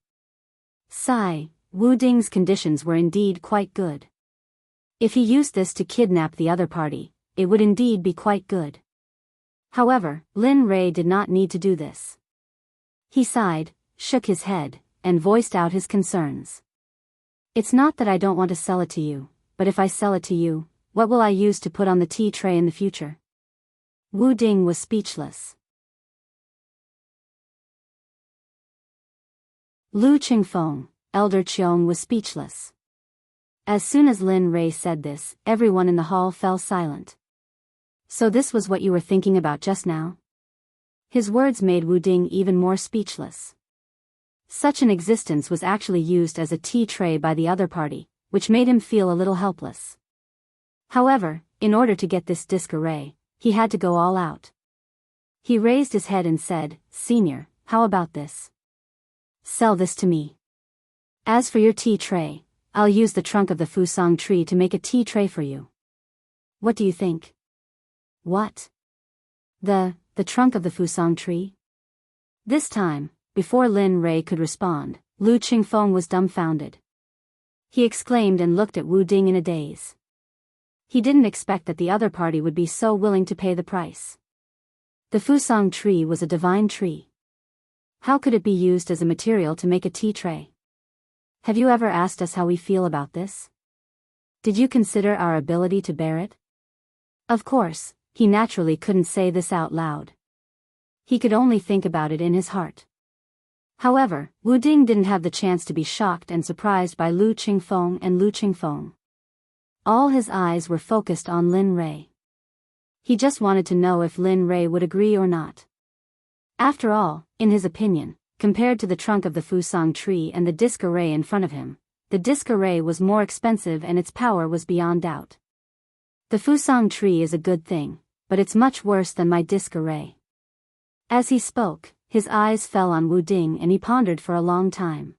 Sigh, Wu Ding's conditions were indeed quite good. If he used this to kidnap the other party, it would indeed be quite good. However, Lin Rei did not need to do this. He sighed, shook his head, and voiced out his concerns. "It's not that I don't want to sell it to you, but if I sell it to you, what will I use to put on the tea tray in the future? Wu Ding was speechless. Lu Qingfeng, Elder Qiong, was speechless. As soon as Lin Rei said this, everyone in the hall fell silent. So this was what you were thinking about just now? His words made Wu Ding even more speechless. Such an existence was actually used as a tea tray by the other party, which made him feel a little helpless. However, in order to get this disc array, he had to go all out. He raised his head and said, "Senior, how about this? Sell this to me. As for your tea tray, I'll use the trunk of the fusang tree to make a tea tray for you. What do you think?" "What? The trunk of the fusang tree?" This time, before Lin Rei could respond, Lu Qingfeng was dumbfounded. He exclaimed and looked at Wu Ding in a daze. He didn't expect that the other party would be so willing to pay the price. The fusang tree was a divine tree. How could it be used as a material to make a tea tray? Have you ever asked us how we feel about this? Did you consider our ability to bear it? Of course, he naturally couldn't say this out loud. He could only think about it in his heart. However, Wu Ding didn't have the chance to be shocked and surprised by Lu Qingfeng and Lu Qingfeng. All his eyes were focused on Lin Rei. He just wanted to know if Lin Rei would agree or not. After all, in his opinion, compared to the trunk of the fusang tree and the disc array in front of him, the disc array was more expensive and its power was beyond doubt. The fusang tree is a good thing, but it's much worse than my disc array. As he spoke, his eyes fell on Wu Ding and he pondered for a long time.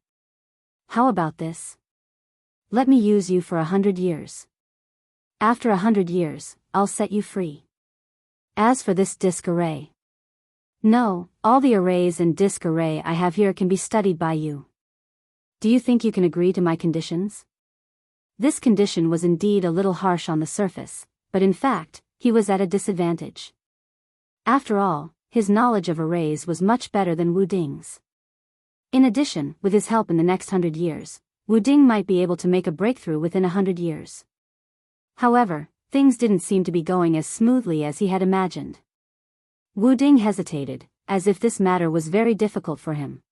How about this? Let me use you for 100 years. After 100 years, I'll set you free. As for this disc array. No, all the arrays and disc array I have here can be studied by you. Do you think you can agree to my conditions? This condition was indeed a little harsh on the surface, but in fact, he was at a disadvantage. After all, his knowledge of arrays was much better than Wu Ding's. In addition, with his help in the next 100 years, Wu Ding might be able to make a breakthrough within 100 years. However, things didn't seem to be going as smoothly as he had imagined. Wu Ding hesitated, as if this matter was very difficult for him.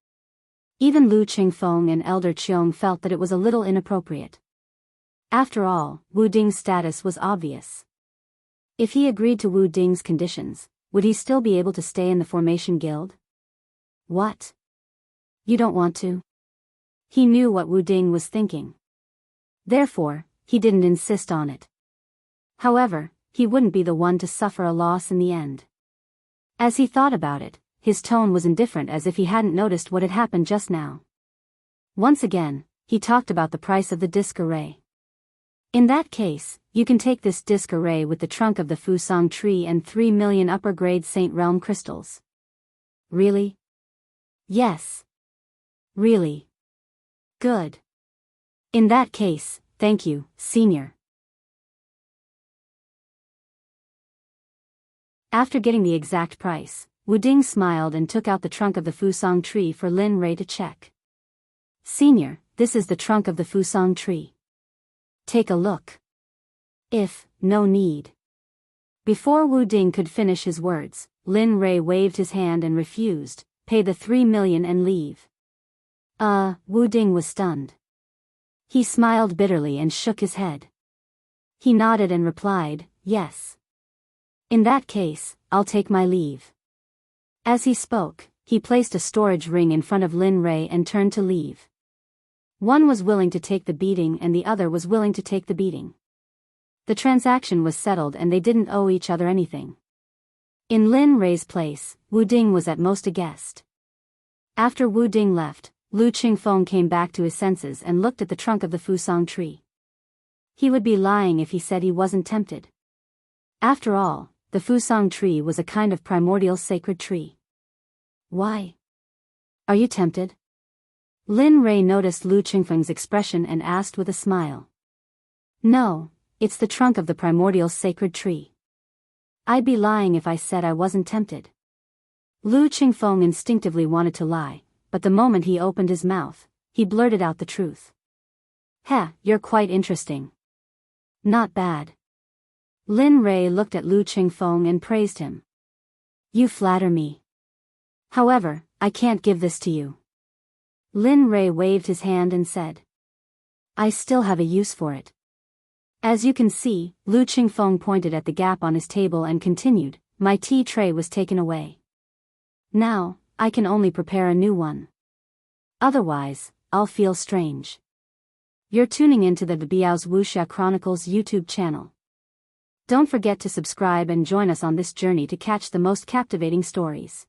Even Lu Qingfeng and Elder Qiong felt that it was a little inappropriate. After all, Wu Ding's status was obvious. If he agreed to Wu Ding's conditions, would he still be able to stay in the Formation Guild? What? You don't want to? He knew what Wu Ding was thinking. Therefore, he didn't insist on it. However, he wouldn't be the one to suffer a loss in the end. As he thought about it, his tone was indifferent, as if he hadn't noticed what had happened just now. Once again, he talked about the price of the disc array. In that case, you can take this disc array with the trunk of the fusang tree and 3 million upper-grade Saint Realm crystals. Really? Yes. Really? Good. In that case, thank you, Senior. After getting the exact price, Wu Ding smiled and took out the trunk of the fusang tree for Lin Rei to check. Senior, this is the trunk of the fusang tree. Take a look. No need. Before Wu Ding could finish his words, Lin Rei waved his hand and refused, pay the 3 million and leave. Wu Ding was stunned. He smiled bitterly and shook his head. He nodded and replied, yes. In that case, I'll take my leave. As he spoke, he placed a storage ring in front of Lin Rei and turned to leave. One was willing to take the beating and the other was willing to take the beating. The transaction was settled and they didn't owe each other anything. In Lin Rei's place, Wu Ding was at most a guest. After Wu Ding left, Lu Qingfeng came back to his senses and looked at the trunk of the fusang tree. He would be lying if he said he wasn't tempted. After all, the fusang tree was a kind of primordial sacred tree. Why? Are you tempted? Lin Rei noticed Lu Qingfeng's expression and asked with a smile. No, it's the trunk of the primordial sacred tree. I'd be lying if I said I wasn't tempted. Lu Qingfeng instinctively wanted to lie, but the moment he opened his mouth, he blurted out the truth. You're quite interesting. Not bad. Lin Rei looked at Lu Qingfeng and praised him. You flatter me. However, I can't give this to you. Lin Rei waved his hand and said. I still have a use for it. As you can see, Lu Qingfeng pointed at the gap on his table and continued, my tea tray was taken away. Now, I can only prepare a new one. Otherwise, I'll feel strange. You're tuning into the Biyao's Wuxia Chronicles YouTube channel. Don't forget to subscribe and join us on this journey to catch the most captivating stories.